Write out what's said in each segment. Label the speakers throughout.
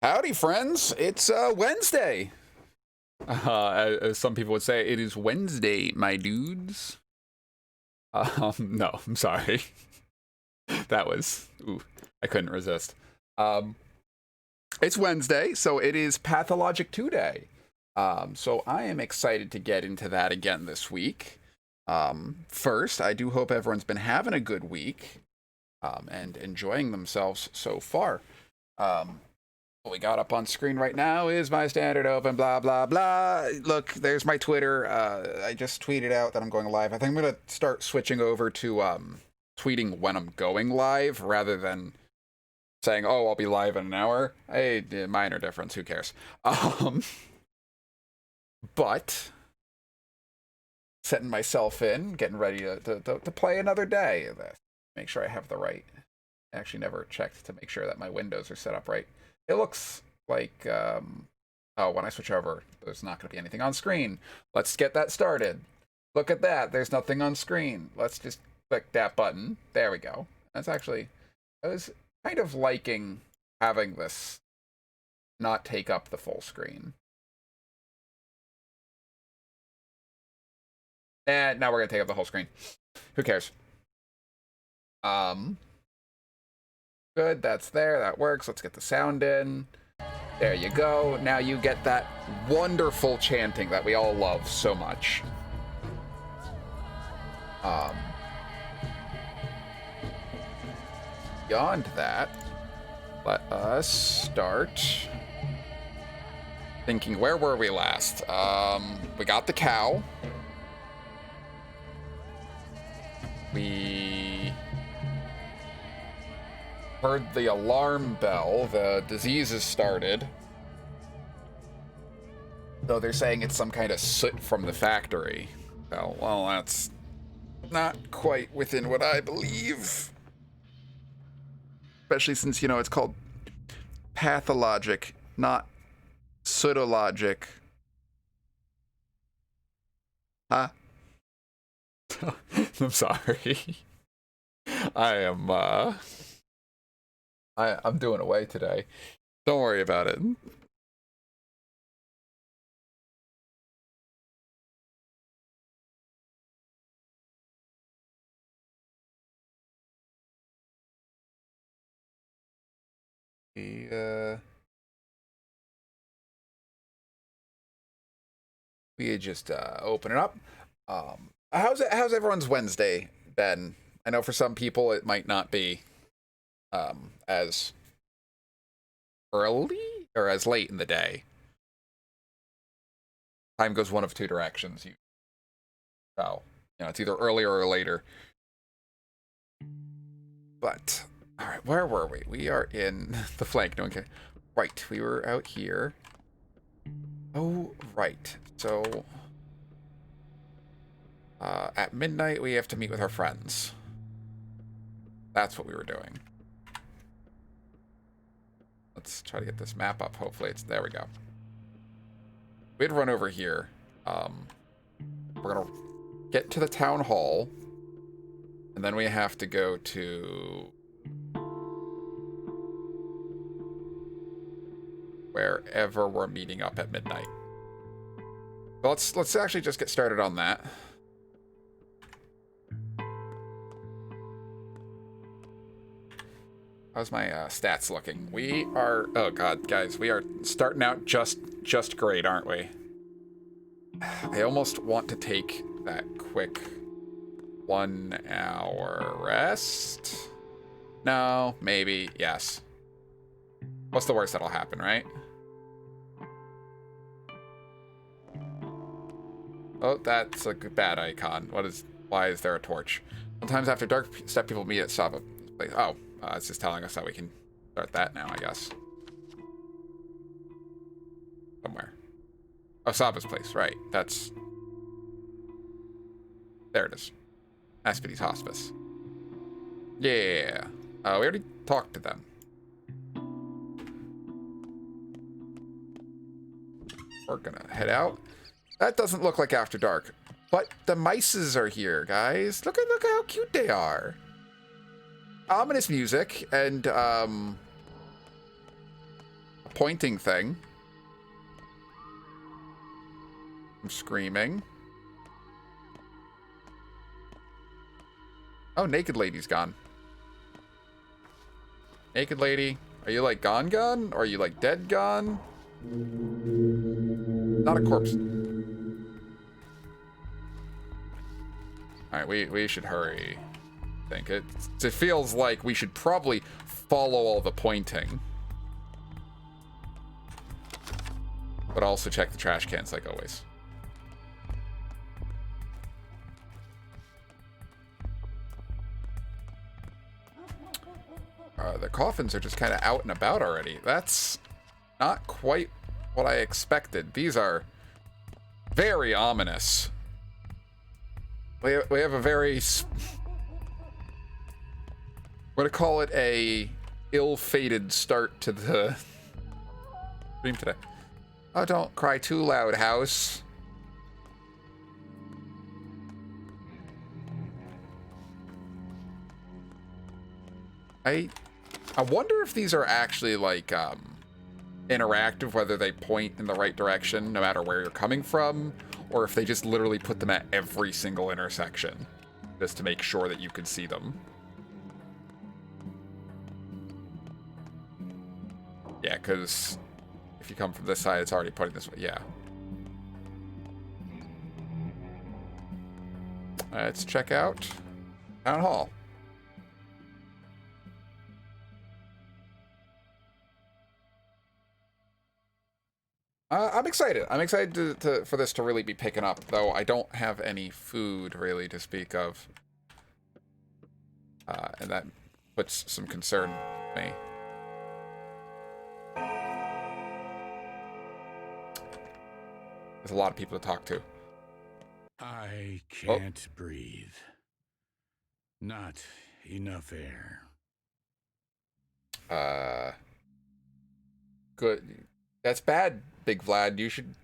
Speaker 1: Howdy, friends. It's Wednesday. As some people would say, it is Wednesday, my dudes. No, I'm sorry. That was, ooh, I couldn't resist. It's Wednesday, so it is Pathologic2 day. So I am excited to get into that again this week. First, I do hope everyone's been having a good week, and enjoying themselves so far. What we got up on screen right now is my standard open, blah, blah, blah. Look, there's my Twitter. I just tweeted out that I'm going live. I think I'm going to start switching over to tweeting when I'm going live rather than saying, oh, I'll be live in an hour. Hey, minor difference. Who cares? But setting myself in, getting ready to play another day of this. Make sure I have the right. I actually never checked to make sure that my windows are set up right. It looks like, oh, when I switch over, there's not going to be anything on screen. Let's get that started. Look at that. There's nothing on screen. Let's just click that button. There we go. That's actually, I was kind of liking having this not take up the full screen. And now we're going to take up the whole screen. Who cares? Good, that's there, that works. Let's get the sound in. There you go. Now you get that wonderful chanting that we all love so much. Beyond that, let us start thinking, where were we last? We got the cow. We heard the alarm bell. The disease has started. Though they're saying it's some kind of soot from the factory. Oh, well, that's not quite within what I believe. Especially since, you know, it's called pathologic, not sootologic. Huh? I'm sorry. I'm doing away today. Don't worry about it. We just open it up. How's everyone's Wednesday been? I know for some people it might not be as early or as late in the day. Time goes one of two directions. So, you know, it's either earlier or later. But, all right, where were we? We are in the flank. No one can. Right, we were out here. Oh, right. So, at midnight, we have to meet with our friends. That's what we were doing. Let's try to get this map up. Hopefully it's... There we go. We'd run over here. We're going to get to the town hall. And then we have to go to... wherever we're meeting up at midnight. So let's actually just get started on that. How's my stats looking? We are, oh god, guys, we are starting out just great, aren't we? I almost want to take that quick 1 hour rest. No, maybe, yes. What's the worst that'll happen, right? Oh, that's a bad icon. Why is there a torch? Sometimes after dark, step people meet at Saba. Oh. It's just telling us that we can start that now, I guess. Somewhere. Oh, Saba's place, right. That's... There it is. Aspides Hospice. Yeah. We already talked to them. We're gonna head out. That doesn't look like after dark. But the mices are here, guys. Look how cute they are. Ominous music and pointing thing. I'm screaming. Oh, naked lady's gone. Naked lady, are you like gone? Or are you like dead gone? Not a corpse. Alright, we should hurry. I think it feels like we should probably follow all the pointing. But also check the trash cans like always. The coffins are just kind of out and about already. That's not quite what I expected. These are very ominous. We have a very... I'm going to call it a ill-fated start to the stream today. Oh, don't cry too loud, house. I wonder if these are actually, like, interactive, whether they point in the right direction no matter where you're coming from, or if they just literally put them at every single intersection just to make sure that you can see them. Yeah, because if you come from this side, it's already pointing this way. Yeah. Let's check out Town Hall. I'm excited. I'm excited for this to really be picking up, though I don't have any food, really, to speak of. And that puts some concern in me. There's a lot of people to talk to.
Speaker 2: I can't breathe. Not enough air.
Speaker 1: Good. That's bad, Big Vlad. You should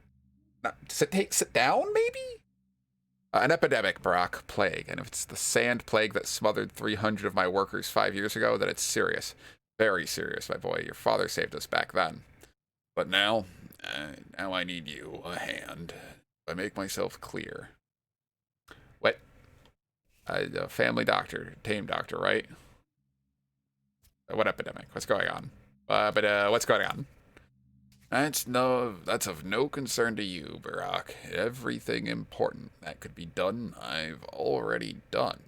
Speaker 1: not sit down, maybe? An epidemic, Barack. Plague. And if it's the sand plague that smothered 300 of my workers 5 years ago, then it's serious. Very serious, my boy. Your father saved us back then. But now I need you, a hand. I make myself clear. What? A family doctor, tame doctor, right? What epidemic? What's going on? What's going on? That's of no concern to you, Barack. Everything important that could be done, I've already done.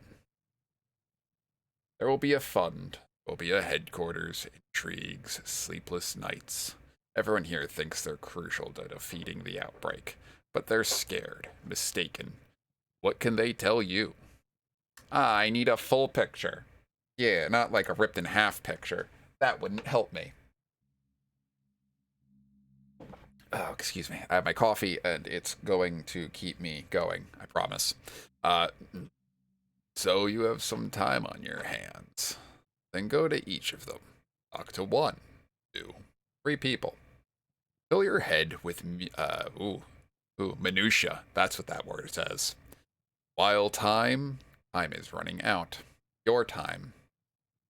Speaker 1: There will be a fund. There will be a headquarters, intrigues, sleepless nights. Everyone here thinks they're crucial to defeating the outbreak, but they're scared, mistaken. What can they tell you? I need a full picture. Yeah, not like a ripped in half picture. That wouldn't help me. Oh, excuse me. I have my coffee, and it's going to keep me going. I promise. So you have some time on your hands. Then go to each of them. Talk to 1, 2, 3 people. Fill your head with, minutia. That's what that word says. While time is running out. Your time.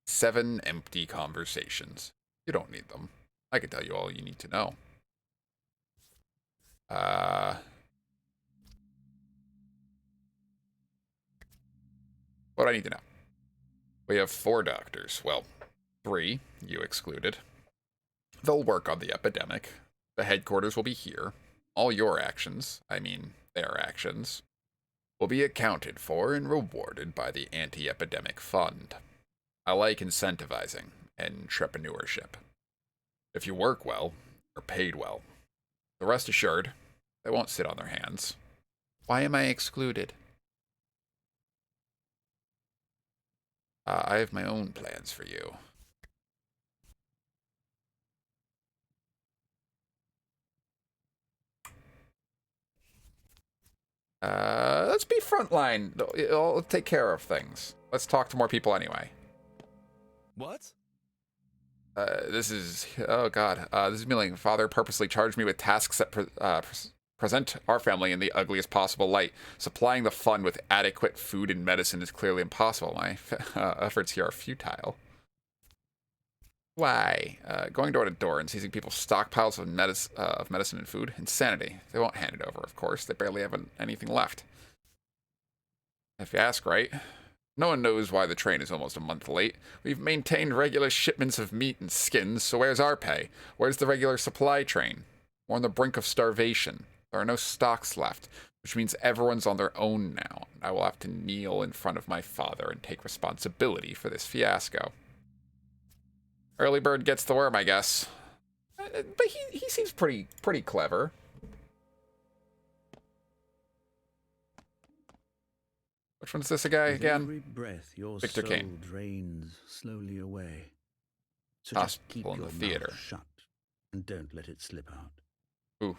Speaker 1: 7 empty conversations. You don't need them. I can tell you all you need to know. What do I need to know? We have 4 doctors. Well, 3, you excluded. They'll work on the epidemic. The headquarters will be here. All your actions, I mean their actions, will be accounted for and rewarded by the Anti-Epidemic Fund. I like incentivizing entrepreneurship. If you work well, you're paid well. The rest assured, they won't sit on their hands. Why am I excluded? I have my own plans for you. Let's be frontline. I'll take care of things. Let's talk to more people anyway.
Speaker 3: What?
Speaker 1: This is... Oh, God. This is Milling. Father purposely charged me with tasks that present our family in the ugliest possible light. Supplying the fund with adequate food and medicine is clearly impossible. My efforts here are futile. Why? Going door to door and seizing people's stockpiles of medicine and food? Insanity. They won't hand it over, of course. They barely have anything left. If you ask, right? No one knows why the train is almost a month late. We've maintained regular shipments of meat and skins, so where's our pay? Where's the regular supply train? We're on the brink of starvation. There are no stocks left, which means everyone's on their own now. I will have to kneel in front of my father and take responsibility for this fiasco. Early bird gets the worm, I guess. But he seems pretty clever. Which one's this guy again?
Speaker 4: Every breath your
Speaker 1: Victor
Speaker 4: soul
Speaker 1: Kane.
Speaker 4: drains slowly away. So just keep
Speaker 1: Hospital in
Speaker 4: your
Speaker 1: the theater.
Speaker 4: mouth shut and don't let it slip out.
Speaker 1: Ooh.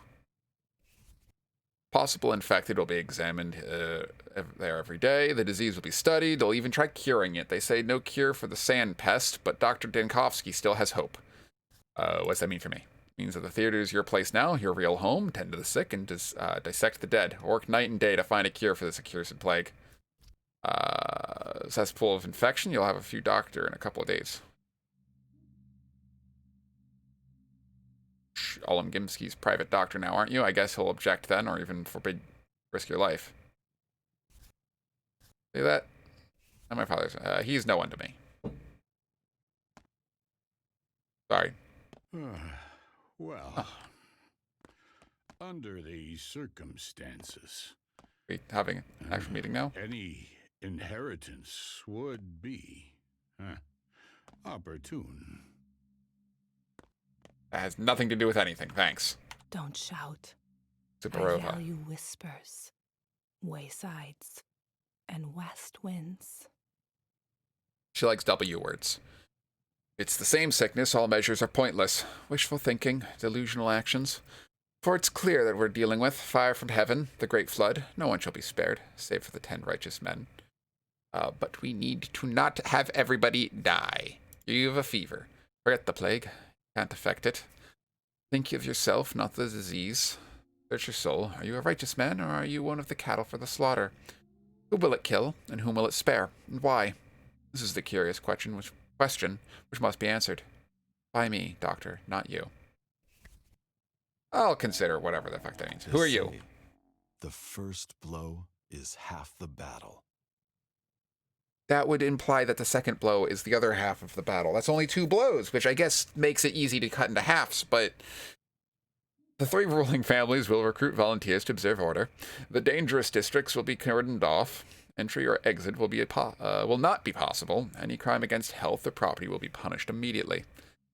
Speaker 1: Possible infected will be examined there every day. The disease will be studied. They'll even try curing it. They say no cure for the sand pest, but Dr. Dankovsky still has hope. What's that mean for me? It means that the theater is your place now, your real home. Tend to the sick and dissect the dead. Work night and day to find a cure for this accursed plague. Cesspool of infection. You'll have a few doctor in a couple of days. Olim Gimski's private doctor now, aren't you? I guess he'll object then, or even forbid risk your life. See that? And my father's. He's no one to me. Sorry.
Speaker 2: Well, under these circumstances,
Speaker 1: We having an actual meeting now?
Speaker 2: any inheritance would be opportune.
Speaker 1: That has nothing to do with anything, thanks.
Speaker 5: Don't shout. I
Speaker 1: Superova.
Speaker 5: value whispers, waysides, and west winds.
Speaker 1: She likes W words. It's the same sickness, all measures are pointless. Wishful thinking, delusional actions. For it's clear that we're dealing with fire from heaven, the great flood. No one shall be spared, save for the 10 righteous men. But we need to not have everybody die. You have a fever. Forget the plague. Can't affect it. Think of yourself, not the disease. Search your soul. Are you a righteous man, or are you one of the cattle for the slaughter? Who will it kill, and whom will it spare, and why? This is the curious question which must be answered. By me, doctor, not you. I'll consider whatever the fuck that means. Who are you?
Speaker 3: The first blow is half the battle.
Speaker 1: That would imply that the second blow is the other half of the battle. That's only 2 blows, which I guess makes it easy to cut into halves, but the 3 ruling families will recruit volunteers to observe order. The dangerous districts will be cordoned off. Entry or exit will not be possible. Any crime against health or property will be punished immediately.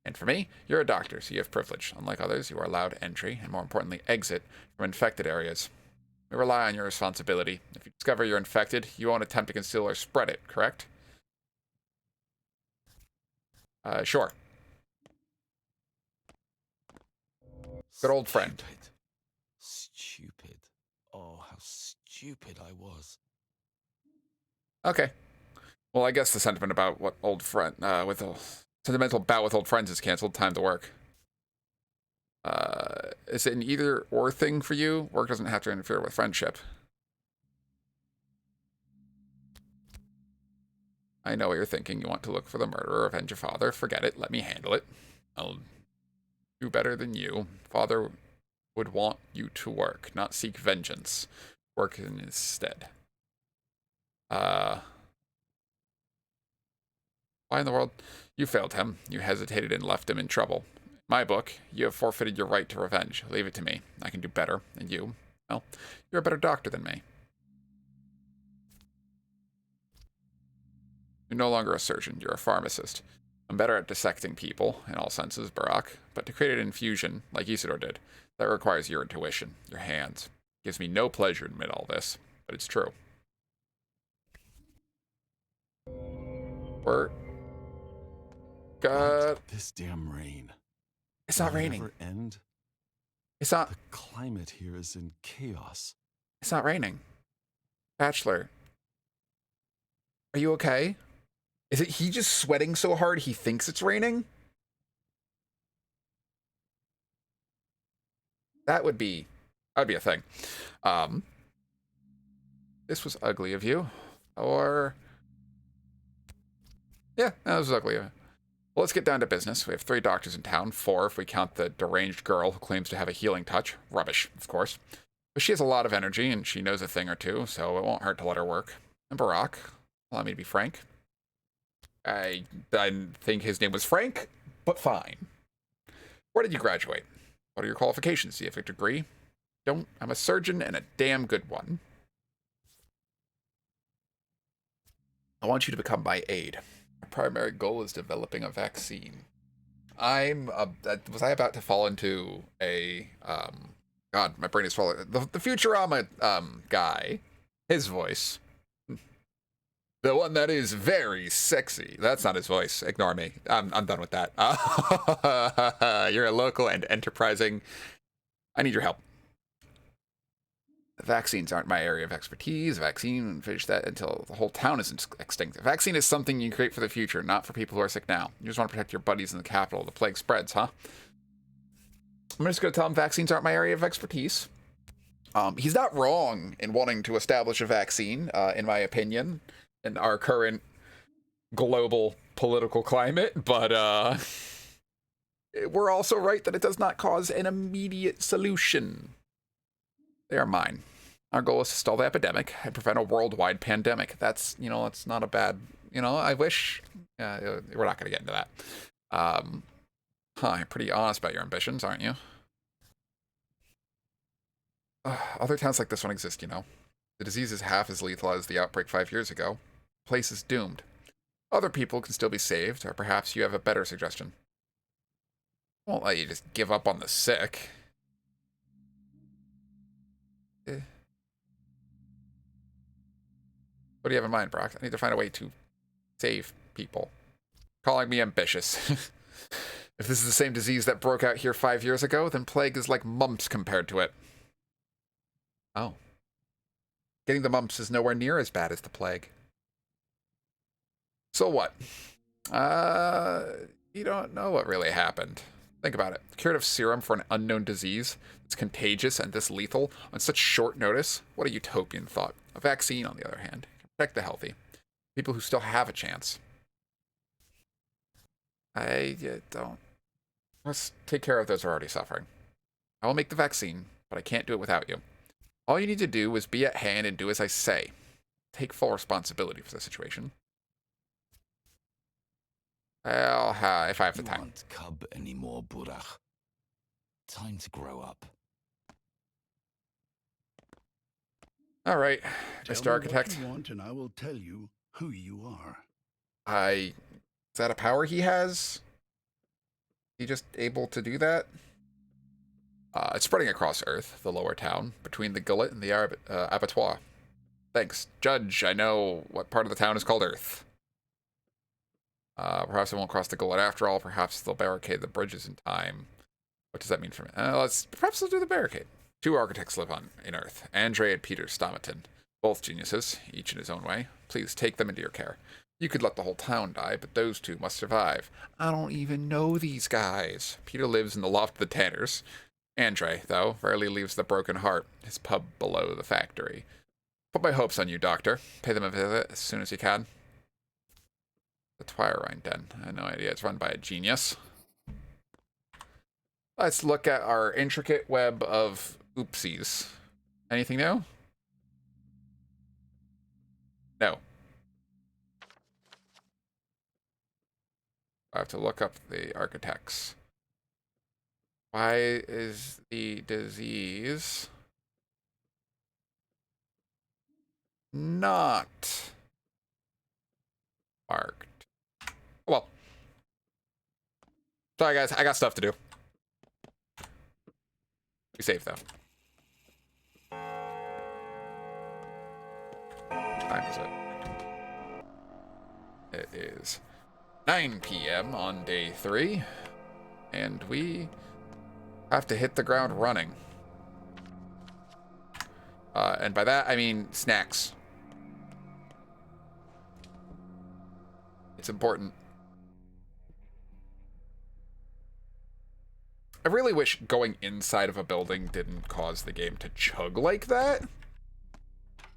Speaker 1: And for me, you're a doctor, so you have privilege. Unlike others, you are allowed entry, and more importantly, exit from infected areas. We rely on your responsibility. If you discover you're infected, you won't attempt to conceal or spread it, correct? Sure. Good old friend.
Speaker 3: Stupid. Oh, how stupid I was.
Speaker 1: Okay. Well, I guess the sentiment about what old friend, with a sentimental bout with old friends is canceled. Time to work. Is it an either or thing for you? Work doesn't have to interfere with friendship. I know what you're thinking. You want to look for the murderer, avenge your father. Forget it. Let me handle it. I'll do better than you. Father would want you to work, not seek vengeance. Work in his stead. Why in the world? You failed him. You hesitated and left him in trouble. In my book, you have forfeited your right to revenge. Leave it to me. I can do better. And you? Well, you're a better doctor than me. You're no longer a surgeon. You're a pharmacist. I'm better at dissecting people, in all senses, Barak. But to create an infusion, like Isidore did, that requires your intuition, your hands. It gives me no pleasure to admit all this, but it's true. We're... God...
Speaker 3: This damn rain.
Speaker 1: It's not
Speaker 3: Will it
Speaker 1: raining.
Speaker 3: ever end?
Speaker 1: It's not...
Speaker 3: The climate here is in chaos.
Speaker 1: It's not raining. Bachelor. Are you okay? Is it he just sweating so hard he thinks it's raining? That'd be a thing. This was ugly of you. Or... Yeah, that was ugly of you. Well, let's get down to business. We have 3 doctors in town, 4 if we count the deranged girl who claims to have a healing touch. Rubbish, of course. But she has a lot of energy, and she knows a thing or two, so it won't hurt to let her work. And Barack, allow me to be frank. I think his name was Frank, but fine. Where did you graduate? What are your qualifications? Do you have a degree? Don't. I'm a surgeon and a damn good one. I want you to become my aide. My primary goal is developing a vaccine. Was I about to fall into a, God, my brain is falling. The Futurama, guy. His voice. The one that is very sexy. That's not his voice. Ignore me. I'm done with that. You're a local and enterprising. I need your help. Vaccines aren't my area of expertise. Vaccine, finish that until the whole town is extinct. A vaccine is something you create for the future, not for people who are sick now. You just want to protect your buddies in the capital. The plague spreads, huh? I'm just going to tell him vaccines aren't my area of expertise. He's not wrong in wanting to establish a vaccine, in my opinion, in our current global political climate, but we're also right that it does not cause an immediate solution. They are mine. Our goal is to stall the epidemic and prevent a worldwide pandemic. That's, that's not a bad, I wish, we're not going to get into that. You're pretty honest about your ambitions, aren't you? Other towns like this one exist, The disease is half as lethal as the outbreak 5 years ago. The place is doomed. Other people can still be saved, or perhaps you have a better suggestion. I won't let you just give up on the sick. What do you have in mind, Brock? I need to find a way to save people. Calling me ambitious. If this is the same disease that broke out here 5 years ago, then plague is like mumps compared to it. Oh. Getting the mumps is nowhere near as bad as the plague. So what? You don't know what really happened. Think about it. Curative serum for an unknown disease that's contagious and this lethal on such short notice? What a utopian thought. A vaccine, on the other hand, can protect the healthy. People who still have a chance. I don't. Let's take care of those who are already suffering. I will make the vaccine, but I can't do it without you. All you need to do is be at hand and do as I say. Take full responsibility for the situation. Well, if I have the time.
Speaker 3: You aren't cub anymore, Burak. Time to grow up.
Speaker 1: All right,
Speaker 2: Tell
Speaker 1: Mr.
Speaker 2: me
Speaker 1: Architect.
Speaker 2: what you want, and I will tell you who you are.
Speaker 1: Is that a power he has? He just able to do that? It's spreading across Earth, the lower town, between the gullet and the abattoir. Thanks, Judge. I know what part of the town is called Earth. Perhaps it won't cross the gullet after all. Perhaps they'll barricade the bridges in time. What does that mean for me? Perhaps they'll do the barricade. 2 architects live in Earth. Andre and Peter Stomaton. Both geniuses, each in his own way. Please take them into your care. You could let the whole town die, but those 2 must survive. I don't even know these guys. Peter lives in the loft of the Tanners. Andre, though, rarely leaves the Broken Heart, his pub below the factory. Put my hopes on you, Doctor. Pay them a visit as soon as you can. The Twirine Den. I had no idea. It's run by a genius. Let's look at our intricate web of oopsies. Anything new? No. I have to look up the architects. Why is the disease not marked? Well, sorry guys, I got stuff to do. Be safe though. What time is it? It is 9 p.m. on day 3, and we have to hit the ground running. And by that I mean snacks. It's important. I really wish going inside of a building didn't cause the game to chug like that.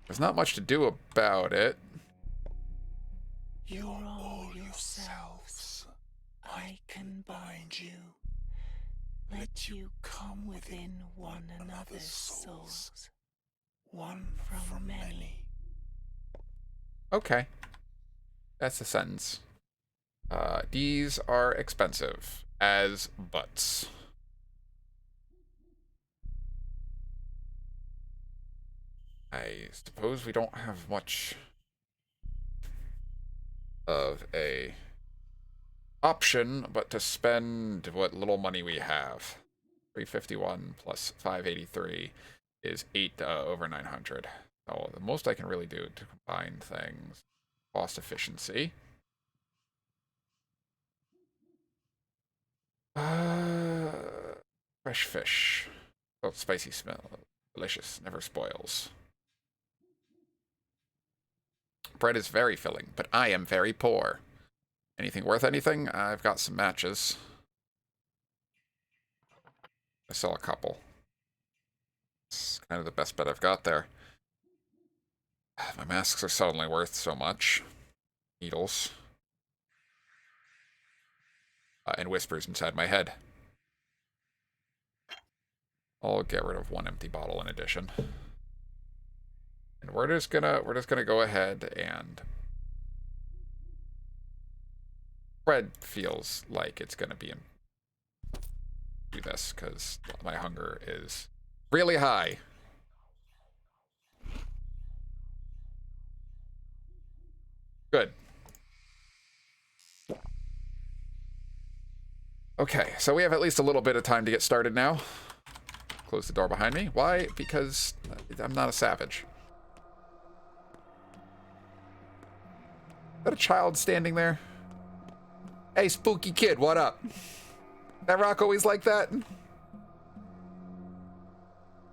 Speaker 1: There's not much to do about it.
Speaker 3: You're all yourselves.
Speaker 6: can bind you. Let you come within one another's souls, one from many.
Speaker 1: Okay. That's the sentence. These are expensive as butts. I suppose we don't have much of a option but to spend what little money we have. 351 plus 583 is 8 over 900. So the most I can really do to combine things. Cost efficiency. Fresh fish. Oh, spicy smell. Delicious. Never spoils. Bread is very filling, but I am very poor. Anything worth anything? I've got some matches. I sell a couple. It's kind of the best bet I've got there. My masks are suddenly worth so much. Needles. And whispers inside my head. I'll get rid of one empty bottle in addition. And we're just gonna go ahead and bread feels like it's gonna be in do this because my hunger is really high. Good. Okay, so we have at least a little bit of time to get started now. Close the door behind me. Why? Because I'm not a savage. Is that a child standing there? Hey, spooky kid, what up? That rock always like that?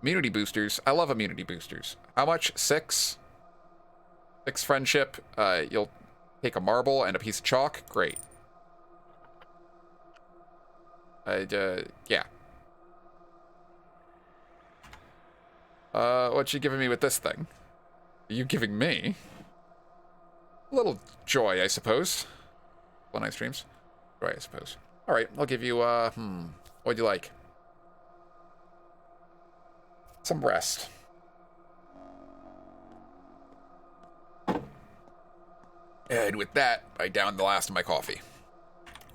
Speaker 1: Immunity boosters. I love immunity boosters. How much? 6? 6 friendship. You'll take a marble and a piece of chalk. Great. Yeah. What you giving me with this thing? Are you giving me? A little joy, I suppose. Well, nice dreams. Joy, I suppose. Alright, I'll give you, what'd you like? Some rest. And with that, I downed the last of my coffee.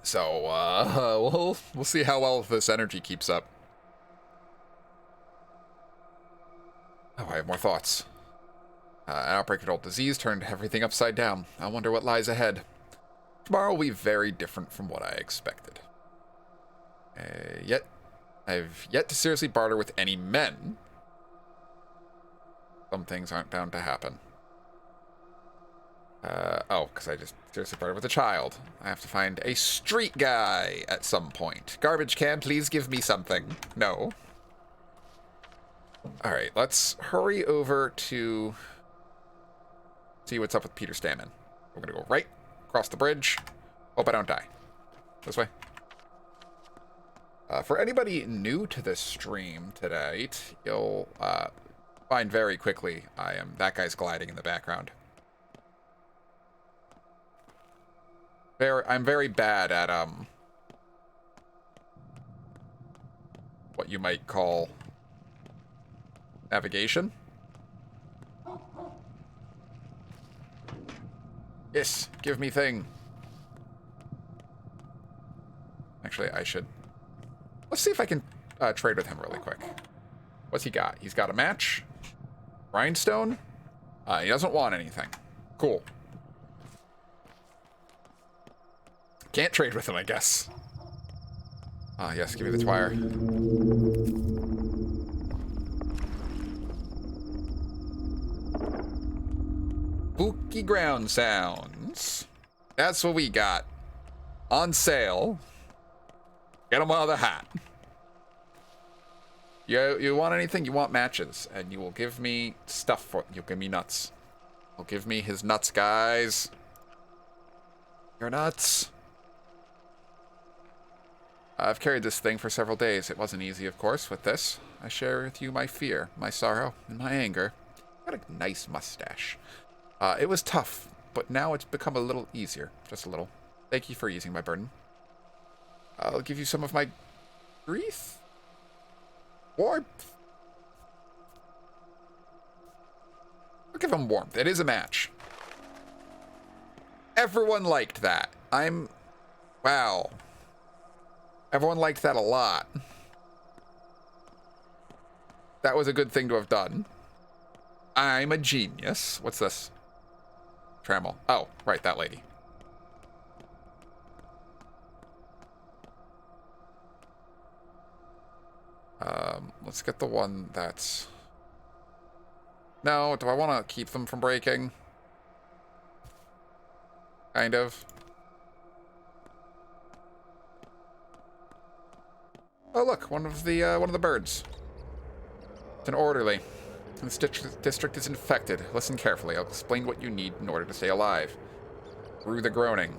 Speaker 1: So, we'll see how well this energy keeps up. Oh, I have more thoughts. An outbreak of old disease turned everything upside down. I wonder what lies ahead. Tomorrow will be very different from what I expected. Yet, I've yet to seriously barter with any men. Some things aren't bound to happen. Oh, because I just seriously bartered with a child. I have to find a street guy at some point. Garbage can, please give me something. No. Alright, let's hurry over to see what's up with Peter Stammen. We're gonna go right, across the bridge. Hope I don't die. This way. For anybody new to this stream tonight, you'll find very quickly I am that guy's gliding in the background. I'm very bad at what you might call navigation. Yes, give me thing. Actually, I should. Let's see if I can trade with him really quick. What's he got? He's got a match. Rhinestone. He doesn't want anything. Cool. Can't trade with him, I guess. Yes, give me the twire. Spooky ground sounds. That's what we got. On sale. Get them while they're hot. You want anything? You want matches. And you will give me stuff for it. You'll give me nuts. You'll give me his nuts, guys. Your nuts. I've carried this thing for several days. It wasn't easy, of course, with this. I share with you my fear, my sorrow, and my anger. Got a nice mustache. It was tough, but now it's become a little easier. Just a little. Thank you for easing my burden. I'll give you some of my grief. Warmth. I'll give him warmth. It is a match. Everyone liked that. Wow. Everyone liked that a lot. That was a good thing to have done. I'm a genius. What's this? Trammel. Oh, right, that lady. Let's get the one that's... No, do I want to keep them from breaking? Kind of. Oh, look, one of the birds. It's an orderly. This district is infected. Listen carefully. I'll explain what you need in order to stay alive. Through the groaning.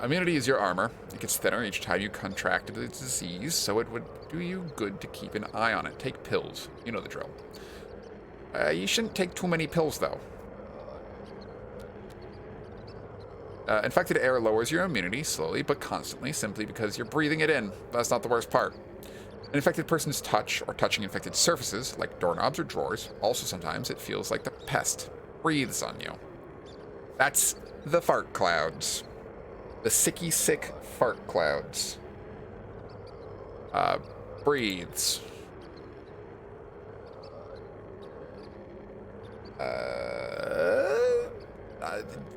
Speaker 1: Immunity is your armor. It gets thinner each time you contracted the disease, so it would do you good to keep an eye on it. Take pills. You know the drill. You shouldn't take too many pills, though. Infected air lowers your immunity, slowly but constantly, simply because you're breathing it in. That's not the worst part. An infected person's touch, or touching infected surfaces, like doorknobs or drawers, also sometimes it feels like the pest breathes on you. That's the fart clouds. The sicky sick fart clouds. Breathes.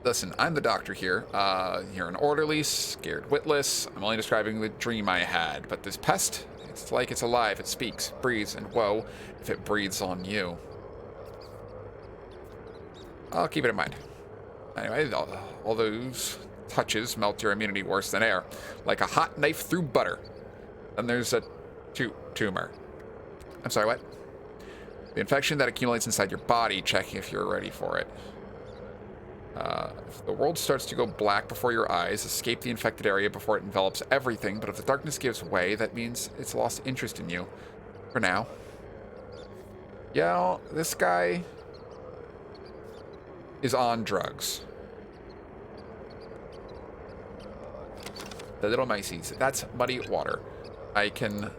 Speaker 1: Listen, I'm the doctor here. You're an orderly, scared witless. I'm only describing the dream I had. But this pest, it's like it's alive. It speaks, breathes, and whoa, if it breathes on you. I'll keep it in mind. Anyway, all those touches melt your immunity worse than air, like a hot knife through butter. Then there's a tumor. I'm sorry, what? The infection that accumulates inside your body, checking if you're ready for it. If the world starts to go black before your eyes, escape the infected area before it envelops everything, but if the darkness gives way, that means it's lost interest in you. For now. Yeah, this guy is on drugs. The little mices. That's muddy water. I can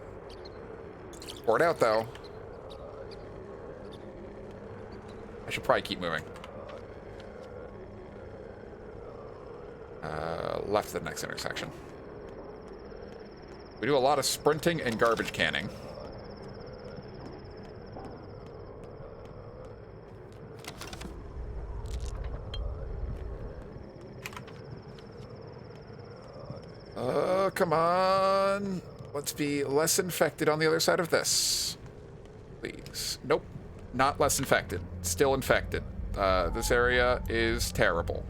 Speaker 1: pour it out, though. I should probably keep moving. Left to the next intersection. We do a lot of sprinting and garbage canning. Come on. Let's be less infected on the other side of this. Please. Nope. Not less infected. Still infected. This area is terrible.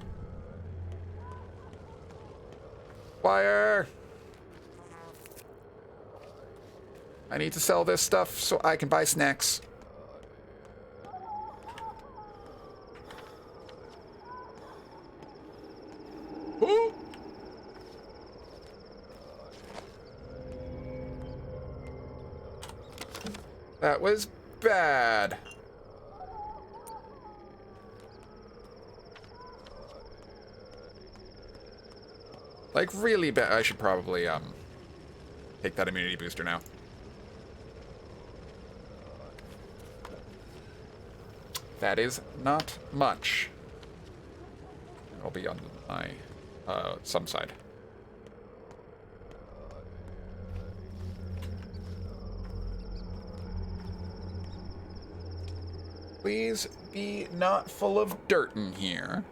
Speaker 1: Fire! I need to sell this stuff so I can buy snacks. Ooh. That was bad. Like, really bad. I should probably, take that immunity booster now. That is not much. I'll be on my, some side. Please be not full of dirt in here.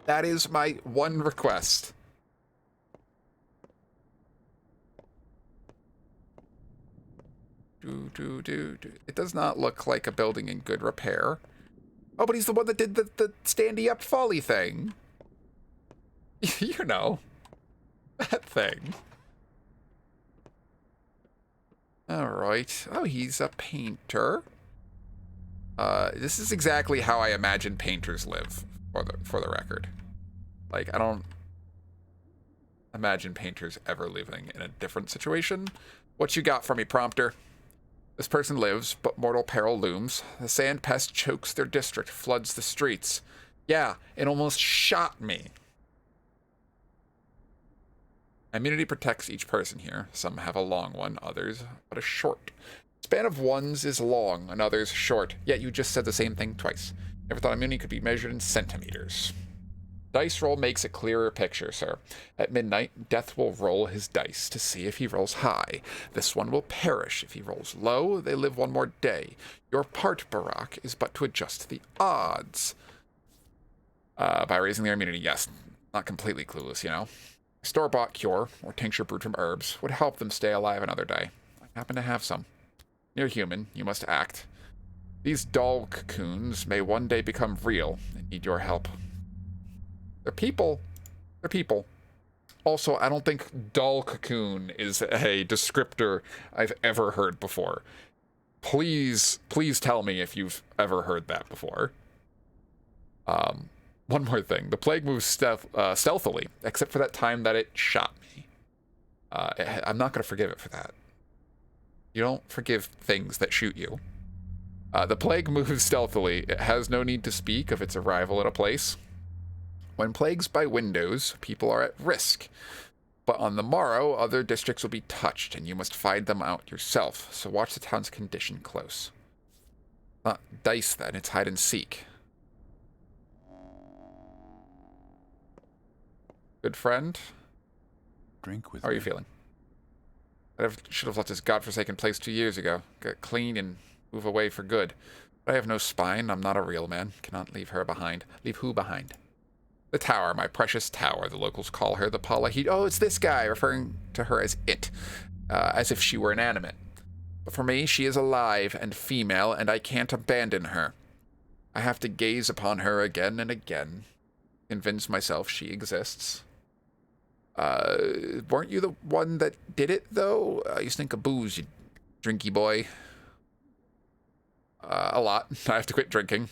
Speaker 1: That is my one request. It does not look like a building in good repair. Oh, but he's the one that did the standy up folly thing. You know. That thing. Alright. Oh, he's a painter. This is exactly how I imagine painters live, for the record. Like, I don't imagine painters ever living in a different situation. What you got for me, prompter? This person lives, but mortal peril looms. The sand pest chokes their district, floods the streets. Yeah, it almost shot me. Immunity protects each person here. Some have a long one, others but a short. Span of ones is long, and others short. Yet you just said the same thing twice. Never thought immunity could be measured in centimeters. Dice roll makes a clearer picture, sir. At midnight, Death will roll his dice to see if he rolls high. This one will perish. If he rolls low, they live one more day. Your part, Barack, is but to adjust the odds. By raising their immunity, yes. Not completely clueless, you know. Store-bought cure, or tincture brewed from herbs, would help them stay alive another day. I happen to have some. You're human. You must act. These doll cocoons may one day become real and need your help. They're people. They're people. Also, I don't think doll cocoon is a descriptor I've ever heard before. Please tell me if you've ever heard that before. One more thing. The plague moves stealthily, except for that time that it shot me. I'm not going to forgive it for that. You don't forgive things that shoot you. The plague moves stealthily. It has no need to speak of its arrival at a place. When plagues by windows, people are at risk. But on the morrow, other districts will be touched, and you must find them out yourself. So watch the town's condition close. Not dice, then. It's hide and seek. Good friend?
Speaker 3: Drink with
Speaker 1: How are
Speaker 3: me.
Speaker 1: you feeling? I should have left this godforsaken place 2 years ago. Get clean and move away for good. But I have no spine. I'm not a real man. Cannot leave her behind. Leave who behind? The tower, my precious tower. The locals call her the Pathologic. Oh, it's this guy, referring to her as it, as if she were inanimate. But for me, she is alive and female, and I can't abandon her. I have to gaze upon her again and again, convince myself she exists. Weren't you the one that did it, though? I used to think of booze, you drinky boy. A lot. I have to quit drinking,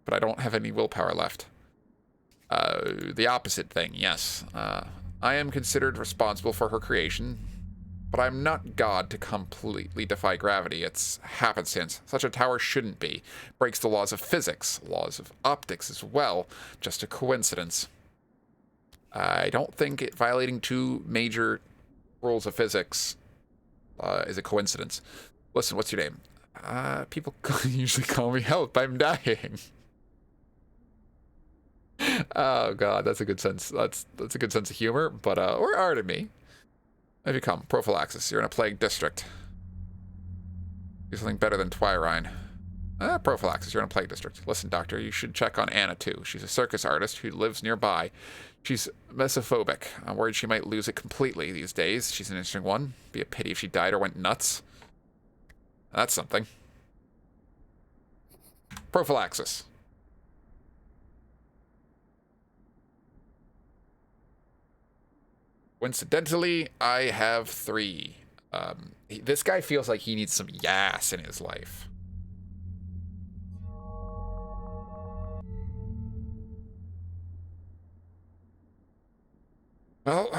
Speaker 1: but I don't have any willpower left. The opposite thing, yes. I am considered responsible for her creation, but I'm not God to completely defy gravity. It's happenstance. Such a tower shouldn't be. Breaks the laws of physics, laws of optics as well. Just a coincidence. I don't think violating 2 major rules of physics is a coincidence. Listen, what's your name? People usually call me Help. I'm dying. Oh god, that's a good sense. That's a good sense of humor, but or art of me. Have you come? Prophylaxis. You're in a plague district. Do something better than Twyrine. Prophylaxis. You're in a plague district. Listen, doctor, you should check on Anna too. She's a circus artist who lives nearby. She's mesophobic. I'm worried she might lose it completely these days. She's an interesting one. Be a pity if she died or went nuts. That's something. Prophylaxis. Coincidentally, I have 3. This guy feels like he needs some yas in his life. Well,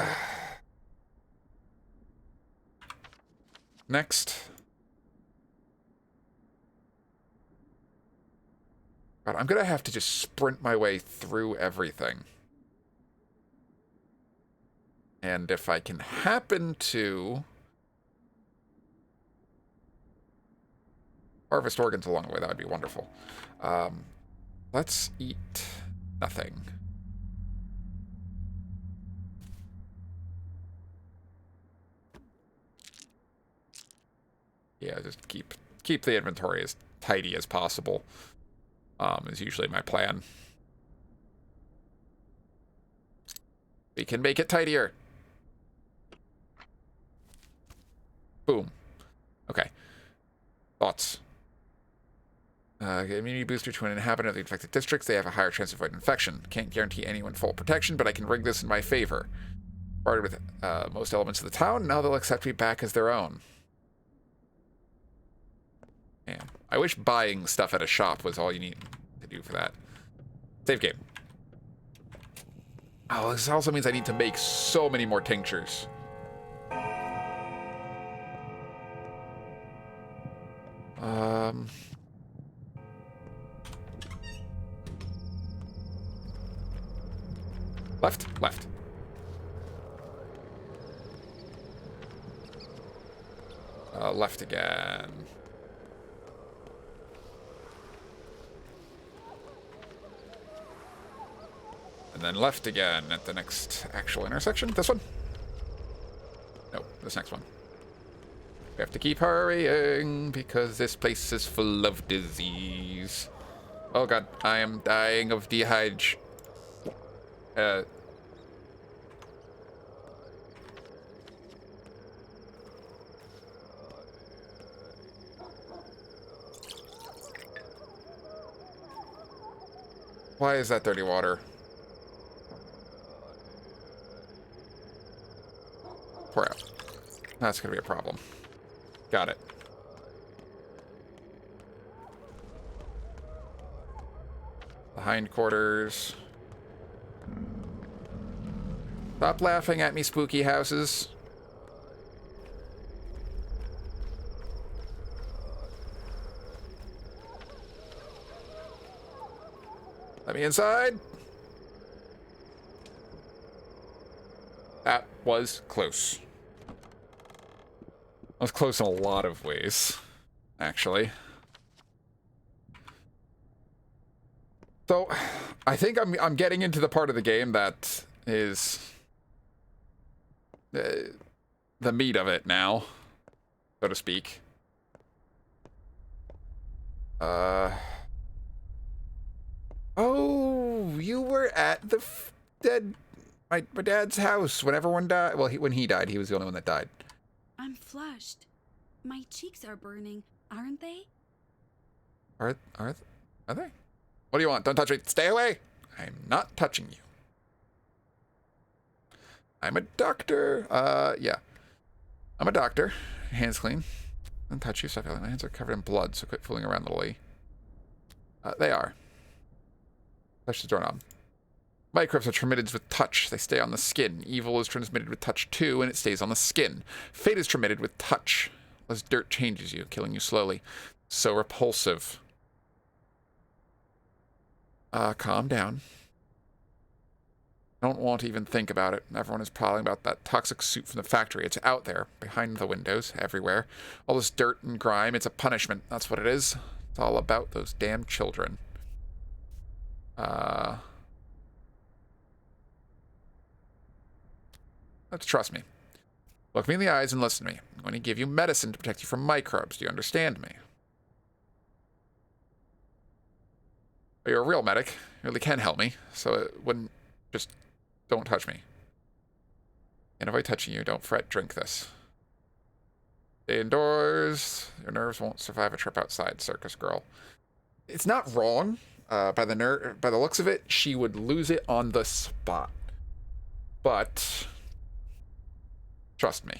Speaker 1: next. God, I'm gonna have to just sprint my way through everything. And if I can happen to harvest organs along the way, that would be wonderful. Let's eat nothing. Yeah, just keep the inventory as tidy as possible. Is usually my plan. We can make it tidier. Boom. Okay. Thoughts. Immunity booster to an inhabitant of the infected districts. They have a higher chance of avoiding infection. Can't guarantee anyone full protection, but I can rig this in my favor. Started with most elements of the town. Now they'll accept me back as their own. Man, I wish buying stuff at a shop was all you need to do for that. Save game. Oh, this also means I need to make so many more tinctures. Left. Left again. And then left again at the next actual intersection. This one? No, this next one. We have to keep hurrying because this place is full of disease. Oh god, I am dying of dehydration. Why is that dirty water? Pour out. That's gonna be a problem. Got it. The hindquarters. Stop laughing at me, spooky houses. Let me inside. That was close. That was close in a lot of ways, actually. So, I think I'm getting into the part of the game that is the meat of it now, so to speak. Oh, you were at the my dad's house when everyone died. Well, when he died, he was the only one that died.
Speaker 7: I'm flushed. My cheeks are burning, aren't they?
Speaker 1: Are they? What do you want? Don't touch me. Stay away. I'm not touching you. I'm a doctor. Yeah. I'm a doctor. Hands clean. Don't touch you. Stop yelling. My hands are covered in blood, so quit fooling around, little E. They are. Touch the doorknob. Microbes are transmitted with touch. They stay on the skin. Evil is transmitted with touch too, and it stays on the skin. Fate is transmitted with touch. As dirt changes you, killing you slowly. So repulsive. Calm down. Don't want to even think about it. Everyone is prowling about that toxic soup from the factory. It's out there, behind the windows, everywhere. All this dirt and grime, it's a punishment. That's what it is. It's all about those damn children. Let's trust me. Look me in the eyes and listen to me. I'm going to give you medicine to protect you from microbes. Do you understand me? You're a real medic. You really can help me. So it wouldn't just... Don't touch me. And avoid touching you. Don't fret. Drink this. Stay indoors. Your nerves won't survive a trip outside, circus girl. It's not wrong. By the looks of it, she would lose it on the spot. But trust me.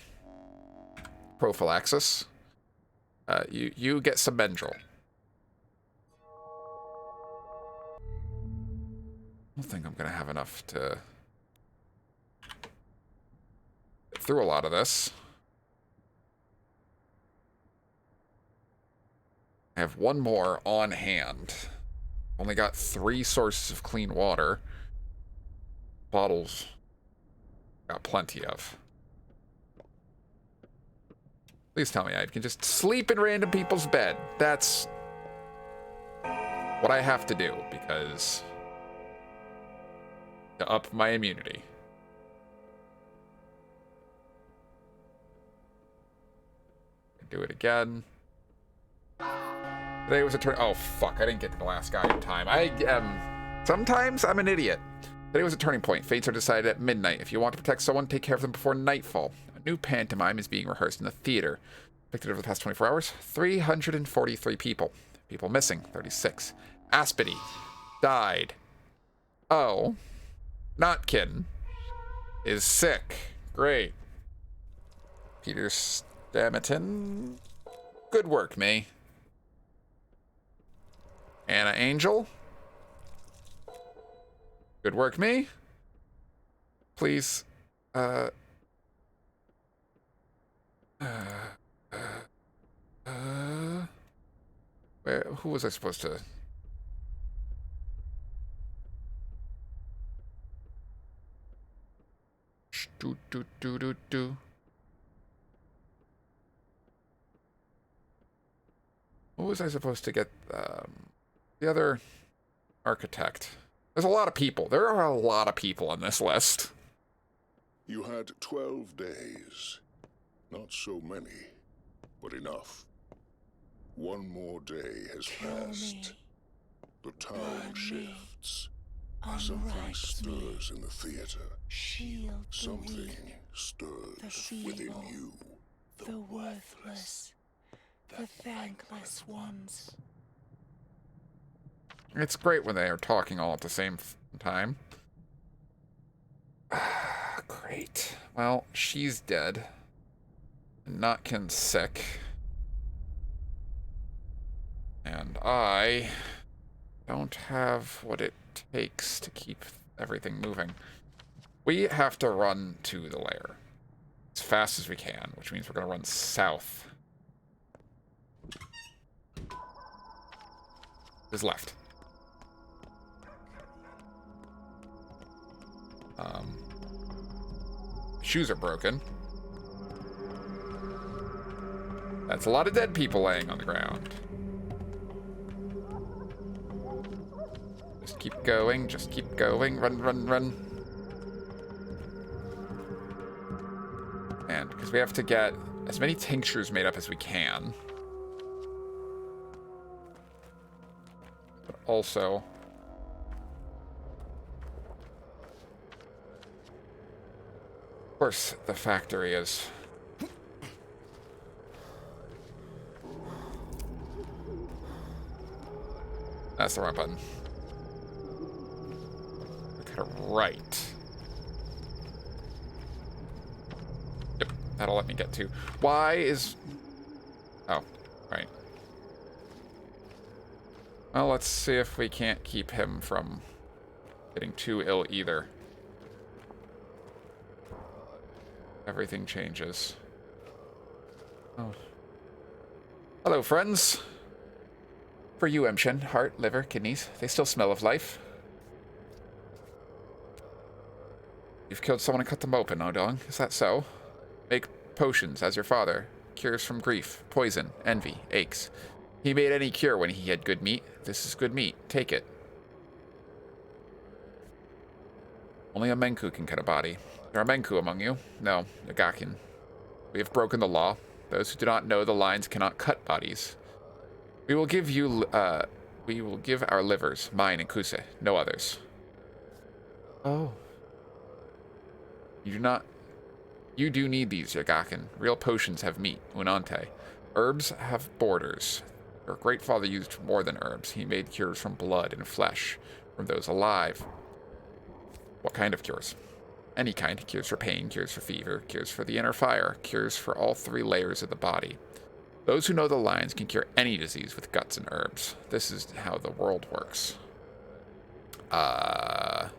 Speaker 1: Prophylaxis. You get some Benadryl. I don't think I'm gonna have enough to get through a lot of this. I have one more on hand. Only got 3 sources of clean water. Bottles. Got plenty of. Please tell me I can just sleep in random people's bed. That's what I have to do, because to up my immunity. Do it again. Today was a turn. Oh, fuck. I didn't get to the last guy in time. Sometimes I'm an idiot. Today was a turning point. Fates are decided at midnight. If you want to protect someone, take care of them before nightfall. A new pantomime is being rehearsed in the theater. Affected over the past 24 hours, 343 people. People missing, 36. Aspity died. Oh, Notkin is sick. Great. Peter Stamatin. Good work, me. Anna Angel. Good work, me. Please. Where, who was I supposed to? Do. What was I supposed to get? The other architect. There's a lot of people. There are a lot of people on this list.
Speaker 2: You had 12 days. Not so many, but enough. One more day has
Speaker 6: Kill
Speaker 2: passed.
Speaker 6: me.
Speaker 2: The
Speaker 6: Burn
Speaker 2: time
Speaker 6: me.
Speaker 2: shifts. Something
Speaker 6: Unwrite me.
Speaker 2: stirs in the theater.
Speaker 6: Shield the
Speaker 2: Something
Speaker 6: weak, the
Speaker 2: stirs within
Speaker 6: feeble,
Speaker 2: you.
Speaker 6: the worthless, the thankless ones.
Speaker 1: It's great when they are talking all at the same time. Great. Well, she's dead. Notkin's sick. And I don't have what it takes to keep everything moving. We have to run to the lair as fast as we can, which means we're going to run south. Is left. Shoes are broken. That's a lot of dead people laying on the ground. Just keep going, just keep going. Run, run, run. And because we have to get as many tinctures made up as we can. But also, of course, the factory is... That's the wrong button. Cut it right. Yep, that'll let me get to. Why is... Oh, right. Well, let's see if we can't keep him from getting too ill either. Everything changes. Oh. Hello, friends. For you, Emshin, heart, liver, kidneys, they still smell of life. You've killed someone and cut them open, Odong. Is that so? Make potions, as your father. Cures from grief, poison, envy, aches. He made any cure when he had good meat. This is good meat. Take it. Only a Menku can cut a body. There are Menku among you? No, Nagakin. We have broken the law. Those who do not know the lines cannot cut bodies. We will give our livers, mine and Kuse, no others. Oh. You do need these, Yagakin. Real potions have meat, unante. Herbs have borders. Your great father used more than herbs. He made cures from blood and flesh, from those alive. What kind of cures? Any kind. Cures for pain, cures for fever, cures for the inner fire, cures for all 3 layers of the body. Those who know the lines can cure any disease with guts and herbs. This is how the world works. How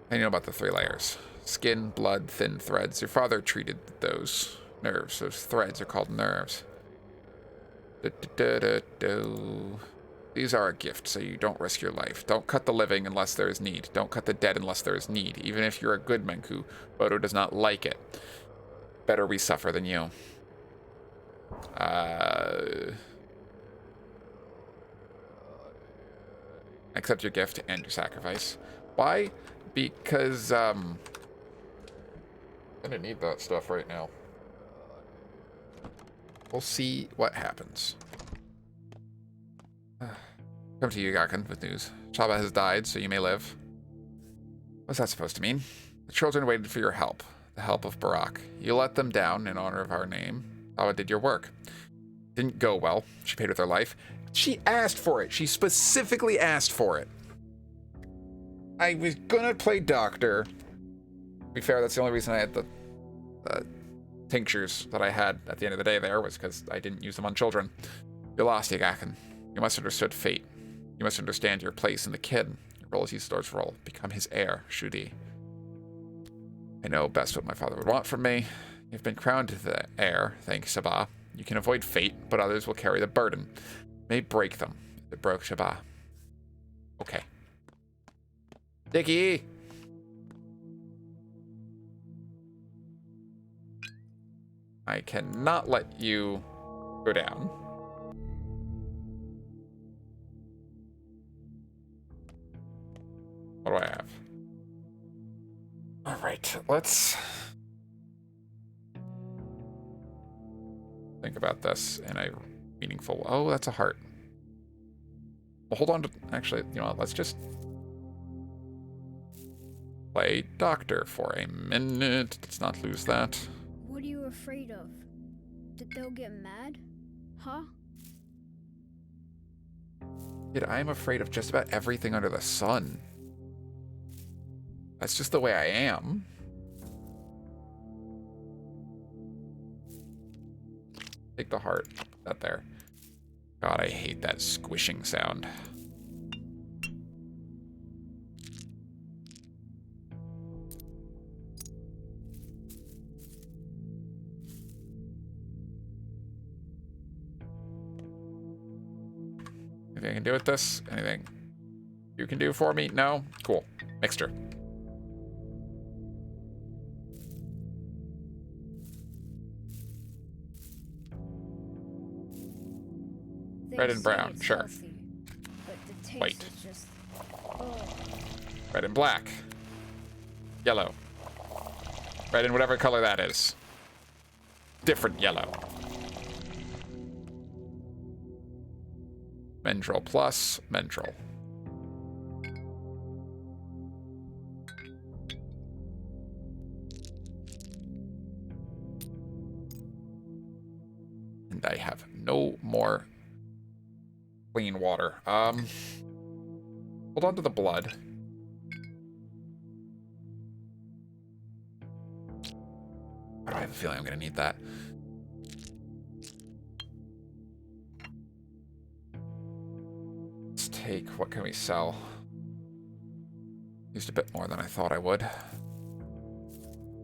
Speaker 1: do you know about the 3 layers? Skin, blood, thin threads. Your father treated those nerves. Those threads are called nerves. These are a gift, so you don't risk your life. Don't cut the living unless there is need. Don't cut the dead unless there is need. Even if you're a good Menku, Bodo does not like it. Better we suffer than you. Accept your gift and your sacrifice. Why? Because, I'm gonna need that stuff right now. We'll see what happens. Come to you, Gakken, with news. Chaba has died, so you may live. What's that supposed to mean? The children waited for your help. The help of Barak. You let them down in honor of our name. Chaba did your work. Didn't go well. She paid with her life. She asked for it. She specifically asked for it. I was gonna play doctor. To be fair, that's the only reason I had the tinctures that I had at the end of the day there was because I didn't use them on children. You're lost, Yagaken. You must understood fate. You must understand your place in the kid. Your role as Isildur's role. Become his heir, Shudi. I know best what my father would want from me. You've been crowned the heir, thanks Shaba. You can avoid fate, but others will carry the burden. May break them. It broke Shaba. Okay. Dickie! I cannot let you go down. let's think about this in a meaningful. Oh, that's a heart. Well, hold on to. Actually, you know what? Let's just play doctor for a minute. Let's not lose that.
Speaker 8: What are you afraid of? That they'll get mad? Huh?
Speaker 1: Kid, I am afraid of just about everything under the sun. That's just the way I am. Take the heart. That there. God, I hate that squishing sound. Anything I can do with this? Anything you can do for me? No? Cool. Mixture. Red and brown, sure.
Speaker 8: Healthy, but the taste
Speaker 1: White.
Speaker 8: is just, oh.
Speaker 1: Red and black. Yellow. Red and whatever color that is. Different yellow. Mendril plus Mendril. And I have no more clean water. Hold on to the blood. I have a feeling I'm gonna need that. Let's take, what can we sell? Used a bit more than I thought I would.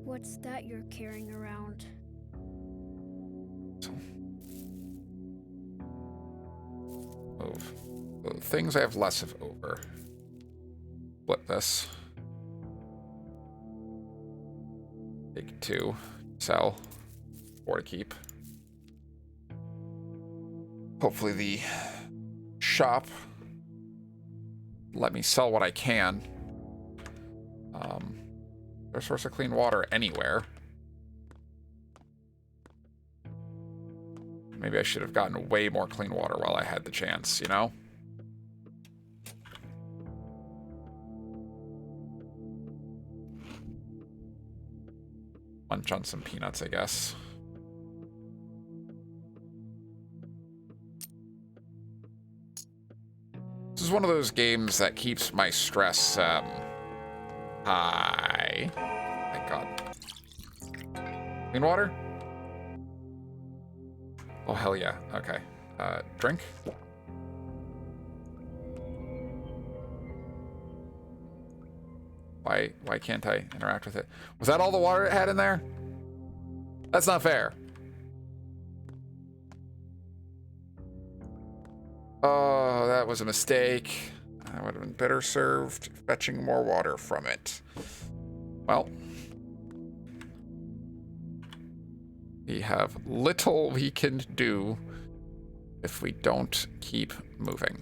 Speaker 8: What's that you're carrying around?
Speaker 1: So, move. The things I have less of over. Split this. Take 2. Sell. 4 to keep. Hopefully the shop let me sell what I can. There's a source of clean water anywhere. Maybe I should have gotten way more clean water while I had the chance, you know? Munch on some peanuts, I guess. This is one of those games that keeps my stress, high. Thank God. Clean water? Oh, hell yeah. Okay. Drink? Why can't I interact with it? Was that all the water it had in there? That's not fair. Oh, that was a mistake. I would have been better served fetching more water from it. Well, we have little we can do if we don't keep moving.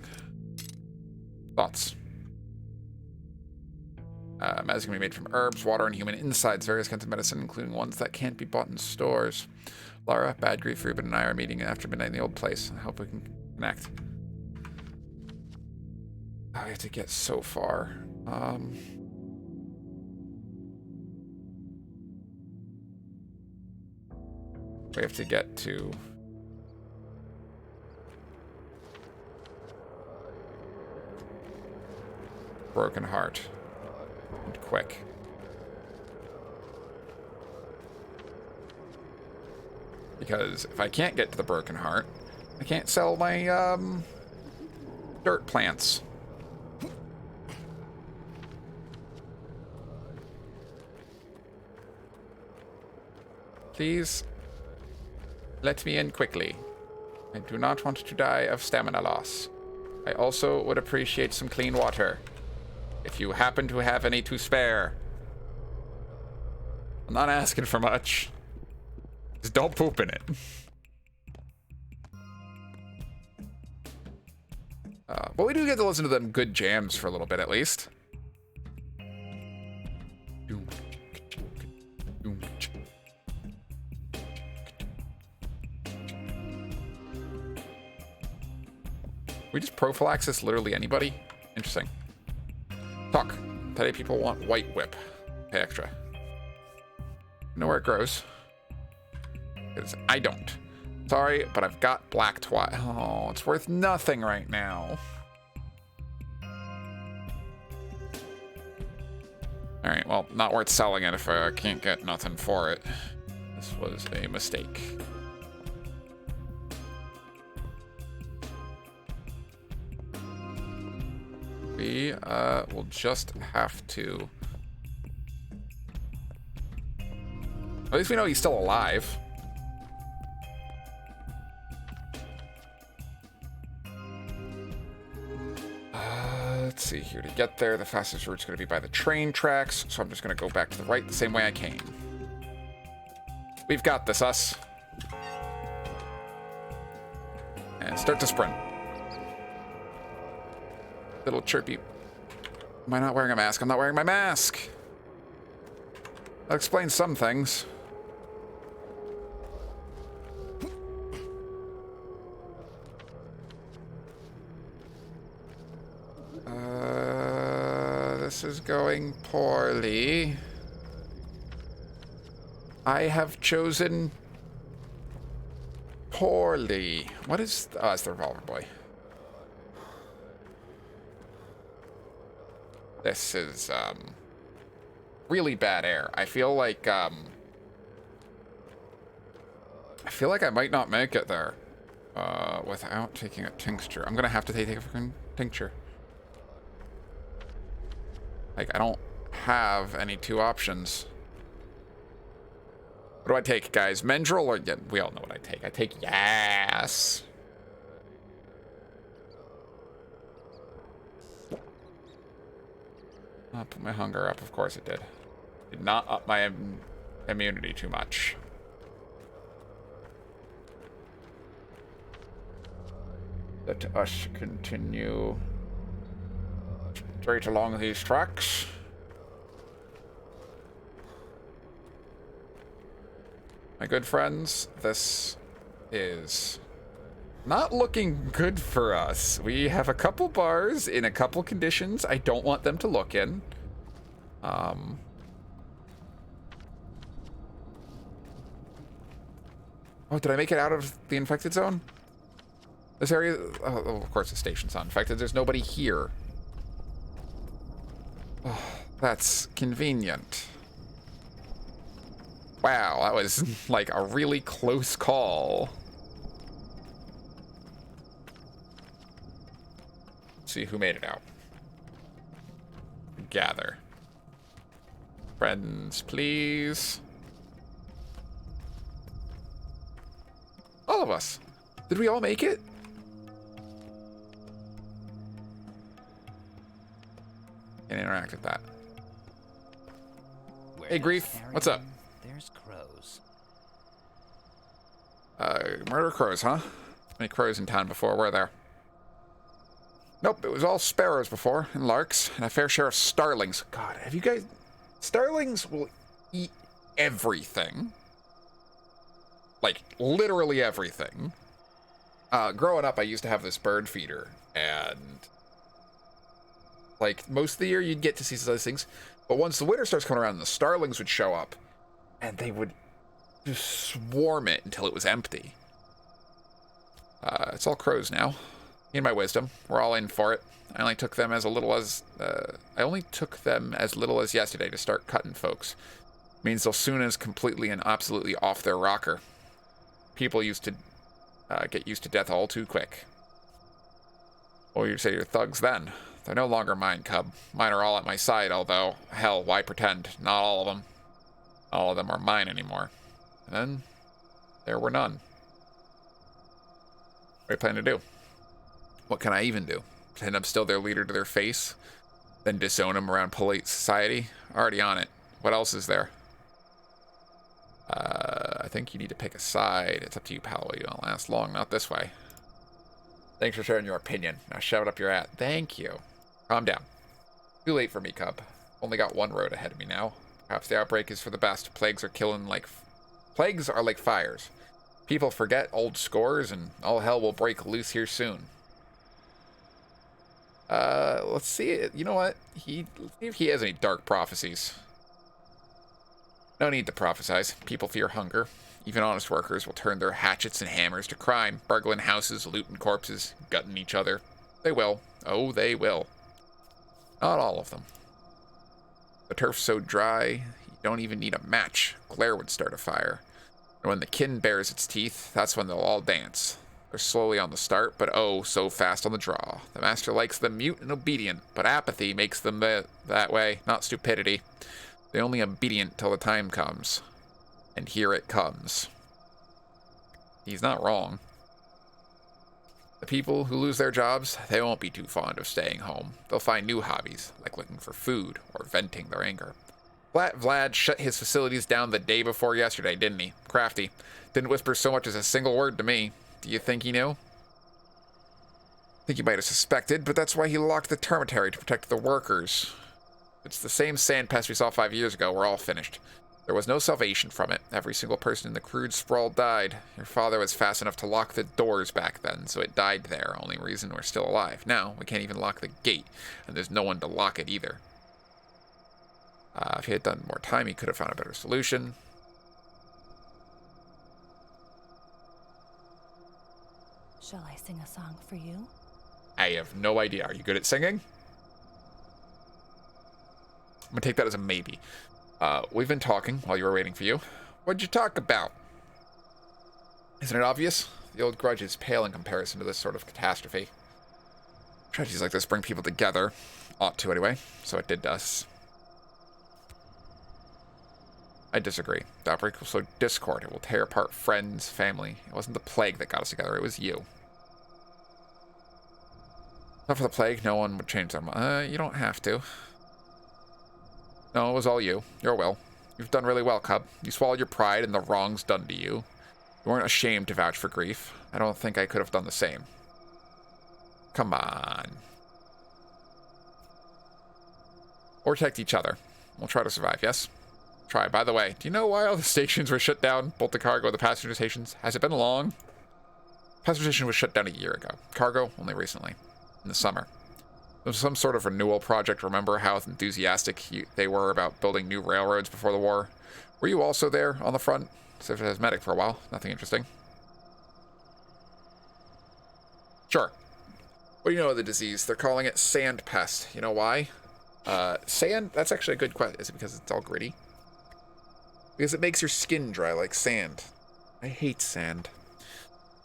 Speaker 1: Thoughts? Medicine can be made from herbs, water, and human insides. Various kinds of medicine, including ones that can't be bought in stores. Lara, Bad Grief, Ruben, and I are meeting after midnight in the old place. I hope we can connect. Oh, I have to get so far. We have to get to... Broken Heart. And quick. Because if I can't get to the Broken Heart, I can't sell my, dirt plants. Please, let me in quickly. I do not want to die of stamina loss. I also would appreciate some clean water, if you happen to have any to spare. I'm not asking for much. Just don't poop in it. But we do get to listen to them good jams for a little bit, at least. We just prophylaxis literally anybody? Interesting. Talk. Today people want white whip. Pay extra. Know where it grows. Because I don't. Sorry, but I've got black twat. Oh, it's worth nothing right now. Alright, well, not worth selling it if I can't get nothing for it. This was a mistake. We will just have to... At least we know he's still alive. Let's see here. To get there, the fastest route's going to be by the train tracks, so I'm just going to go back to the right the same way I came. We've got this, us. And start to sprint. Little chirpy. Am I not wearing a mask? I'm not wearing my mask. That explains some things. This is going poorly. I have chosen poorly. What is... Oh, it's the revolver boy. This is, really bad air. I feel like I might not make it there, without taking a tincture. I'm gonna have to take a freaking tincture. Like, I don't have any two options. What do I take, guys? Mendril or... Yeah, we all know what I take. I take yes. I'll put my hunger up. Of course it did. Did not up my immunity too much. Let us continue straight along these tracks. My good friends, this is not looking good for us. We have a couple bars in a couple conditions I don't want them to look in. Oh, did I make it out of the infected zone? This area... Oh, of course the station's not infected. There's nobody here. Oh, that's convenient. Wow, that was like a really close call. Let's see who made it out. Gather. Friends, please. All of us. Did we all make it? Can't interact with that. Hey, Grief. What's up?
Speaker 9: There's crows.
Speaker 1: Murder crows, huh? Any crows in town before? Were there? Nope, it was all sparrows before, and larks, and a fair share of starlings. God, have you guys... Starlings will eat everything. Like, literally everything. Growing up, I used to have this bird feeder, and... Like, most of the year, you'd get to see some of those things. But once the winter starts coming around, the starlings would show up, and they would just swarm it until it was empty. It's all crows now. In my wisdom, we're all in for it. I only took them as little as yesterday to start cutting folks. Means they'll soon as completely and absolutely off their rocker. People used to get used to death all too quick. Or you'd say you're thugs then. They're no longer mine, cub. Mine are all at my side, although, hell, why pretend? Not all of them. All of them are mine anymore. And then, there were none. What do you plan to do? What can I even do? Pretend I'm still their leader to their face? Then disown them around polite society? Already on it. What else is there? I think you need to pick a side. It's up to you, pal. You don't last long. Not this way. Thanks for sharing your opinion. Now shove it up your ass. Thank you. Calm down. Too late for me, cub. Only got one road ahead of me now. Perhaps the outbreak is for the best. Plagues are like fires. People forget old scores, and all hell will break loose here soon. Let's see. You know what? Let's see if he has any dark prophecies. No need to prophesize. People fear hunger. Even honest workers will turn their hatchets and hammers to crime, burgling houses, looting corpses, gutting each other. They will. Oh, they will. Not all of them. The turf's so dry, you don't even need a match. Glare would start a fire. And when the kin bares its teeth, that's when they'll all dance. They're slowly on the start, but oh, so fast on the draw. The master likes them mute and obedient, but apathy makes them that way, not stupidity. They're only obedient till the time comes. And here it comes. He's not wrong. The people who lose their jobs, they won't be too fond of staying home. They'll find new hobbies, like looking for food or venting their anger. Vlad shut his facilities down the day before yesterday, didn't he? Crafty. Didn't whisper so much as a single word to me. Do you think he knew? I think he might have suspected, but that's why he locked the termitary to protect the workers. It's the same sand pest we saw 5 years ago. We're all finished. There was no salvation from it. Every single person in the crude sprawl died. Your father was fast enough to lock the doors back then, so it died there. Only reason we're still alive. Now, we can't even lock the gate, and there's no one to lock it either. If he had done more time, he could have found a better solution.
Speaker 5: Shall I sing a song for you?
Speaker 1: I have no idea. Are you good at singing? I'm gonna take that as a maybe. We've been talking while you were waiting for you. What'd you talk about? Isn't it obvious? The old grudge is pale in comparison to this sort of catastrophe. Tragedies like this bring people together. Ought to, anyway. So it did us. I disagree. The outbreak will sow discord. It will tear apart friends, family. It wasn't the plague that got us together. It was you. Not for the plague, no one would change their mind. You don't have to. No, it was all you. Your will. You've done really well, Cub. You swallowed your pride and the wrongs done to you. You weren't ashamed to vouch for grief. I don't think I could have done the same. Come on. Or protect each other. We'll try to survive, yes? Try. By the way, do you know why all the stations were shut down? Both the cargo and the passenger stations? Has it been long? Passenger station was shut down a year ago. Cargo, only recently. In the summer. There was some sort of renewal project. Remember how enthusiastic they were about building new railroads before the war? Were you also there on the front? Served as medic for a while. Nothing interesting. Sure. What do you know of the disease? They're calling it sand pest. You know why? Sand? That's actually a good question. Is it because it's all gritty? Because it makes your skin dry like sand. I hate sand.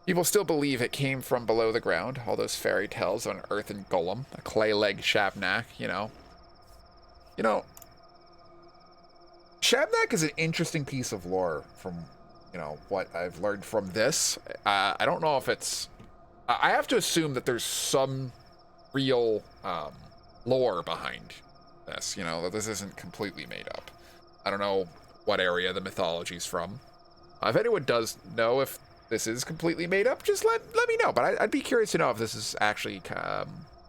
Speaker 1: People still believe it came from below the ground. All those fairy tales of an earthen golem, a clay-legged Shabnak, you know. You know, Shabnak is an interesting piece of lore from, you know, what I've learned from this. I don't know if it's... I have to assume that there's some real lore behind this, you know, that this isn't completely made up. I don't know what area the mythology's from. If anyone does know if this is completely made up, just let me know. But I'd be curious to know if this is actually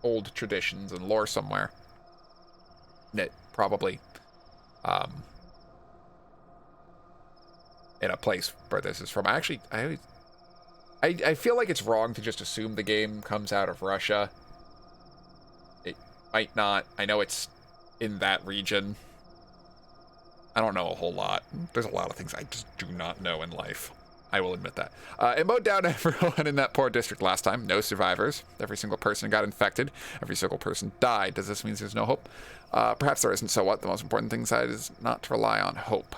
Speaker 1: old traditions and lore somewhere. It probably in a place where this is from. I feel like it's wrong to just assume the game comes out of Russia. It might not. I know it's in that region. I don't know a whole lot. There's a lot of things I just do not know in life. I will admit that. It mowed down everyone in that poor district last time. No survivors. Every single person got infected. Every single person died. Does this mean there's no hope? Perhaps there isn't, so what? The most important thing inside is not to rely on hope.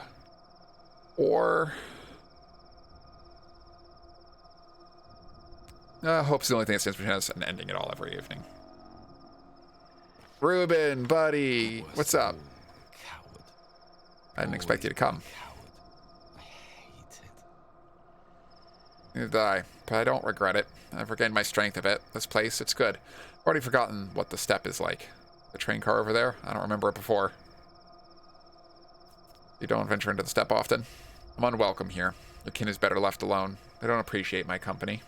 Speaker 1: Or... hope's the only thing that stands between us and ending it all every evening. Ruben, buddy, what's up?
Speaker 3: Coward.
Speaker 1: I didn't expect you to come.
Speaker 3: Coward. I hate it.
Speaker 1: Neither did I, but I don't regret it. I've regained my strength a bit. This place, it's good. I've already forgotten what the step is like. The train car over there? I don't remember it before. You don't venture into the step often. I'm unwelcome here. Your kin is better left alone. They don't appreciate my company.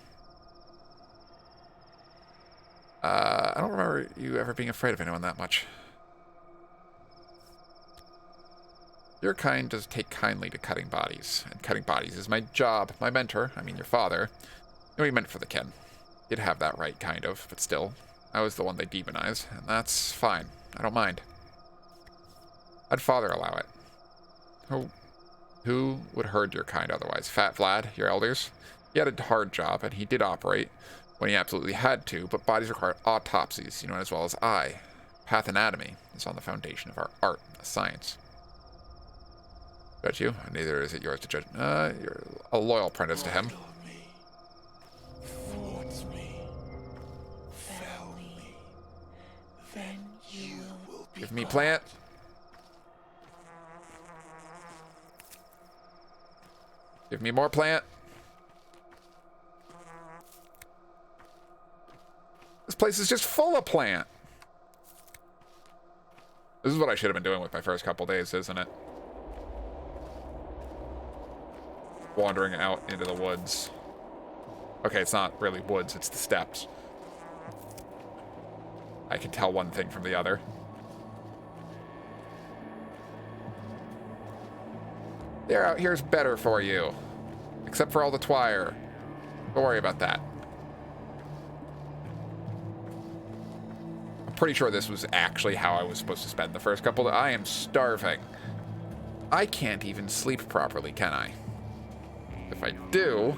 Speaker 1: I don't remember you ever being afraid of anyone that much. Your kind does take kindly to cutting bodies, and cutting bodies is my job. My mentor, I mean your father, knew he meant for the kin. He'd have that right, kind of, but still. I was the one they demonized, and that's fine. I don't mind. I'd father allow it. Who would herd your kind otherwise? Fat Vlad, your elders? He had a hard job, and he did operate when he absolutely had to, but bodies require autopsies, you know as well as I. Pathanatomy is on the foundation of our art, a science. Judge you? Neither is it yours to judge. You're a loyal apprentice to him.
Speaker 6: Thwarts me, fell me, then you will be
Speaker 1: Give me plant. Give me more plant. This place is just full of plant. This is what I should have been doing with my first couple days, isn't it? Wandering out into the woods. Okay, it's not really woods, it's the steppes. I can tell one thing from the other. They're out here's better for you. Except for all the twire. Don't worry about that. I'm pretty sure this was actually how I was supposed to spend the first couple of... I am starving. I can't even sleep properly, can I? If I do...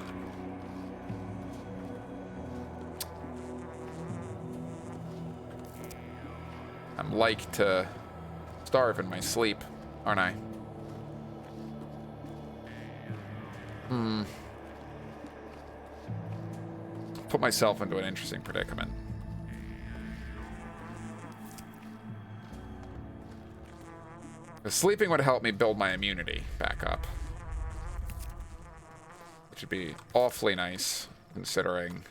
Speaker 1: I'm like to starve in my sleep, aren't I? Put myself into an interesting predicament. The sleeping would help me build my immunity back up. Which would be awfully nice, considering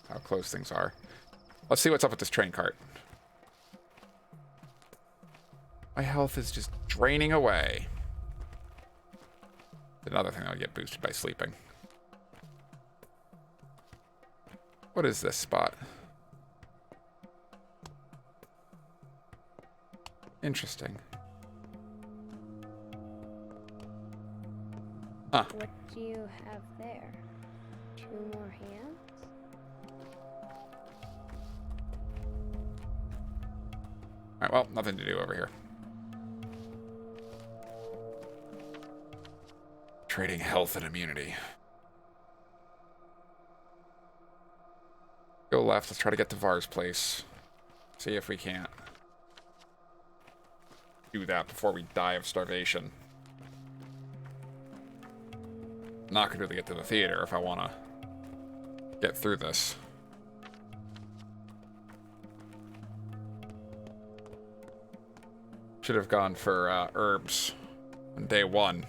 Speaker 1: how close things are. Let's see what's up with this train cart. My health is just draining away. Another thing that would get boosted by sleeping. What is this spot? Interesting. Huh.
Speaker 8: What do you have there? 2 more hands?
Speaker 1: Alright, well, nothing to do over here. Trading health and immunity. Go left, let's try to get to Var's place. See if we can't do that before we die of starvation. I'm not gonna really get to the theater if I wanna get through this. Should have gone for herbs on day 1.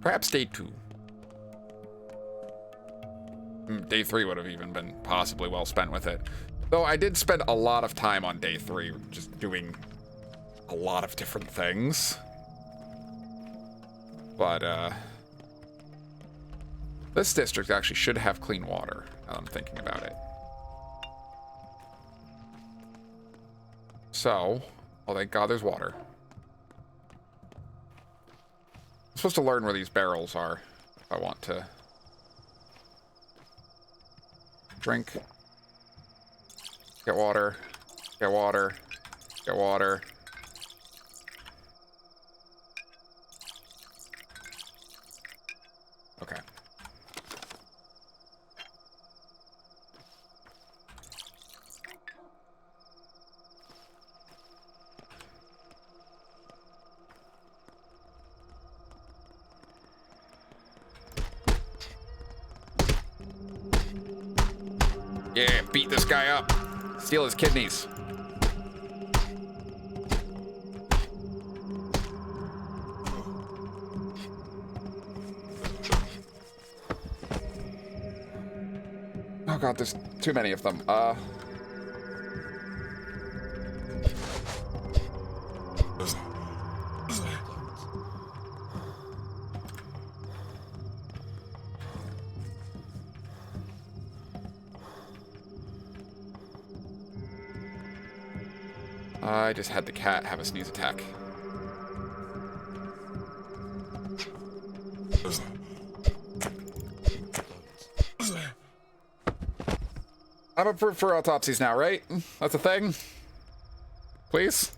Speaker 1: Perhaps day 2. Day 3 would have even been possibly well spent with it. Though I did spend a lot of time on day 3 just doing a lot of different things. But, this district actually should have clean water, now I'm thinking about it. So, oh thank God there's water. I'm supposed to learn where these barrels are if I want to drink. Get water. Get water. Get water. Okay. Yeah, beat this guy up. Steal his kidneys. Oh God, there's too many of them. I just had the cat have a sneeze attack. I'm approved for autopsies now, right? That's a thing? Please?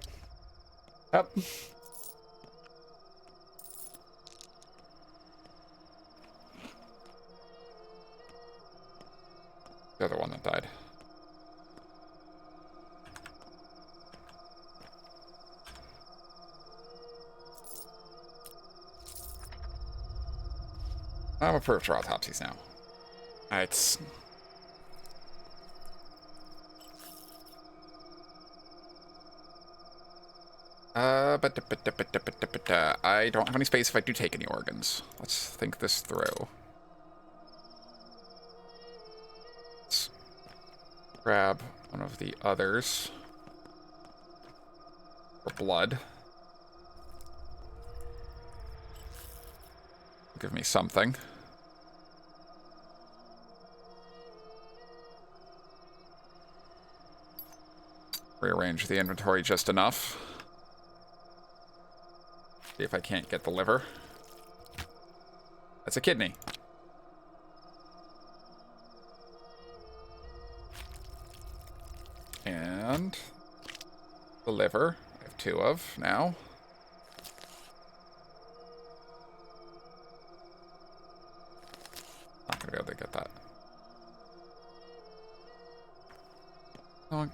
Speaker 1: Yep. The other one that died. I'm approved for autopsies now. Alright. I don't have any space if I do take any organs. Let's think this through. Let's grab one of the others for blood. Give me something. Rearrange the inventory just enough. See if I can't get the liver. That's a kidney. And the liver, I have 2 of now. Not gonna be able to get that. Oh,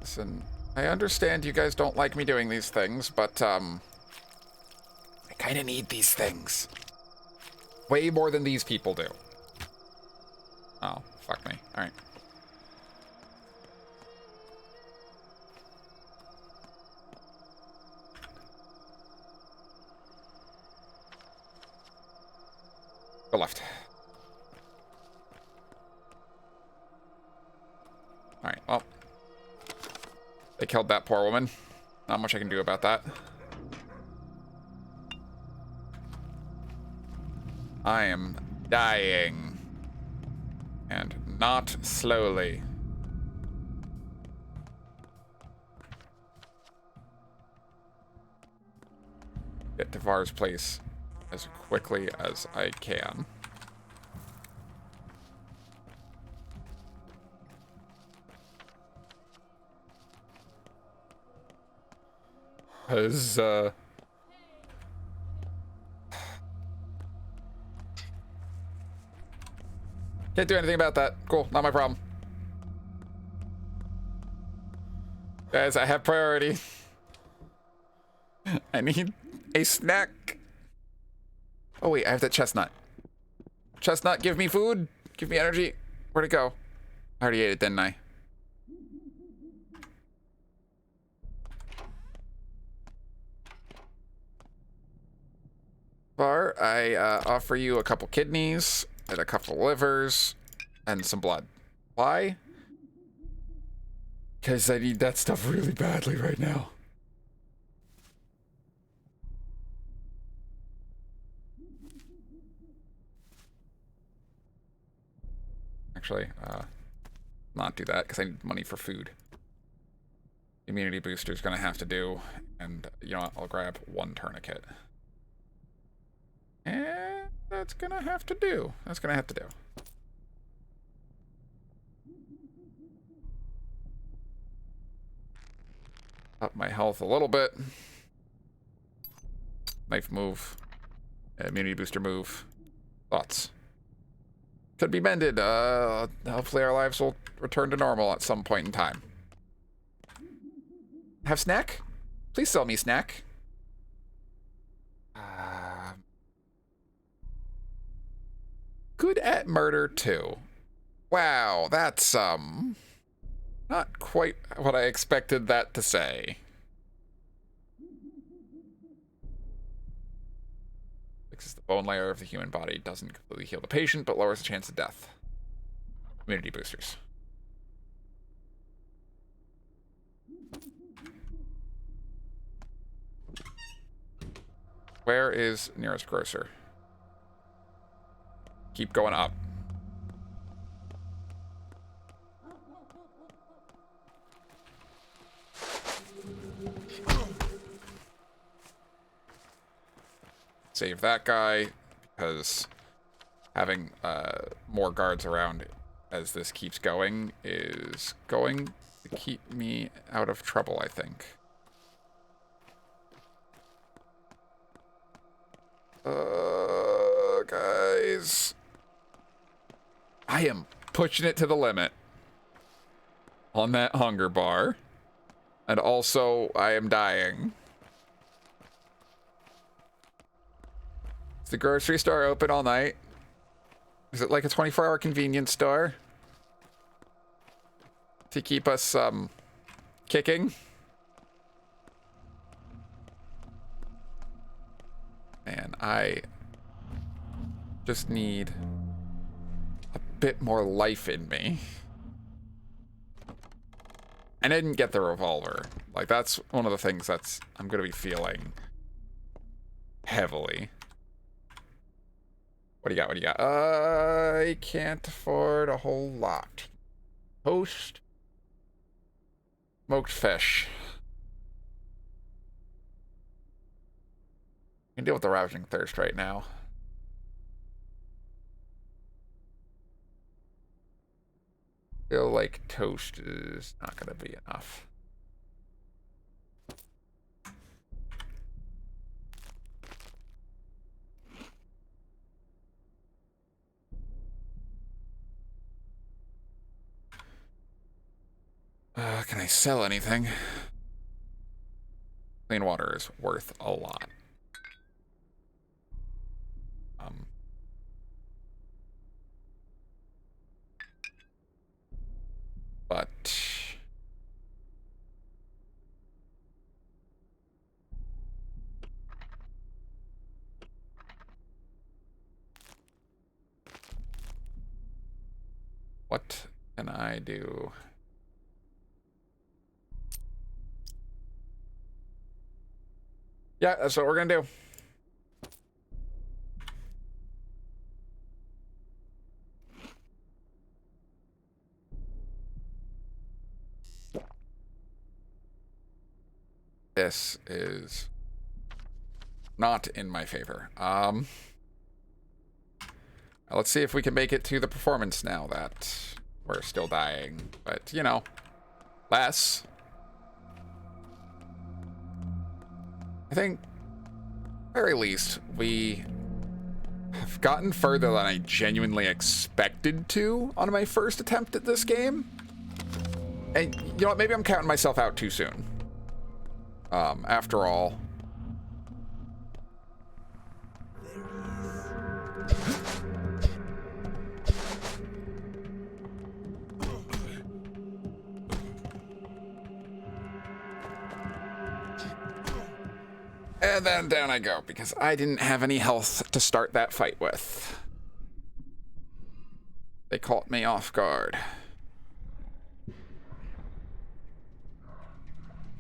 Speaker 1: listen, I understand you guys don't like me doing these things, but I kind of need these things. Way more than these people do. Oh, fuck me. Alright. Go left. Alright, well. They killed that poor woman. Not much I can do about that. I am dying. And not slowly. Get to Var's place as quickly as I can. Because, can't do anything about that. Cool, not my problem. Guys, I have priority. I need a snack. Oh wait, I have that chestnut. Chestnut, give me food. Give me energy. Where'd it go? I already ate it, didn't I? Var, I offer you a couple kidneys and a couple livers and some blood. Why? Because I need that stuff really badly right now. Actually, not do that because I need money for food. Immunity booster is going to have to do, and you know what? I'll grab 1 tourniquet. And that's going to have to do. That's going to have to do. Up my health a little bit. Knife move. Immunity booster move. Thoughts. Could be mended. Hopefully our lives will return to normal at some point in time. Have snack? Please sell me snack. Good at murder too. Wow, that's not quite what I expected that to say. Fixes the bone layer of the human body. Doesn't completely heal the patient, but lowers the chance of death. Immunity boosters. Where is nearest grocer? Keep going up. Save that guy, because having more guards around as this keeps going, is going to keep me out of trouble, I think. Guys. I am pushing it to the limit on that hunger bar. And also, I am dying. Is the grocery store open all night? Is it like a 24-hour convenience store? To keep us, kicking? Man, I just need a bit more life in me. And I didn't get the revolver. Like, that's one of the things that's I'm gonna be feeling heavily. What do you got? What do you got? I can't afford a whole lot. Toast. Smoked fish. I can deal with the ravaging thirst right now. Feel like toast is not gonna be enough. Can I sell anything? Clean water is worth a lot. But what can I do? Yeah, that's what we're gonna do. This is not in my favor. Let's see if we can make it to the performance now that we're still dying. But, you know, less. I think, very least, we have gotten further than I genuinely expected to on my first attempt at this game. And, you know what, maybe I'm counting myself out too soon. After all. And then down I go, because I didn't have any health to start that fight with. They caught me off guard.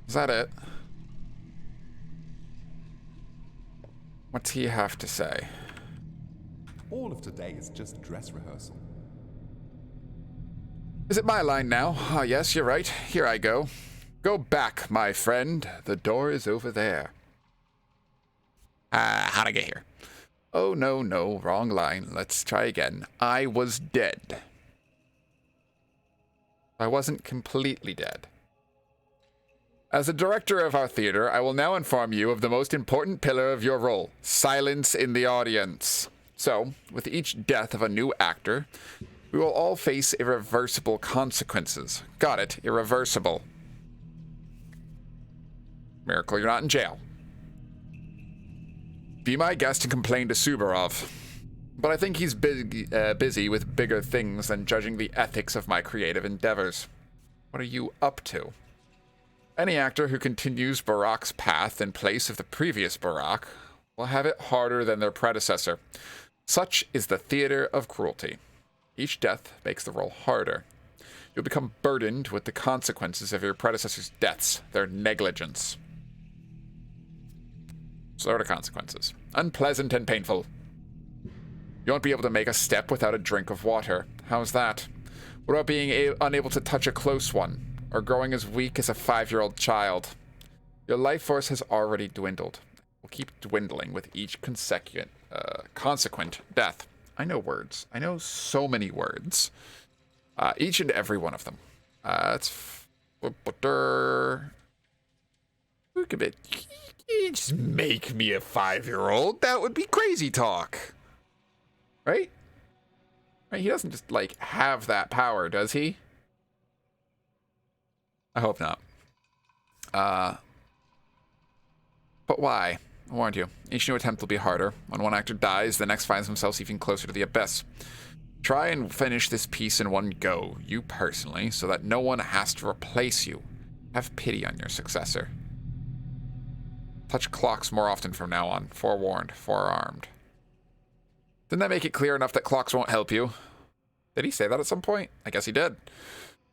Speaker 1: Is that it? What's he have to say?
Speaker 9: All of today is just dress rehearsal.
Speaker 1: Is it my line now? Ah, yes, you're right. Here I go. Go back, my friend. The door is over there. How'd I get here? Oh, no, wrong line. Let's try again. I was dead. I wasn't completely dead. As the director of our theater, I will now inform you of the most important pillar of your role, silence in the audience. So, with each death of a new actor, we will all face irreversible consequences. Got it, irreversible. Miracle you're not in jail. Be my guest and complain to Subarov. But I think he's busy with bigger things than judging the ethics of my creative endeavors. What are you up to? Any actor who continues Barak's path in place of the previous Barak will have it harder than their predecessor. Such is the theater of cruelty. Each death makes the role harder. You'll become burdened with the consequences of your predecessor's deaths, their negligence. Sort of consequences. Unpleasant and painful. You won't be able to make a step without a drink of water. How's that? What about being unable to touch a close one? Or growing as weak as a 5-year-old child? Your life force has already dwindled. It will keep dwindling with each consequent death. I know words. I know so many words. Each and every one of them. Just make me a 5-year-old. That would be crazy talk. Right? Right? He doesn't just, like, have that power, does he? I hope not. But why? I warned you. Each new attempt will be harder. When one actor dies, the next finds themselves even closer to the abyss. Try and finish this piece in one go, you personally, so that no one has to replace you. Have pity on your successor. Touch clocks more often from now on. Forewarned, forearmed. Didn't that make it clear enough that clocks won't help you? Did he say that at some point? I guess he did.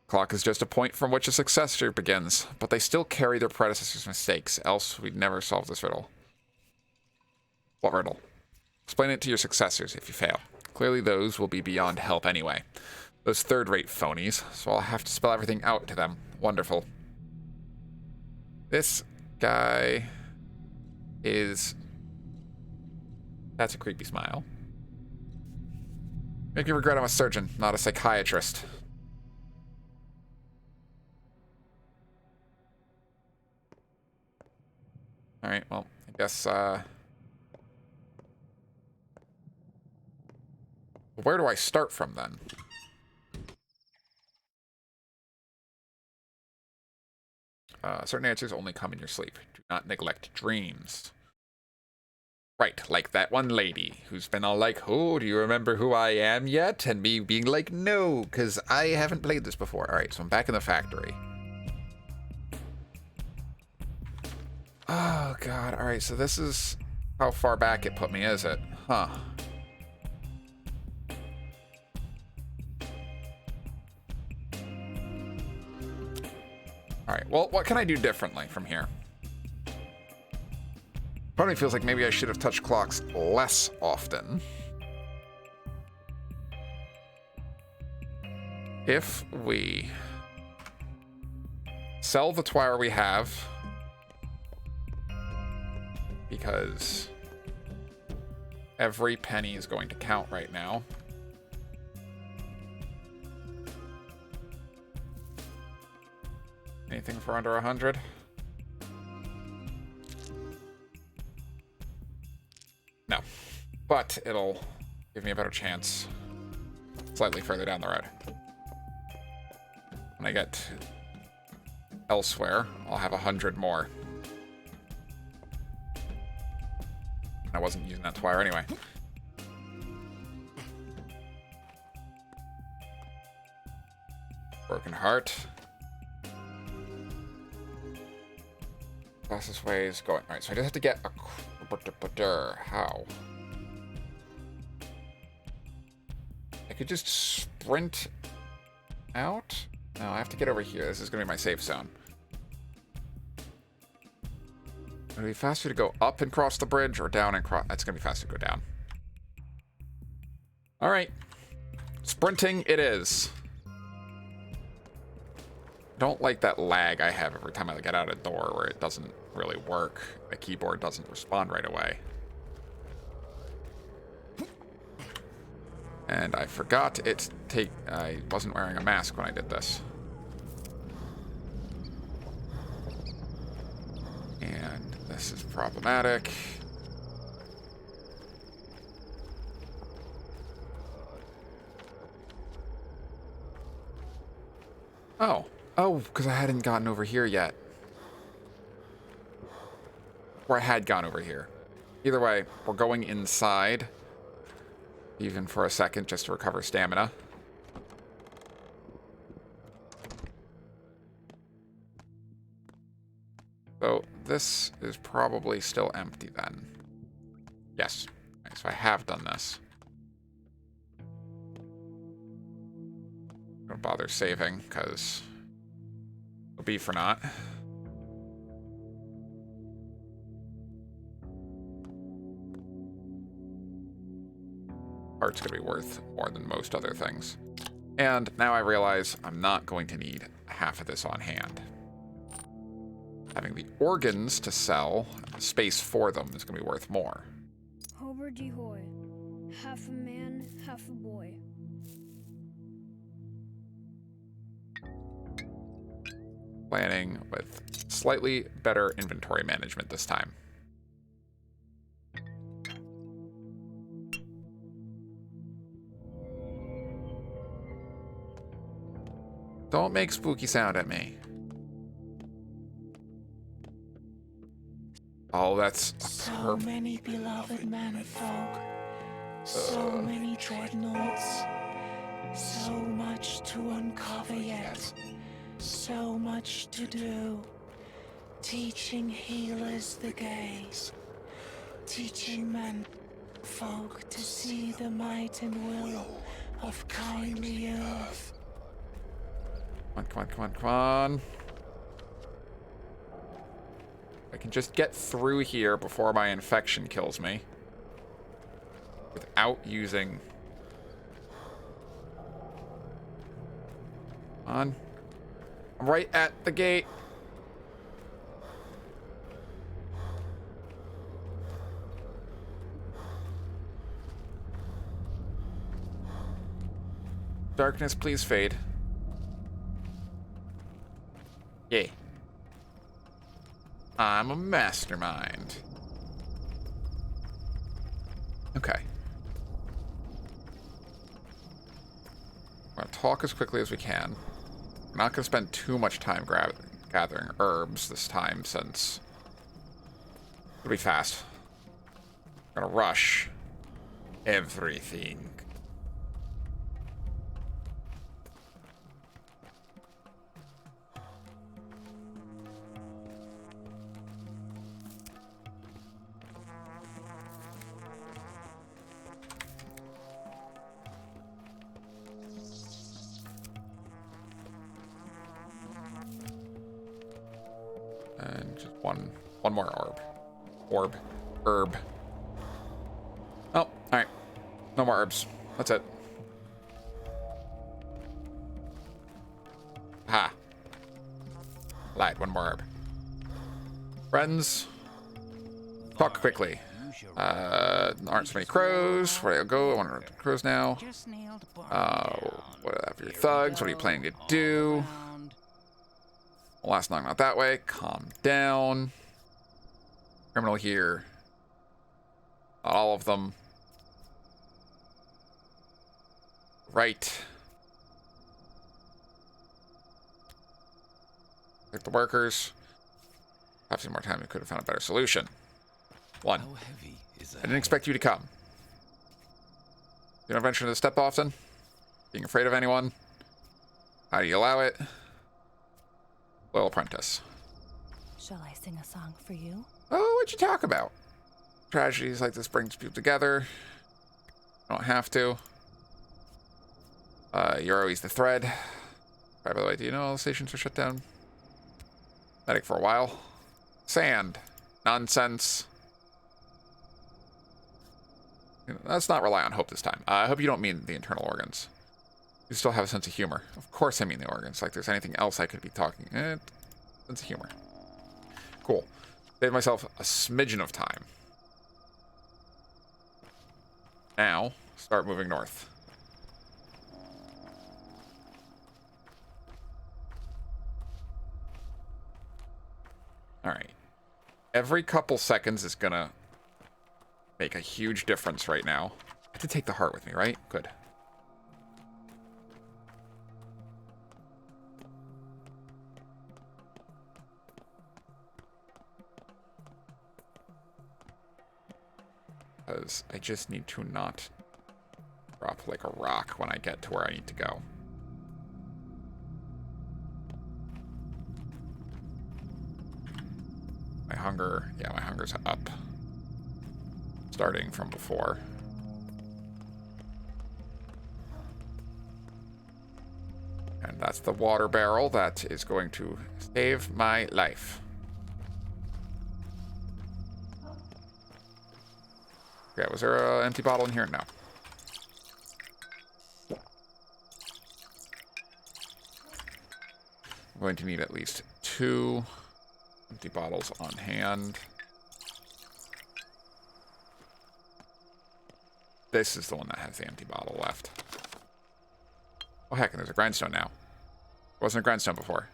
Speaker 1: Clock is just a point from which a successor begins, but they still carry their predecessor's mistakes, else we'd never solve this riddle. What riddle? Explain it to your successors if you fail. Clearly those will be beyond help anyway. Those third-rate phonies, so I'll have to spell everything out to them. Wonderful. This guy is... That's a creepy smile. Make me regret I'm a surgeon, not a psychiatrist. Alright, well, I guess, where do I start from, then? Certain answers only come in your sleep. Do not neglect dreams. Right, like that one lady who's been all like, oh, do you remember who I am yet? And me being like, no, because I haven't played this before. Alright, so I'm back in the factory. Oh, God. Alright, so this is how far back it put me, is it? Huh. Alright, well, what can I do differently from here? Part of me feels like maybe I should have touched clocks less often. If we sell the Twire we have, because every penny is going to count right now. Anything for under 100? No. But it'll give me a better chance slightly further down the road. When I get elsewhere, I'll have 100 more. I wasn't using that Twire anyway. Broken Heart. Fastest way is going. Alright, so I just have to get a... How? I could just sprint out? No, I have to get over here. This is going to be my safe zone. Would it be faster to go up and cross the bridge or down and cross? That's going to be faster to go down. Alright. Sprinting it is. Don't like that lag I have every time I get out a door where it doesn't really work. The keyboard doesn't respond right away. And I forgot I wasn't wearing a mask when I did this. And this is problematic. Oh, because I hadn't gotten over here yet. Or I had gone over here. Either way, we're going inside. Even for a second, just to recover stamina. So, this is probably still empty then. Yes. Okay, so I have done this. Don't bother saving, because it'll be for naught. Heart's gonna be worth more than most other things. And now I realize I'm not going to need half of this on hand. Having the organs to sell, space for them, is gonna be worth more.
Speaker 8: Hobergy hoy. Half a man, half a boy.
Speaker 1: Planning with slightly better inventory management this time. Don't make spooky sound at me. Oh, that's
Speaker 6: so many beloved menfolk, so many dreadnoughts, so much to uncover yet, so much to do. Teaching healers the gaze, teaching menfolk to see the might and will of kindly earth.
Speaker 1: Come on, come on, come on. I can just get through here before my infection kills me. Without using... Come on. I'm right at the gate. Darkness, please fade. Yeah. I'm a mastermind. Okay. We're gonna talk as quickly as we can. We're not gonna spend too much time gathering herbs this time, since it'll be fast. We're gonna rush everything. And just one more herb. Oh, all right. No more herbs. That's it. Ha. Lied. One more herb. Friends, talk quickly. Aren't so many crows. Where do I go? I want to run to crows now. What are your thugs? What are you planning to do? Last night, not that way. Calm down. Criminal here. Not all of them. Right. Like the workers. Have some more time. We could have found a better solution. One. I didn't expect you to come. You don't venture to the step often? Being afraid of anyone? How do you allow it? Loyal apprentice.
Speaker 5: Shall I sing a song for you?
Speaker 1: Oh, what'd you talk about? Tragedies like this brings people together. I don't have to. You're always the thread. By the way, do you know all the stations are shut down? Medic for a while. Sand. Nonsense. Let's not rely on hope this time. I hope you don't mean the internal organs. You still have a sense of humor. Of course I mean the organs. Like there's anything else I could be talking. Sense of humor. Cool. Saved myself a smidgen of time. Now, start moving north. Alright. Every couple seconds is gonna make a huge difference right now. I have to take the heart with me, right? Good. Because I just need to not drop like a rock when I get to where I need to go. My hunger, yeah, my hunger's up. Starting from before. And that's the water barrel that is going to save my life. Okay, was there an empty bottle in here? No. I'm going to need at least 2 empty bottles on hand. This is the one that has the empty bottle left. Oh heck, and there's a grindstone now. There wasn't a grindstone before.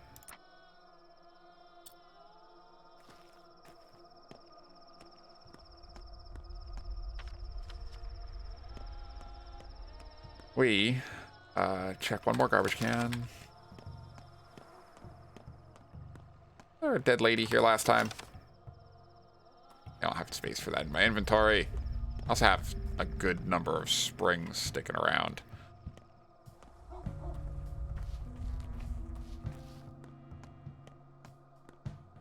Speaker 1: we check one more garbage can. There was a dead lady here last time. I don't have space for that in my inventory. I also have a good number of springs sticking around.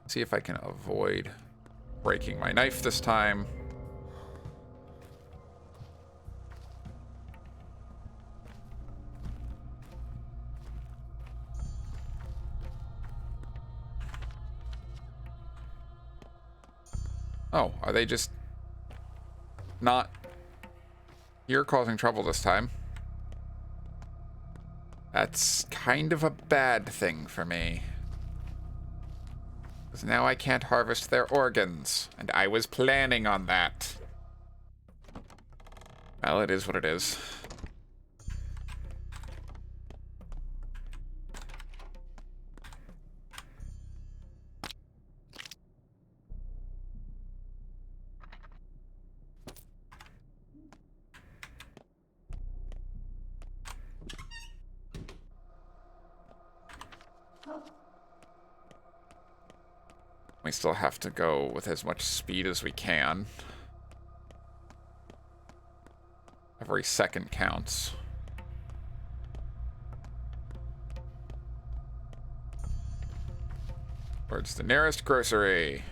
Speaker 1: See if I can avoid breaking my knife this time. Oh, are they just not here causing trouble this time? That's kind of a bad thing for me. Because now I can't harvest their organs, and I was planning on that. Well, it is what it is. We still have to go with as much speed as we can. Every second counts. Towards the nearest grocery.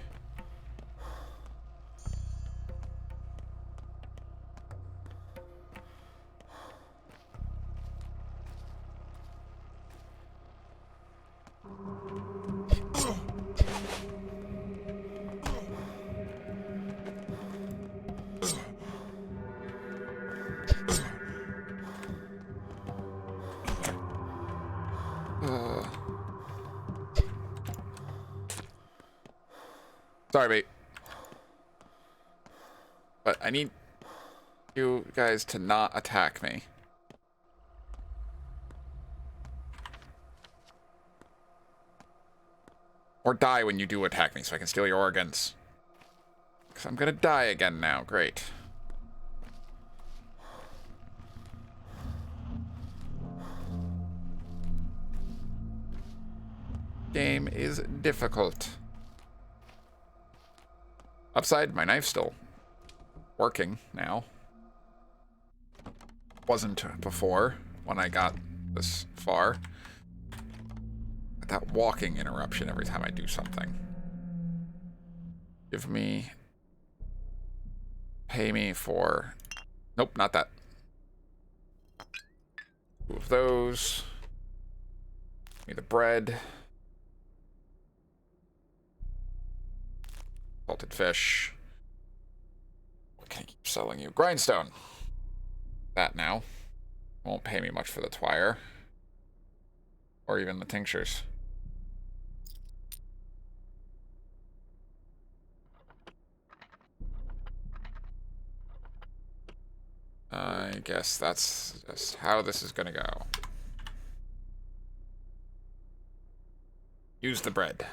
Speaker 1: Sorry, mate. But I need you guys to not attack me. Or die when you do attack me so I can steal your organs. Because I'm gonna die again now. Great. Game is difficult. Upside, my knife's still working now. Wasn't before when I got this far. But that walking interruption every time I do something. Give me... Pay me for... Nope, not that. Two of those. Give me the bread. Salted fish. What can I keep selling you? Grindstone. That now. Won't pay me much for the twire. Or even the tinctures. I guess that's just how this is gonna go. Use the bread.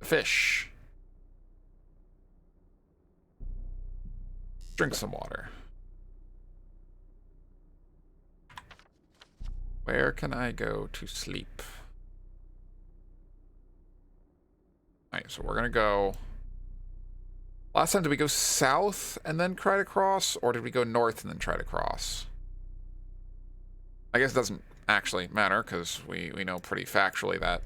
Speaker 1: Fish. Drink some water. Where can I go to sleep? Alright, so we're gonna go... Last time, did we go south and then try to cross? Or did we go north and then try to cross? I guess it doesn't actually matter, because we know pretty factually that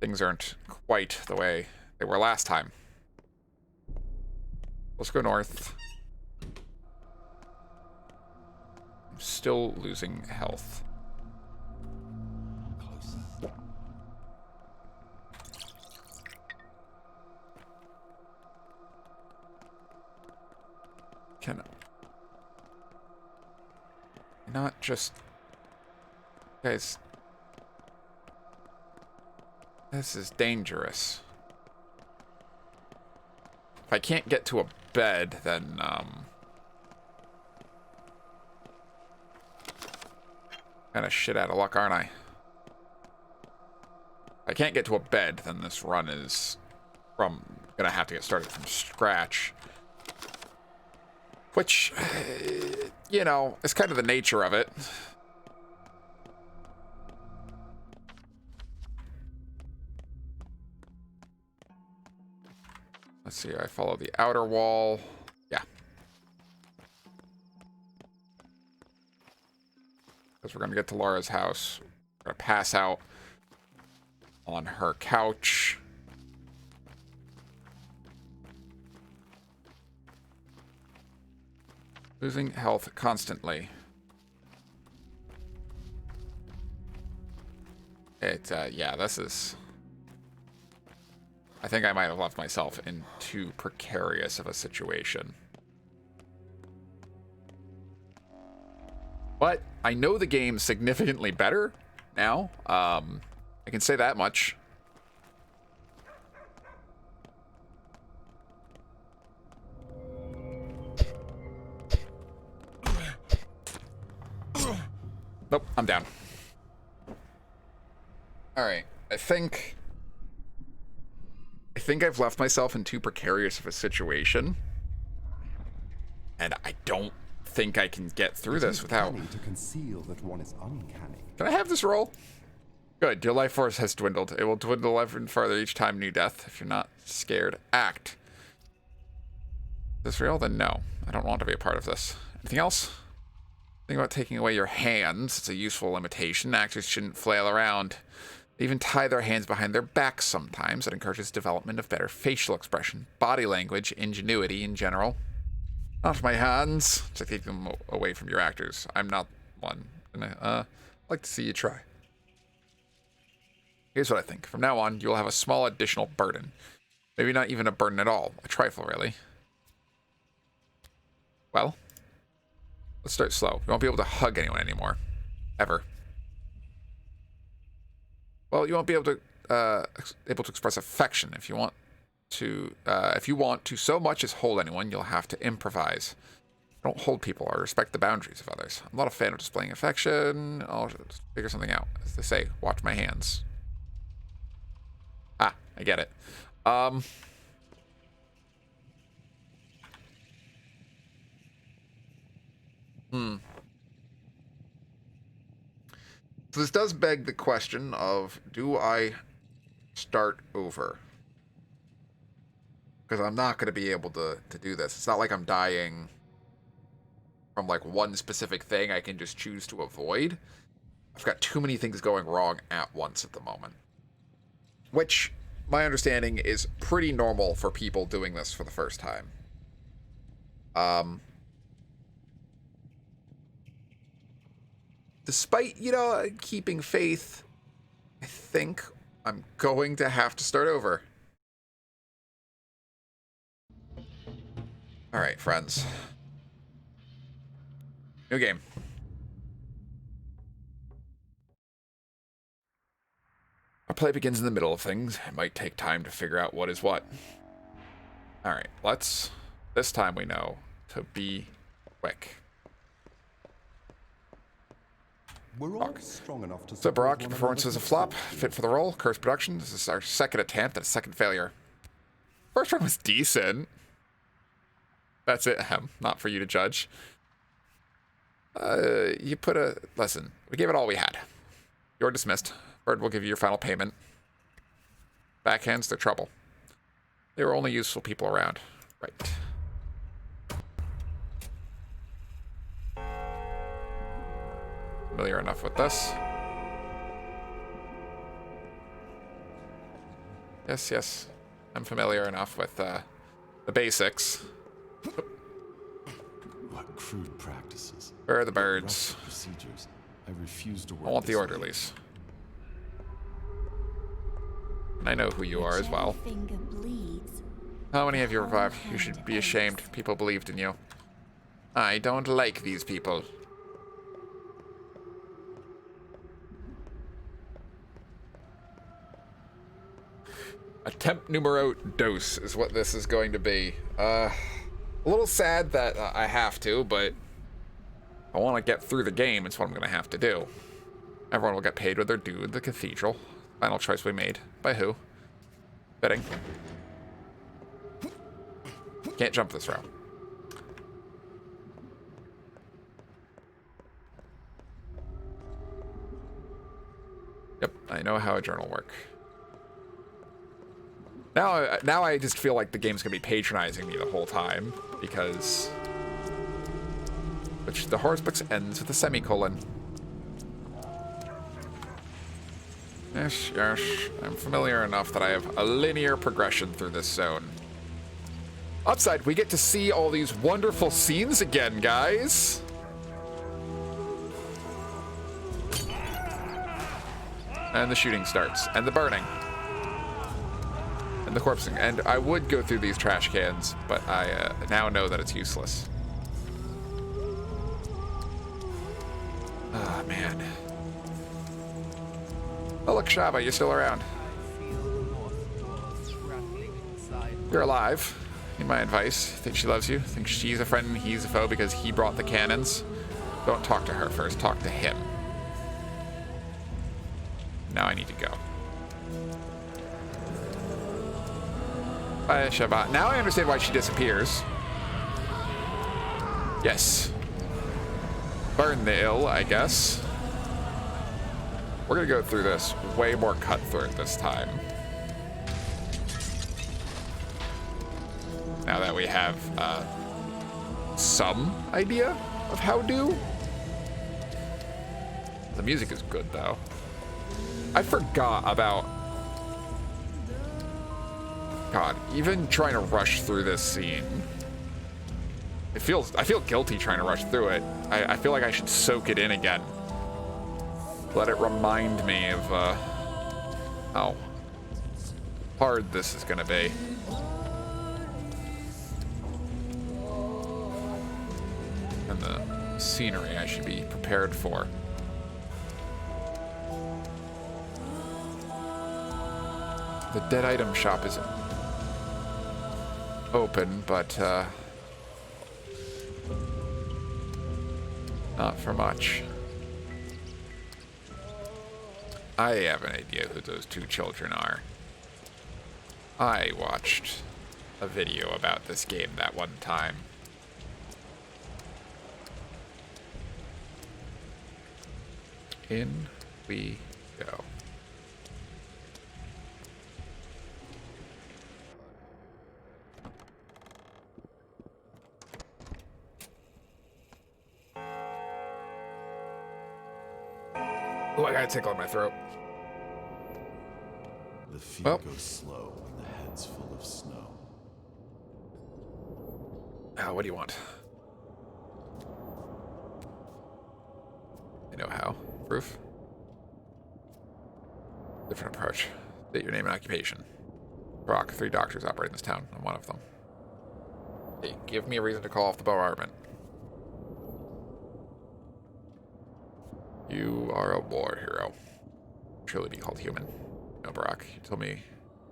Speaker 1: things aren't quite the way they were last time. Let's go north. I'm still losing health.
Speaker 3: Closer.
Speaker 1: Can I not just... Guys... This is dangerous. If I can't get to a bed, then, kinda shit out of luck, aren't I? If I can't get to a bed, then this run is gonna have to get started from scratch. Which, you know, is kind of the nature of it. Let's see, I follow the outer wall. Yeah. Because we're going to get to Laura's house. We're going to pass out on her couch. Losing health constantly. Yeah, this is... I think I might have left myself in too precarious of a situation. But I know the game significantly better now. I can say that much. Nope, I'm down. Alright, I think I've left myself in too precarious of a situation. And I don't think I can get through this without...
Speaker 9: to conceal that one is uncanny.
Speaker 1: Can I have this roll? Good, your life force has dwindled. It will dwindle even further each time new death. If you're not scared, act. Is this real? Then no. I don't want to be a part of this. Anything else? Think about taking away your hands. It's a useful limitation. Actors shouldn't flail around. They even tie their hands behind their backs sometimes. It encourages development of better facial expression, body language, ingenuity in general. Not my hands. Just take them away from your actors. I'm not one. And I'd like to see you try. Here's what I think. From now on, you'll have a small additional burden. Maybe not even a burden at all. A trifle, really. Well, let's start slow. You won't be able to hug anyone anymore. Ever. Well, you won't be able to express affection if you want to so much as hold anyone. You'll have to improvise. Don't hold people or respect the boundaries of others. I'm not a fan of displaying affection. I'll just figure something out. As they say, watch my hands. Ah, I get it. So this does beg the question of, do I start over? Because I'm not going to be able to do this. It's not like I'm dying from like one specific thing I can just choose to avoid. I've got too many things going wrong at once at the moment. Which, my understanding, is pretty normal for people doing this for the first time. Despite, you know, keeping faith, I think I'm going to have to start over. Alright, friends. New game. Our play begins in the middle of things. It might take time to figure out what is what. Alright, let's... This time we know to be quick.
Speaker 9: We're all strong enough to...
Speaker 1: So, Barack, your performance is a flop. Fit for the role. Cursed production. This is our second attempt and a second failure. First one was decent. That's it, not for you to judge. You put a... Listen, we gave it all we had. You're dismissed. Bird will give you your final payment. Backhands, they're trouble. They were only useful people around. Right. Familiar enough with this. Yes. I'm familiar enough with the basics.
Speaker 3: What crude practices.
Speaker 1: Where are the birds?
Speaker 3: Procedures. I refuse to work.
Speaker 1: I want the
Speaker 3: this way.
Speaker 1: orderlies. And I know who you are as well.
Speaker 5: Finger bleeds.
Speaker 1: How many have you revived? You should be ashamed. People believed in you. I don't like these people. Attempt numero dos is what this is going to be. A little sad that I have to, but I want to get through the game. It's what I'm going to have to do. Everyone will get paid what they're due at the cathedral. Final choice we made. By who? Fitting. Can't jump this route. I know how a journal works. Now I just feel like the game's gonna be patronizing me the whole time because, which the horror books ends with a semicolon. Yes, yes, I'm familiar enough that I have a linear progression through this zone. Upside, we get to see all these wonderful scenes again, guys. And the shooting starts, and the burning. And the corpsing. And I would go through these trash cans, but I now know that it's useless. Ah, man. Oh, look, Shaba, you're still around. You're alive. In my advice, think she loves you. Think she's a friend and he's a foe because he brought the cannons. Don't talk to her first. Talk to him. Now I need to go. Bye, Shaba. Now I understand why she disappears. Yes. Burn the ill, I guess. We're gonna go through this way more cutthroat this time. Now that we have some idea of how to. The music is good though. I forgot about, God, even trying to rush through this scene. I feel guilty trying to rush through it. I feel like I should soak it in again. Let it remind me of how hard this is gonna be. And the scenery I should be prepared for. The dead item shop is open, but not for much. I have an idea who those two children are. I watched a video about this game that one time. In we go. Oh, I got a tickle in my throat.
Speaker 3: The feet goes slow when the head's full of snow.
Speaker 1: What do you want? I know how. Proof? Different approach. State your name and occupation. Brock, 3 doctors operate in this town. I'm one of them. Hey, give me a reason to call off the bombardment. You are a war hero. Truly be called human. No, Brock. You told me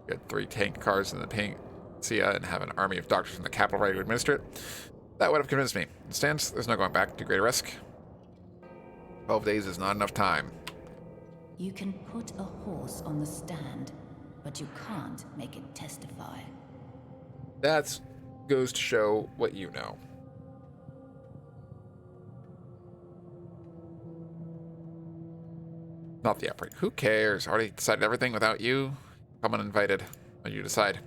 Speaker 1: you had 3 tank cars in the Panacea and have an army of doctors in the capital ready to administer it. That would have convinced me. Instead, there's no going back. Too great a risk. 12 days is not enough time.
Speaker 10: You can put a horse on the stand, but you can't make it testify.
Speaker 1: That goes to show what you know. Not the outbreak. Who cares? Already decided everything without you. Come uninvited. When you decide.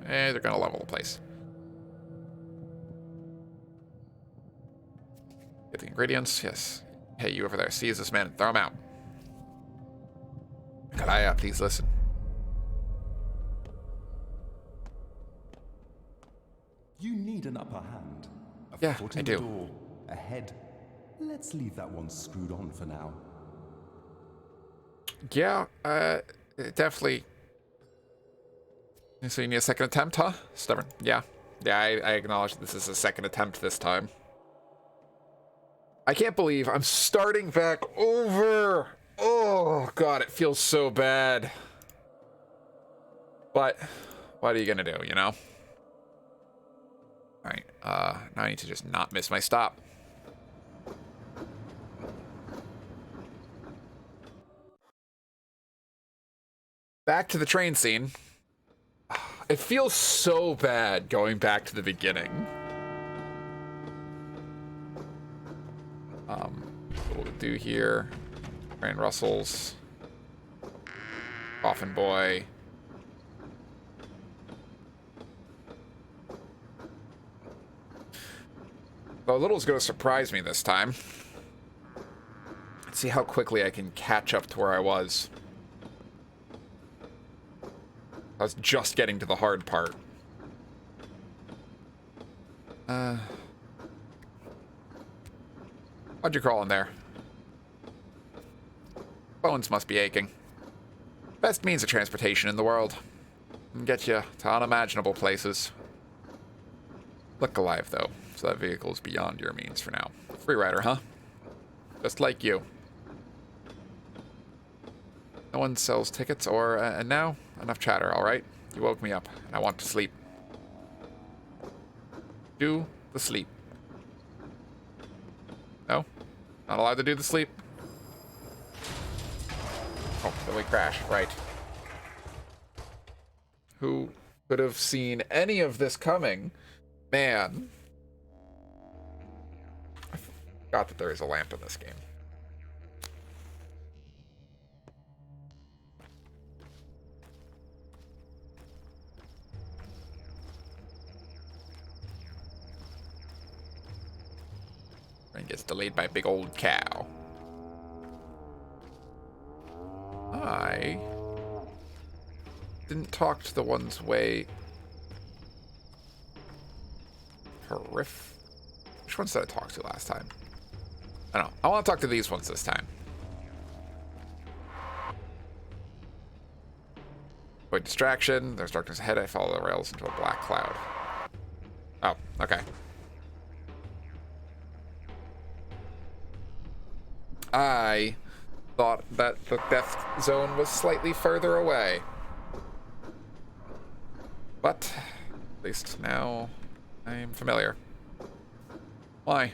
Speaker 1: They're gonna level the place. Get the ingredients. Yes. Hey, you over there. Seize this man and throw him out. Kalaya, please listen.
Speaker 9: You need an upper hand.
Speaker 1: Yeah,
Speaker 9: foot in
Speaker 1: I
Speaker 9: the
Speaker 1: do.
Speaker 9: door, a head. Let's leave that one screwed on for now.
Speaker 1: Yeah, definitely. So you need a second attempt, huh? Stubborn. Yeah. Yeah, I acknowledge this is a second attempt this time. I can't believe I'm starting back over. Oh, God, it feels so bad. But what are you gonna do, you know? All right, now I need to just not miss my stop. Back to the train scene. It feels so bad going back to the beginning. What we'll do here. Train rustles. Coffin boy. Though a little's going to surprise me this time. Let's see how quickly I can catch up to where I was. I was just getting to the hard part. Why'd you crawl in there? Bones must be aching. Best means of transportation in the world. Can get you to unimaginable places. Look alive, though, so that vehicle is beyond your means for now. Free rider, huh? Just like you. No one sells tickets or... and now, enough chatter, alright? You woke me up, and I want to sleep. Do the sleep. No? Not allowed to do the sleep? Oh, then we crash, right. Who could have seen any of this coming? Man. I forgot that there is a lamp in this game. And gets delayed by a big old cow. I didn't talk to the ones way... Horrific. Which ones did I talk to last time? I don't know. I want to talk to these ones this time. Avoid distraction. There's darkness ahead. I follow the rails into a black cloud. Oh, okay. I thought that the death zone was slightly further away. But at least now I'm familiar. Why?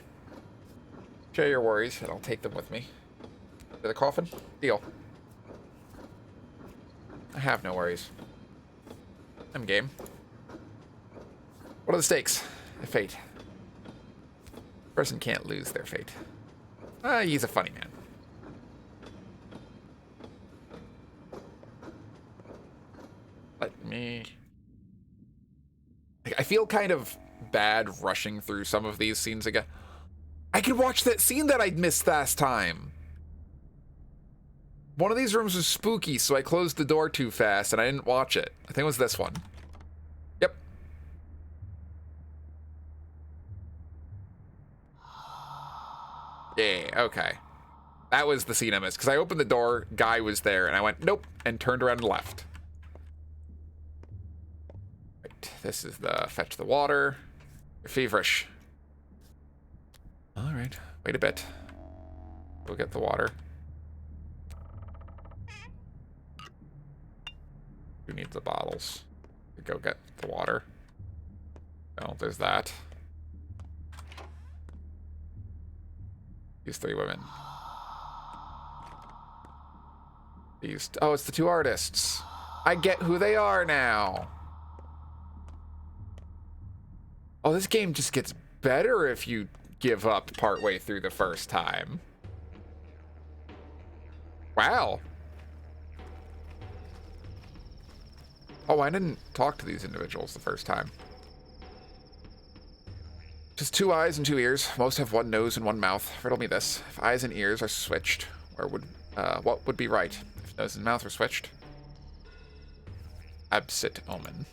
Speaker 1: Share your worries, and I'll take them with me. To the coffin? Deal. I have no worries. I'm game. What are the stakes? The fate. A person can't lose their fate. He's a funny man. Let me... I feel kind of bad rushing through some of these scenes again. I could watch that scene that I missed last time. One of these rooms was spooky, so I closed the door too fast and I didn't watch it. I think it was this one. Yep. Yeah, okay. That was the scene I missed, because I opened the door, guy was there, and I went, nope, and turned around and left. Right, this is the fetch the water. You're feverish. All right, wait a bit. Go get the water. Who needs the bottles? Go get the water. Oh, there's that. These three women. These... Oh, it's the two artists. I get who they are now. Oh, this game just gets better if you give up partway through the first time. Wow. Oh, I didn't talk to these individuals the first time. Just 2 eyes and 2 ears. Most have 1 nose and 1 mouth. Riddle me this. If eyes and ears are switched, what would be right? If nose and mouth were switched? Absit omen.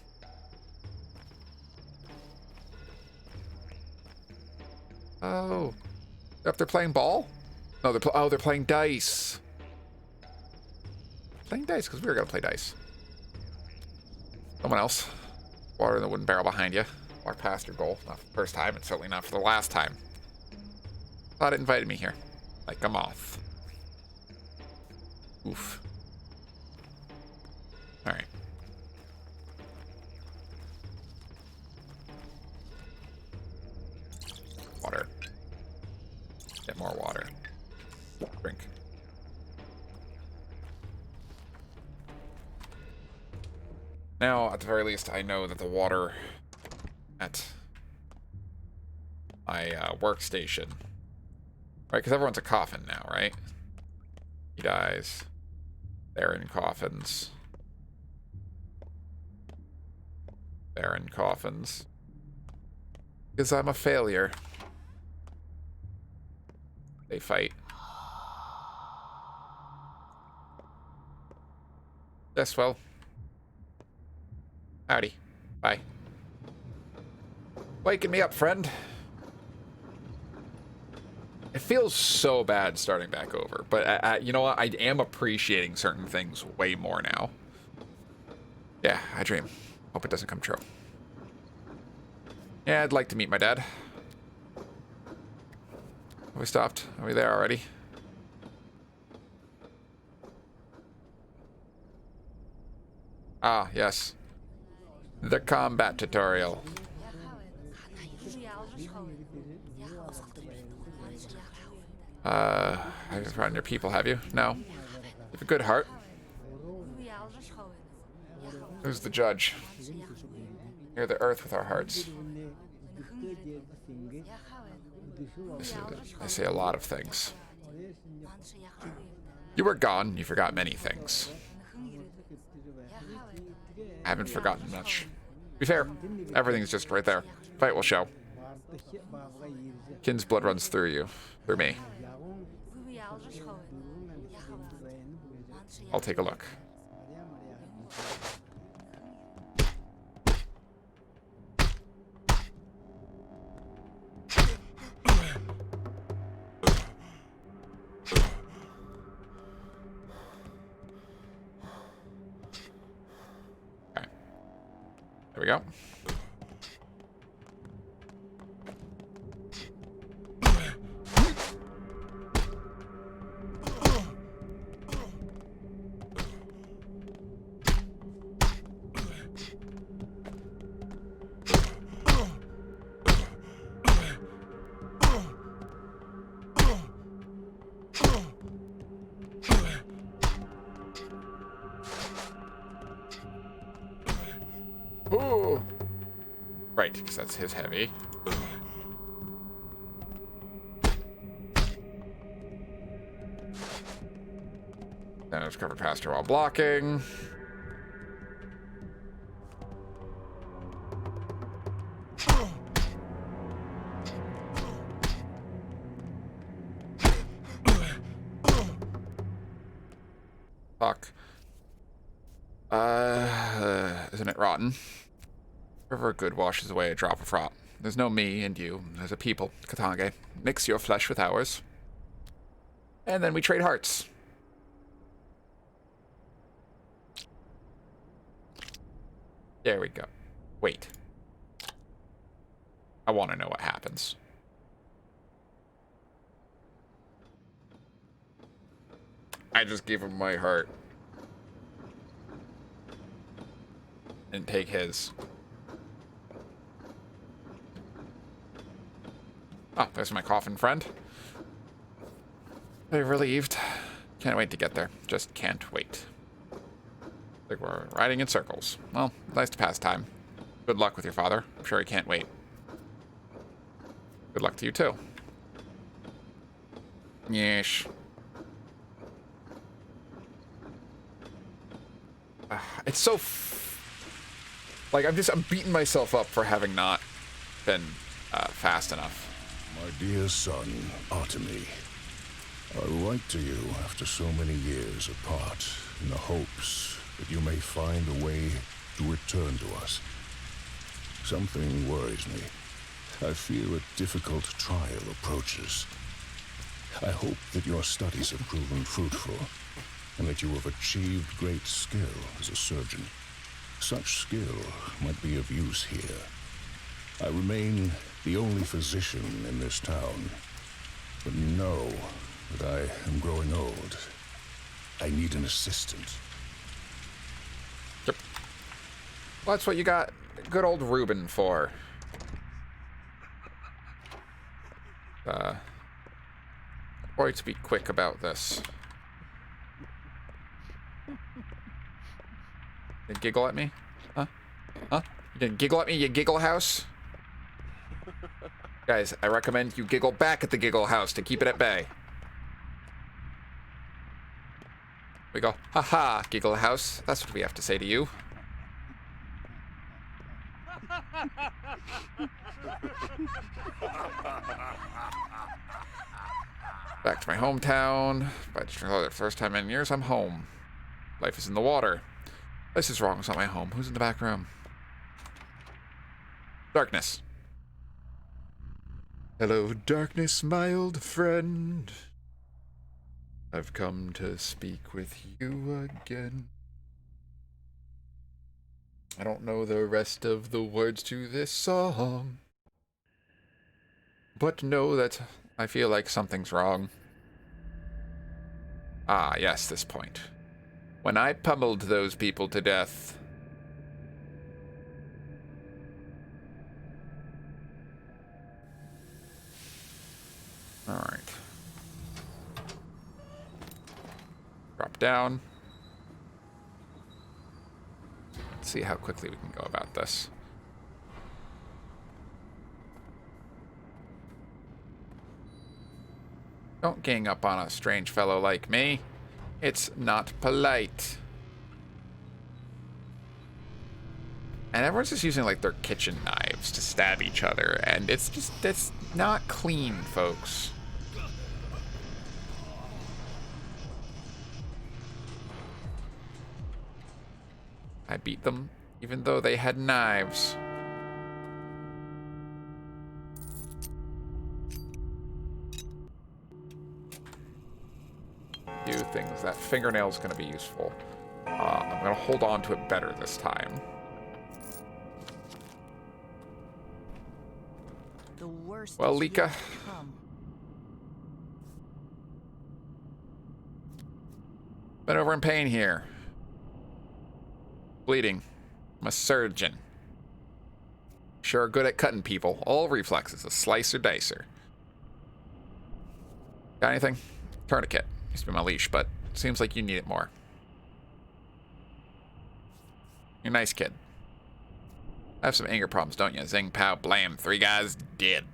Speaker 1: Oh. If they're playing ball? No, they're playing dice. Playing dice, because we were going to play dice. Someone else. Water in the wooden barrel behind you. Walk past your goal. Not for the first time, and certainly not for the last time. Thought it invited me here. Like a moth. Oof. Alright. Water. Get more water. Drink. Now, at the very least, I know that the water at my workstation, right? Because everyone's a coffin now, right? He dies. They're in coffins. Barren coffins. Because I'm a failure. They fight. Yes, well. Howdy. Bye. Waking me up, friend. It feels so bad starting back over, but you know what? I am appreciating certain things way more now. Yeah, I dream. Hope it doesn't come true. Yeah, I'd like to meet my dad. Have we stopped? Are we there already? Ah, yes. The combat tutorial. Have you found your people, have you? No. You have a good heart. Who's the judge? Hear the earth with our hearts. I say a lot of things. You were gone, you forgot many things. I haven't forgotten much. To be fair, everything's just right there. Fight will show. Kin's blood runs through you. Through me. I'll take a look. Okay. There we go. Ooh. Right, because that's his heavy. Then it's covered faster while blocking. Fuck. Isn't it rotten? River good washes away a drop of rot. There's no me and you. There's a people, Katange. Mix your flesh with ours. And then we trade hearts. There we go. Wait. I want to know what happens. I just gave him my heart. And take his. Oh, there's my coffin friend. Are you relieved? Can't wait to get there. Just can't wait. Like we're riding in circles. Well, nice to pass time. Good luck with your father. I'm sure he can't wait. Good luck to you too. Yeesh. It's so... like, I'm beating myself up for having not been fast enough.
Speaker 2: My dear son, Artemy, I write to you after so many years apart in the hopes that you may find a way to return to us. Something worries me. I fear a difficult trial approaches. I hope that your studies have proven fruitful, and that you have achieved great skill as a surgeon. Such skill might be of use here. I remain the only physician in this town, but know that I am growing old. I need an assistant.
Speaker 1: Yep. Well, that's what you got good old Reuben for. Going to be quick about this. You giggle at me? Huh? Huh? You gonna giggle at me, you giggle house? Guys, I recommend you giggle back at the giggle house to keep it at bay. We go, haha, giggle house. That's what we have to say to you. Back to my hometown. But for the first time in years, I'm home. Life is in the water. This is wrong. It's not my home. Who's in the back room? Darkness. Hello, darkness, my old friend. I've come to speak with you again. I don't know the rest of the words to this song, but know that I feel like something's wrong. Ah, yes, this point. When I pummeled those people to death. Alright. Drop down. Let's see how quickly we can go about this. Don't gang up on a strange fellow like me. It's not polite. And everyone's just using like their kitchen knives to stab each other, and it's not clean, folks. I beat them even though they had knives. Few things. That fingernail's gonna be useful. I'm gonna hold on to it better this time.
Speaker 10: The worst.
Speaker 1: Well, Lika. Been over in pain here. Bleeding. I'm a surgeon. Sure good at cutting people. All reflexes. A slicer dicer. Got anything? Tourniquet. Used to be my leash, but seems like you need it more. You're a nice kid. I have some anger problems, don't you? Zing, pow, blam. 3 guys dead.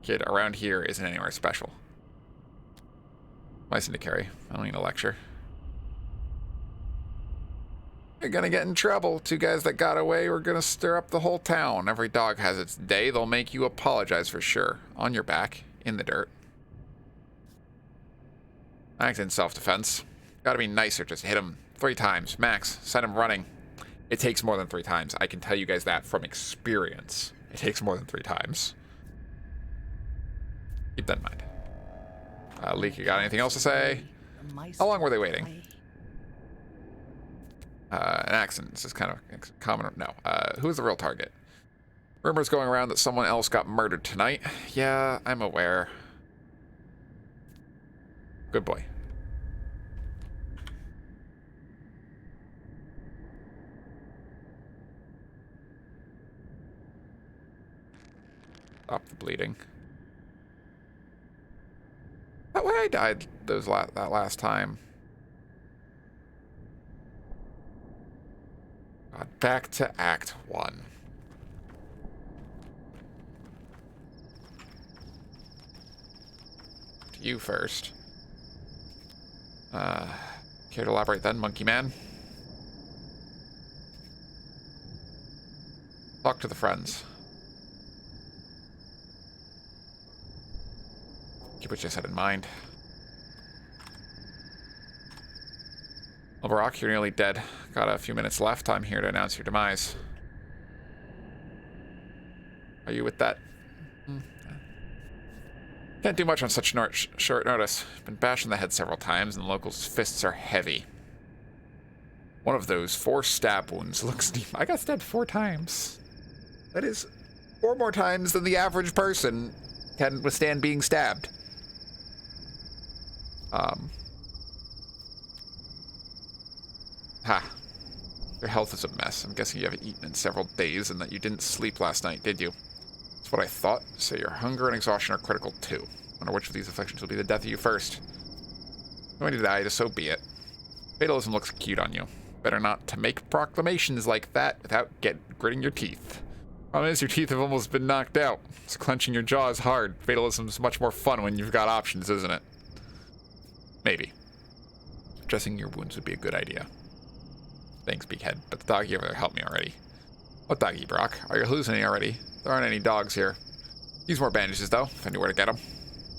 Speaker 1: Kid around here isn't anywhere special. License to carry. I don't need a lecture. You're gonna get in trouble. 2 guys that got away were gonna stir up the whole town. Every dog has its day. They'll make you apologize for sure. On your back. In the dirt. Act in self-defense. Gotta be nicer. Just hit him 3 times. Max. Send him running. It takes more than 3 times. I can tell you guys that from experience. It takes more than 3 times. Keep that in mind. Leek, you got anything else to say? How long were they waiting? An accident. This is kind of common. No. Who's the real target? Rumors going around that someone else got murdered tonight. Yeah, I'm aware. Good boy. Stop the bleeding. That way I died that last time. God, back to Act 1. To you first. Care to elaborate then, Monkey Man? Talk to the friends. Keep what you said in mind. Well, Barack, you're nearly dead. Got a few minutes left. I'm here to announce your demise. Are you with that? Can't do much on such short notice. Been bashed in the head several times, and the locals' fists are heavy. One of those 4 stab wounds looks deep. I got stabbed 4 times. That is 4 more times than the average person can withstand being stabbed. Your health is a mess. I'm guessing you haven't eaten in several days and that you didn't sleep last night, did you? That's what I thought. So your hunger and exhaustion are critical too. Wonder which of these afflictions will be the death of you first. Going to die, so be it. Fatalism looks cute on you. Better not to make proclamations like that without gritting your teeth. Problem is, your teeth have almost been knocked out. So clenching your jaw is hard. Fatalism's much more fun when you've got options, isn't it? Maybe. Dressing your wounds would be a good idea. Thanks, Big Head, but the doggy over there helped me already. What doggy, Brock? Are you hallucinating already? There aren't any dogs here. Use more bandages, though, if I knew where to get them.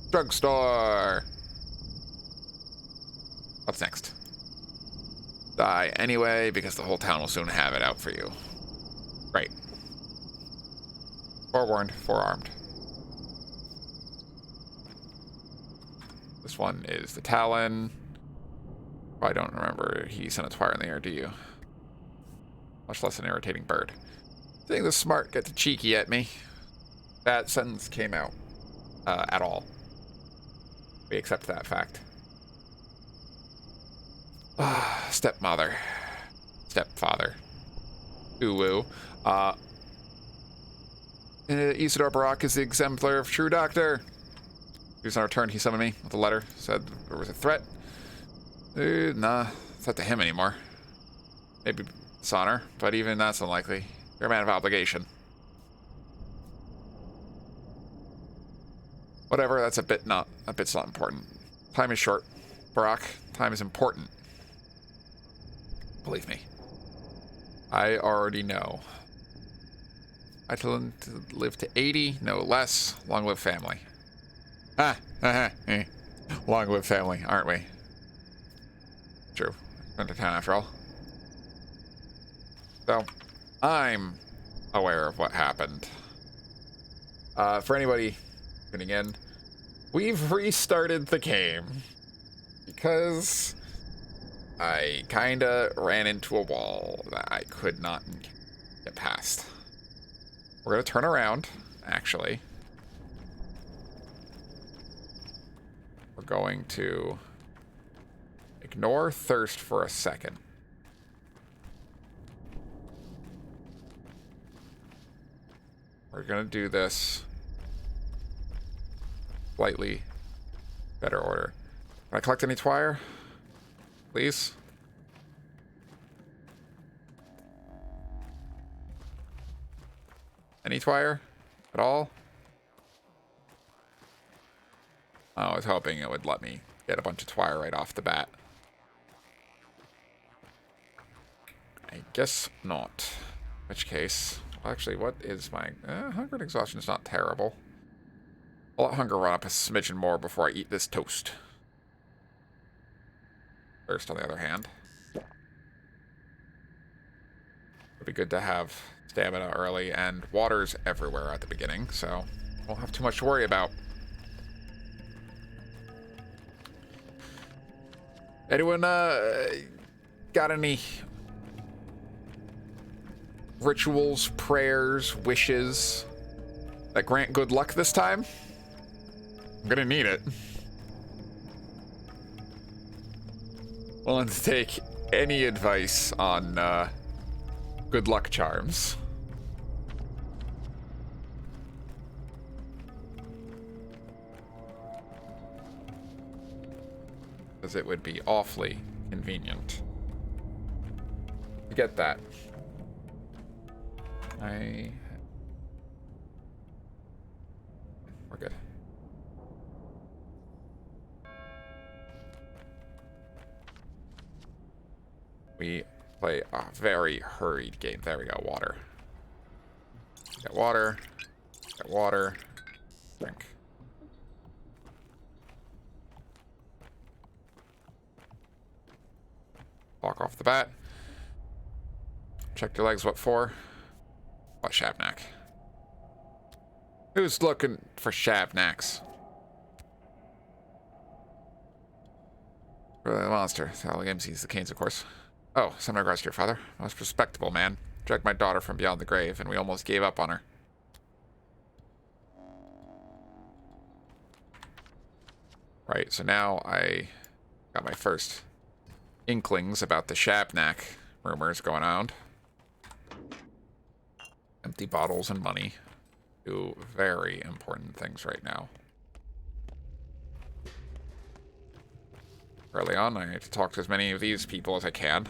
Speaker 1: Drugstore! What's next? Die anyway, because the whole town will soon have it out for you. Right. Forewarned, forearmed. This one is the Talon. I don't remember he sent a fire in the air, do you? Much less an irritating bird. Think the smart get too cheeky at me. That sentence came out at all. We accept that fact. Stepmother. Stepfather. Ulu. Isidore Barak is the exemplar of true doctor. He was on return. He summoned me with a letter. Said there was a threat. Nah, it's not to him anymore. Maybe it's honor, but even that's unlikely. You're a man of obligation. Whatever, that's a bit's not important. Time is short. Barak, time is important. Believe me. I already know. I tell him to live to 80, no less. Long live family. Long live family, aren't we? True. Under town after all. So, I'm aware of what happened. For anybody tuning in, we've restarted the game because I kinda ran into a wall that I could not get past. We're gonna turn around, actually. We're going to ignore thirst for a second. We're gonna do this slightly better order. Can I collect any twire? Please? Any twire at all? I was hoping it would let me get a bunch of twire right off the bat. I guess not. In which case, actually, what is my... hunger and exhaustion is not terrible. I'll let hunger run up a smidgen more before I eat this toast. Thirst, on the other hand. It'd be good to have stamina early, and water's everywhere at the beginning, so won't have too much to worry about. Anyone, got any rituals, prayers, wishes that grant good luck this time? I'm gonna need it. Willing to take any advice on good luck charms. Because it would be awfully convenient to get that. We're good. We play a very hurried game. There we go, water. Got water. Got water. Drink. Walk off the bat. Check your legs, what for? What Shabnak? Who's looking for Shabnaks? The monster. The MC's the Canes, of course. Oh, some regards to your father. Most respectable man. Dragged my daughter from beyond the grave, and we almost gave up on her. Right, so now I got my first inklings about the Shabnak rumors going on. Empty bottles and money do very important things right now. Early on, I had to talk to as many of these people as I can.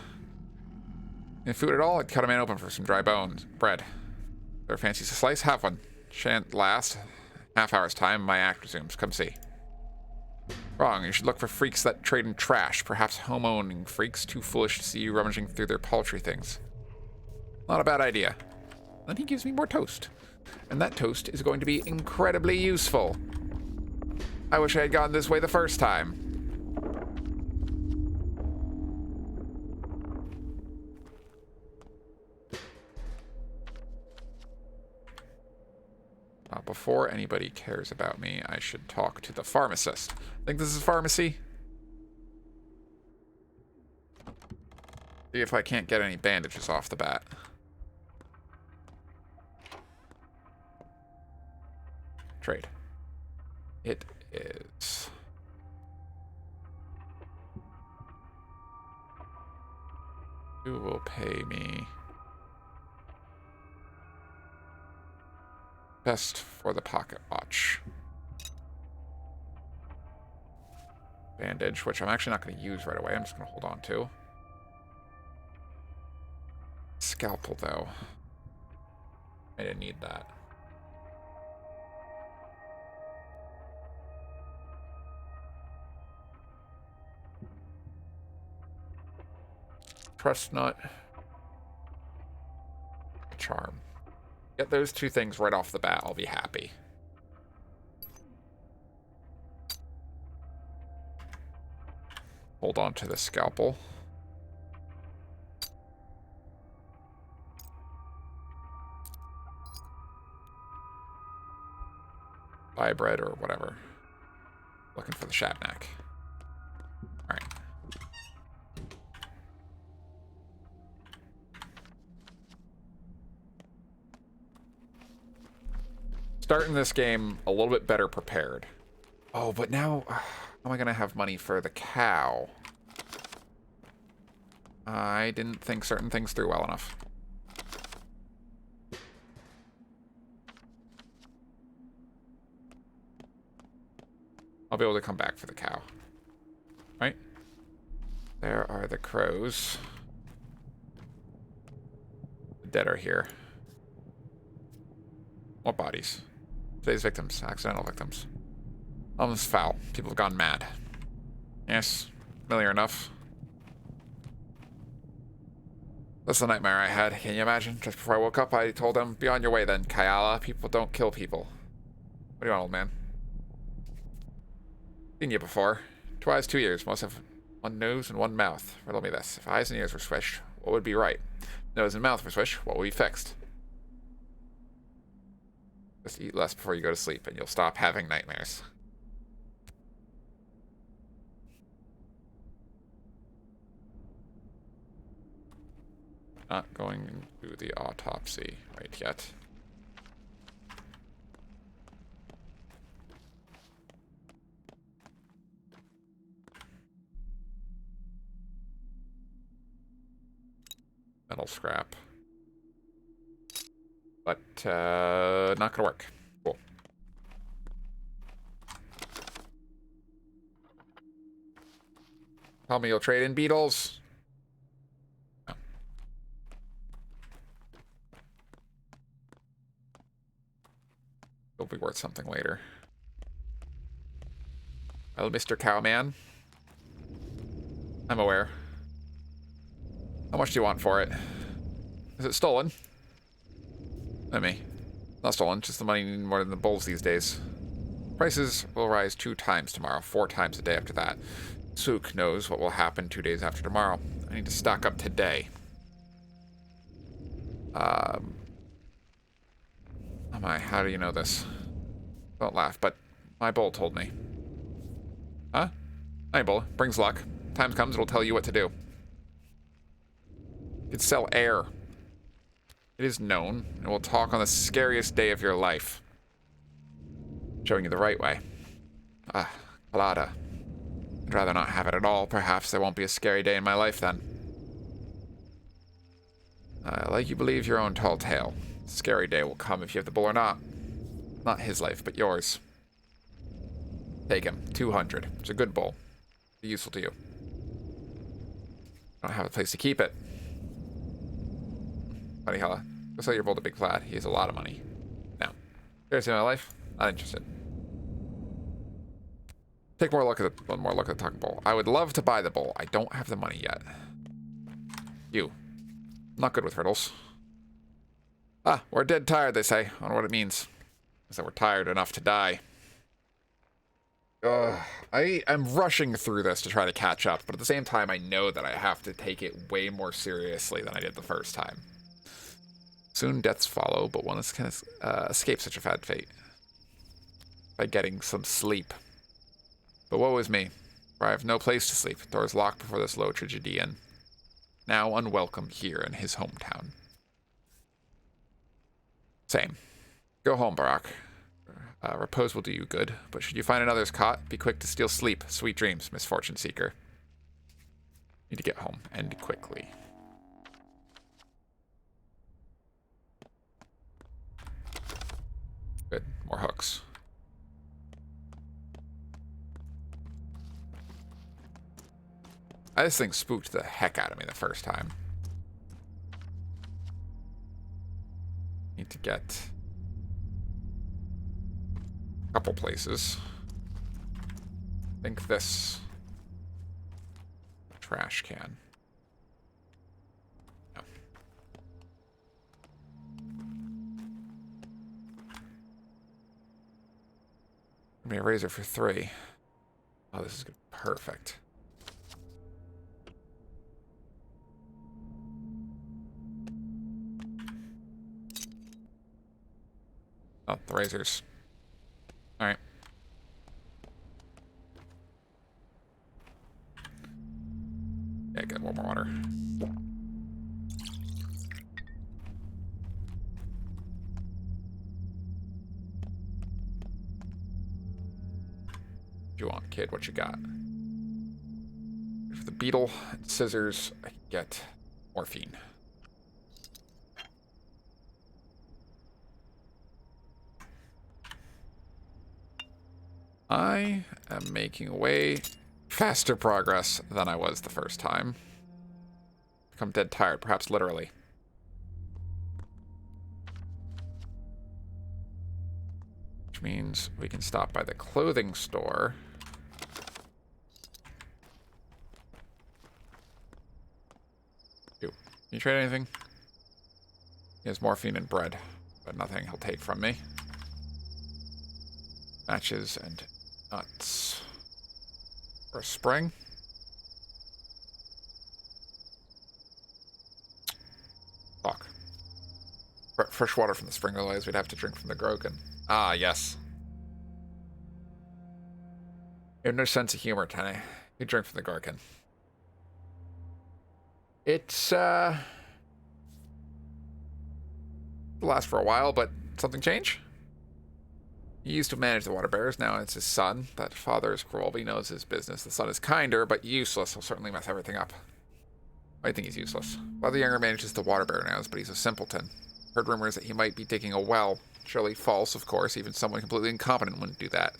Speaker 1: If food at all, I'd cut a man open for some dry bones, bread. If there fancies a slice, have one. Shan't last. Half hour's time, my act resumes. Come see. Wrong, you should look for freaks that trade in trash. Perhaps home-owning freaks too foolish to see you rummaging through their paltry things. Not a bad idea. Then he gives me more toast. And that toast is going to be incredibly useful. I wish I had gone this way the first time. Before anybody cares about me, I should talk to the pharmacist. I think this is pharmacy. See if I can't get any bandages off the bat. Trade. It is. Who will pay me? Best for the pocket watch. Bandage, which I'm actually not going to use right away. I'm just going to hold on to. Scalpel, though. I didn't need that. Trust nut. Charm. Get those two things right off the bat, I'll be happy. Hold on to the scalpel. Buy bread or whatever. Looking for the Shatnack. Alright. Starting this game a little bit better prepared. Oh, but now, how am I going to have money for the cow? I didn't think certain things through well enough. I'll be able to come back for the cow. Right? There are the crows. The dead are here. What bodies? Today's victims. Accidental victims. Almost foul. People have gone mad. Yes. Familiar enough. That's the nightmare I had. Can you imagine? Just before I woke up, I told them, be on your way then, Kayala. People don't kill people. What do you want, old man? Seen you before. 2 eyes, 2 ears. Most have 1 nose and 1 mouth. Riddle me this. If eyes and ears were switched, what would be right? Nose and mouth were switched, what would be fixed? Just eat less before you go to sleep, and you'll stop having nightmares. Not going to do the autopsy right yet. Metal scrap. But, not gonna work. Cool. Tell me you'll trade in beetles. No. It'll be worth something later. Well, Mr. Cowman. I'm aware. How much do you want for it? Is it stolen? Not me. Not stolen, just the money more than the bulls these days. Prices will rise 2 times tomorrow, 4 times a day after that. Sook knows what will happen 2 days after tomorrow. I need to stock up today. Oh my, how do you know this? Don't laugh, but my bull told me. Huh? Hi, bull. Brings luck. Time comes, it'll tell you what to do. You could sell air. It is known, and will talk on the scariest day of your life. Showing you the right way. Ah, Kalada. I'd rather not have it at all. Perhaps there won't be a scary day in my life then. Like you believe your own tall tale. Scary day will come if you have the bull or not. Not his life, but yours. Take him. 200. It's a good bull. Be useful to you. I don't have a place to keep it. Funny hella. Go sell your bull to Big Plaid. He has a lot of money. No. Seriously, my life? Not interested. Take more look at one more look at the talking bull. I would love to buy the bull. I don't have the money yet. You. I'm not good with riddles. Ah, we're dead tired, they say. I don't know what it means. Is that we're tired enough to die. I am rushing through this to try to catch up, but at the same time, I know that I have to take it way more seriously than I did the first time. Soon deaths follow, but one can escape such a bad fate by getting some sleep. But woe is me, for I have no place to sleep. Doors locked before this low tragedian, now unwelcome here in his hometown. Same. Go home, Barak. Repose will do you good, but should you find another's caught, be quick to steal sleep. Sweet dreams, misfortune seeker. Need to get home, and quickly. Good, more hooks. This thing spooked the heck out of me the first time. Need to get a couple places. I think this trash can. No. Give me a razor for 3. Oh, this is good. Perfect. Oh, the razors. Alright. Yeah, get one more water. What you want, kid? What you got? For the beetle and scissors, I can get morphine. I am making way faster progress than I was the first time. I'm dead tired, perhaps literally. Which means we can stop by the clothing store. Can you trade anything? He has morphine and bread, but nothing he'll take from me. Matches and nuts. For a spring? Fuck. Fresh water from the spring, otherwise we'd have to drink from the Grogan. Ah, yes. You have no sense of humor, Tenny. You drink from the Garkin. It's, it'll last for a while, but something change? He used to manage the water bearers, now it's his son. That father is cruel, but he knows his business. The son is kinder, but useless. He'll certainly mess everything up. I think he's useless. Well, the younger manages the water bearer knows, but he's a simpleton. Heard rumors that he might be digging a well. Surely false, of course. Even someone completely incompetent wouldn't do that.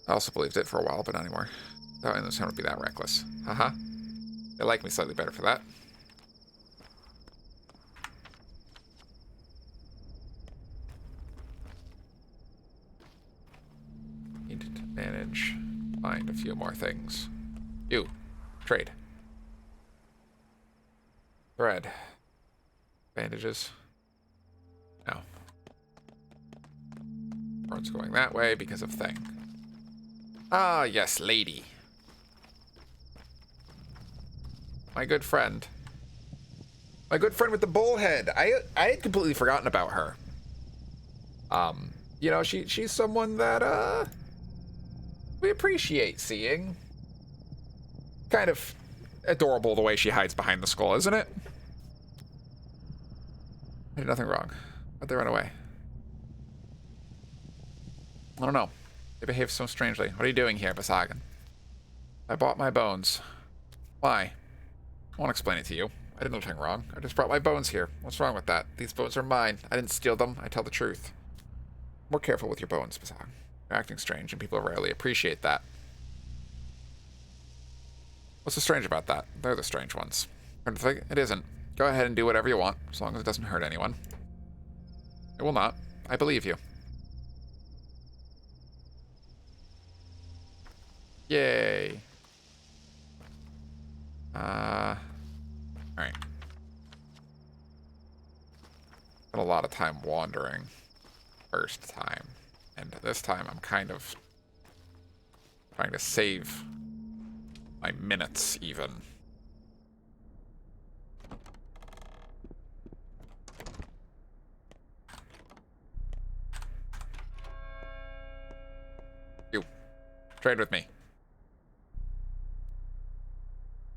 Speaker 1: I also believed it for a while, but not anymore. Thought this would be that reckless. Haha. They like me slightly better for that. Need to manage. Find a few more things. You. Trade. Thread. Bandages. No. Horn's going that way because of thing. Ah, yes, lady. My good friend. My good friend with the bullhead. I had completely forgotten about her. You know, she's someone that, we appreciate seeing. Kind of adorable the way she hides behind the skull, isn't it? I did nothing wrong. How'd they run away? I don't know. They behave so strangely. What are you doing here, Basagan? I bought my bones. Why? I won't explain it to you. I did nothing wrong. I just brought my bones here. What's wrong with that? These bones are mine. I didn't steal them. I tell the truth. More careful with your bones, Basagan. You're acting strange, and people rarely appreciate that. What's so strange about that? They're the strange ones. It isn't. Go ahead and do whatever you want, as long as it doesn't hurt anyone. It will not. I believe you. Yay. Alright. Spent a lot of time wandering. First time. And this time I'm kind of trying to save my minutes, even. You. Trade with me.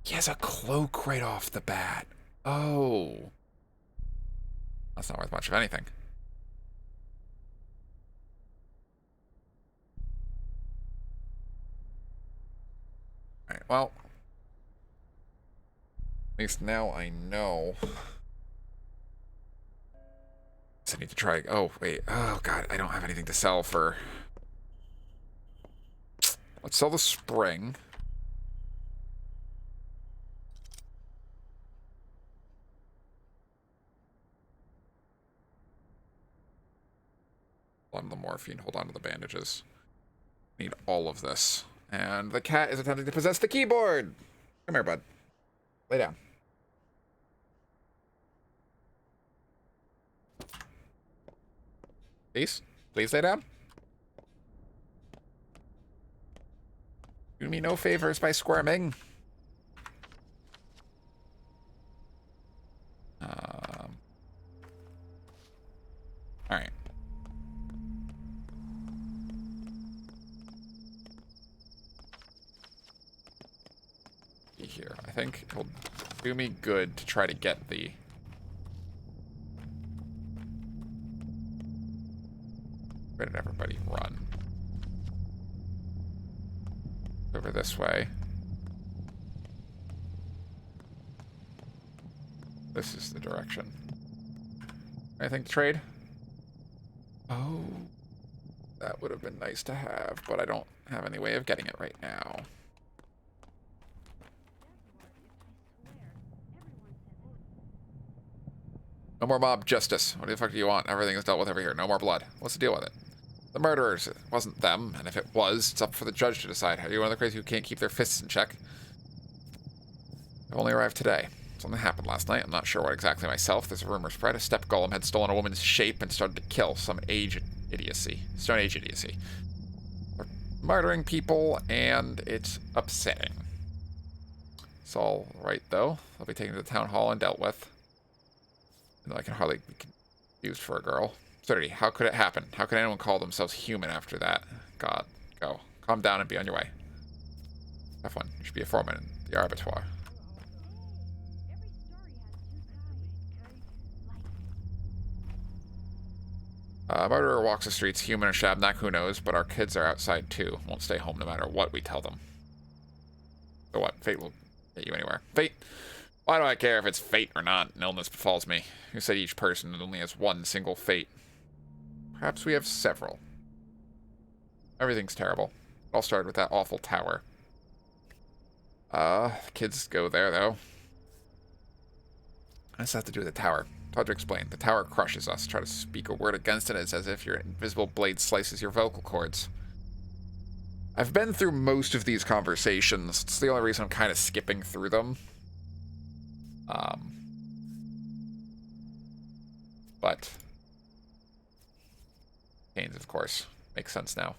Speaker 1: He has a cloak right off the bat. Oh. That's not worth much of anything. Alright, well. At least now I know. So I need to try. Oh, wait. Oh, God. I don't have anything to sell for. Let's sell the spring. Hold on to the morphine. Hold on to the bandages. Need all of this. And the cat is attempting to possess the keyboard. Come here, bud. Lay down. Please? Please lay down? Do me no favors by squirming. Alright. Be here. I think it'll do me good to try to get the... Where did everybody run? Over this way. This is the direction. Anything to trade? Oh, that would have been nice to have, but I don't have any way of getting it right now. No more mob justice. What the fuck do you want? Everything is dealt with over here. No more blood. What's the deal with it? The murderers. It wasn't them, and if it was, it's up for the judge to decide. Are you one of the crazy who can't keep their fists in check? I've only arrived today. Something happened last night. I'm not sure what exactly myself. There's a rumor spread. A step golem had stolen a woman's shape and started to kill. Some age idiocy. Stone age idiocy. They're murdering people, and it's upsetting. It's all right, though. They'll be taken to the town hall and dealt with. And I can hardly be confused for a girl. Absurdity. How could it happen? How could anyone call themselves human after that? God, go. Calm down and be on your way. Have fun. You should be a foreman in the abattoir. Murderer walks the streets, human or Shabnak, who knows, but our kids are outside too. Won't stay home no matter what we tell them. So what? Fate will get you anywhere. Fate? Why do I care if it's fate or not? An illness befalls me. Who said each person only has one single fate? Perhaps we have several. Everything's terrible. It all started with that awful tower. Kids go there, though. What does that have to do with the tower? It's hard to explain. The tower crushes us. Try to speak a word against it, it's as if your invisible blade slices your vocal cords. I've been through most of these conversations. It's the only reason I'm kind of skipping through them. But Canes, of course. Makes sense now.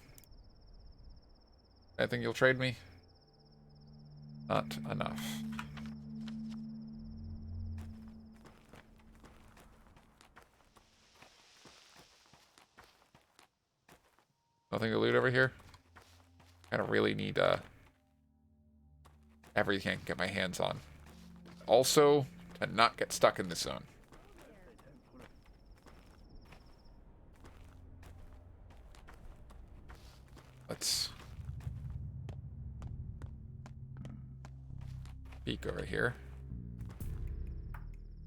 Speaker 1: I think you'll trade me? Not enough. Nothing to loot over here? I don't really need everything I can get my hands on. Also, to not get stuck in this zone. Let's peek over here.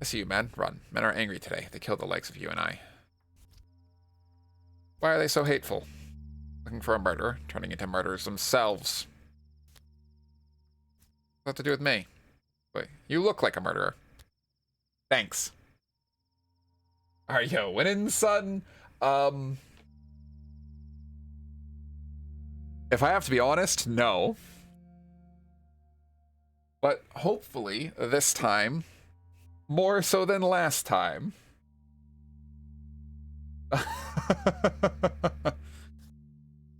Speaker 1: I see you, man. Run. Men are angry today. They killed the likes of you and I. Why are they so hateful? Looking for a murderer, turning into murderers themselves. What's that to do with me? Wait, you look like a murderer. Thanks. Are you winning, son? If I have to be honest, no. But hopefully, this time, more so than last time,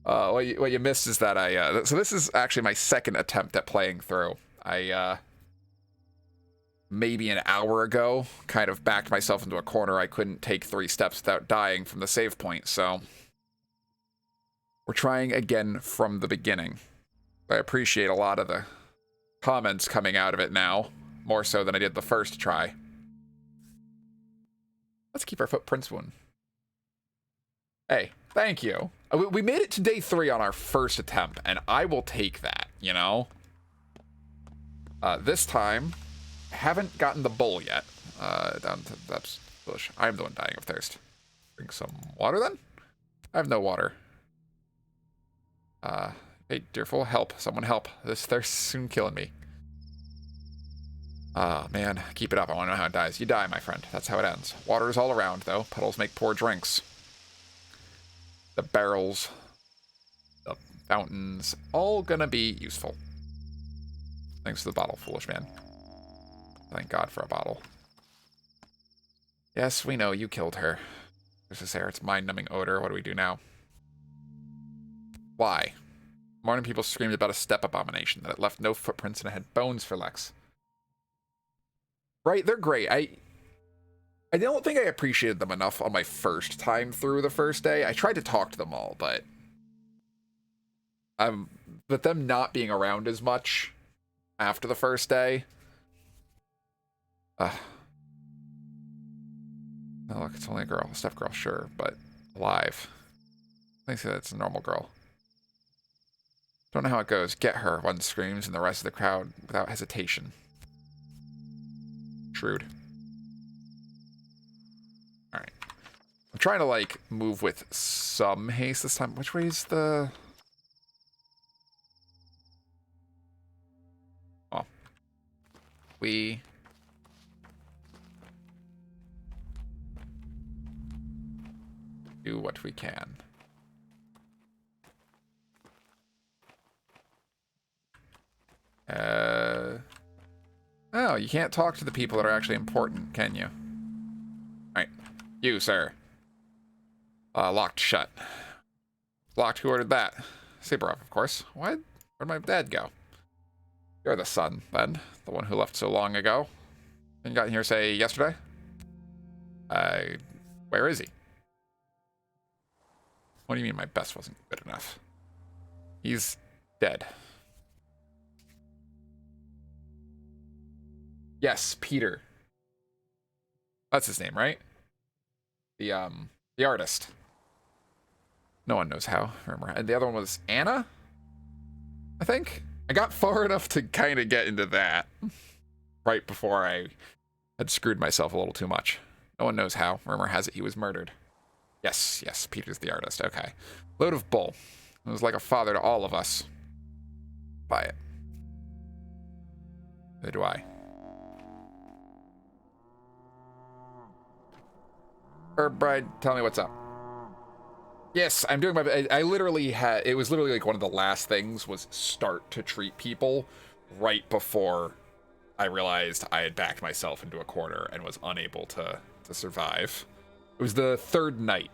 Speaker 1: What you missed is that so this is actually my second attempt at playing through. Maybe an hour ago, kind of backed myself into a corner. I couldn't take 3 steps without dying from the save point, so we're trying again from the beginning. I appreciate a lot of the comments coming out of it now, more so than I did the first try. Let's keep our footprints one. Hey, thank you. We made it to day 3 on our first attempt, and I will take that, you know? This time, I haven't gotten the bowl yet. Down to that bush. I'm the one dying of thirst. Drink some water, then? I have no water. Hey, Deerful, help. Someone help. This thirst is soon killing me. Ah, man. Keep it up. I want to know how it dies. You die, my friend. That's how it ends. Water is all around, though. Puddles make poor drinks. The barrels, the fountains, all gonna be useful. Thanks to the bottle, foolish man. Thank God for a bottle. Yes, we know you killed her. There's this air, it's mind-numbing odor. What do we do now? Why? Morning people screamed about a step abomination, that it left no footprints and it had bones for Lex. Right, they're great. I don't think I appreciated them enough on my first time through the first day. I tried to talk to them all, but them not being around as much after the first day. Oh, look, it's only a girl. A step girl, sure, but alive. I think that's a normal girl. Don't know how it goes. Get her, one screams, and the rest of the crowd without hesitation. Shrewd. Alright. I'm trying to, like, move with some haste this time. Which way is the... Oh. We... do what we can. Oh, you can't talk to the people that are actually important, can you? Alright. You, sir. Locked shut. Locked, who ordered that? Saberov, of course. What? Where'd my dad go? You're the son, then. The one who left so long ago. And you got here, say, yesterday? Where is he? What do you mean my best wasn't good enough? He's dead. Yes, Peter. That's his name, right? The artist. No one knows how. Remember. And the other one was Anna? I think. I got far enough to kind of get into that. Right before I had screwed myself a little too much. No one knows how. Rumor has it he was murdered. Yes, yes, Peter's the artist. Okay. Load of bull. It was like a father to all of us. Buy it. Neither do I. Bride, tell me what's up. Yes, I'm doing my... I literally had... It was literally like one of the last things was start to treat people right before I realized I had backed myself into a corner and was unable to survive. It was the third night.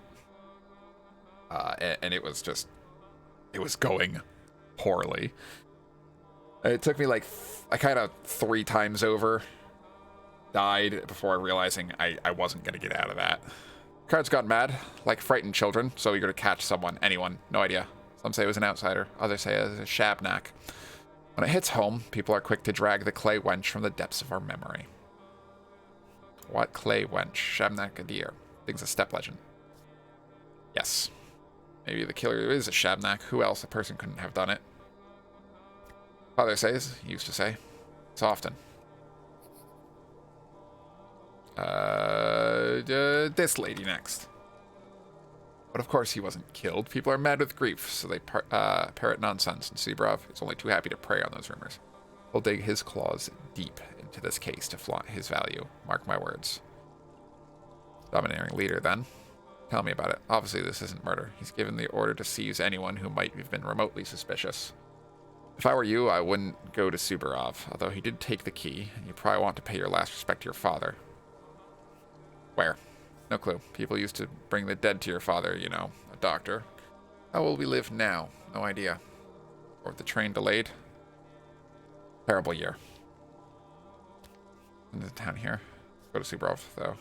Speaker 1: And it was just... It was going poorly. It took me like... I kind of 3 times over died before realizing I wasn't going to get out of that. Crowd's got mad, like frightened children, so eager to catch someone, anyone, no idea. Some say it was an outsider, others say it was a shabnak. When it hits home, people are quick to drag the clay wench from the depths of our memory. What clay wench? Shabnak a deer. Thing's a step legend. Yes. Maybe the killer is a shabnak. Who else? A person couldn't have done it. Father says, he used to say. It's often. This lady next. But of course he wasn't killed. People are mad with grief, so they parrot nonsense, and Seabrov is only too happy to prey on those rumors. He'll dig his claws deep into this case to flaunt his value. Mark my words. Domineering leader, then. Tell me about it. Obviously this isn't murder. He's given the order to seize anyone who might have been remotely suspicious. If I were you, I wouldn't go to Subarov, although he did take the key, and you probably want to pay your last respect to your father. Where? No clue. People used to bring the dead to your father, you know, a doctor. How will we live now? No idea. Or the train delayed. Terrible year. Into town here. Go to Subrov, though.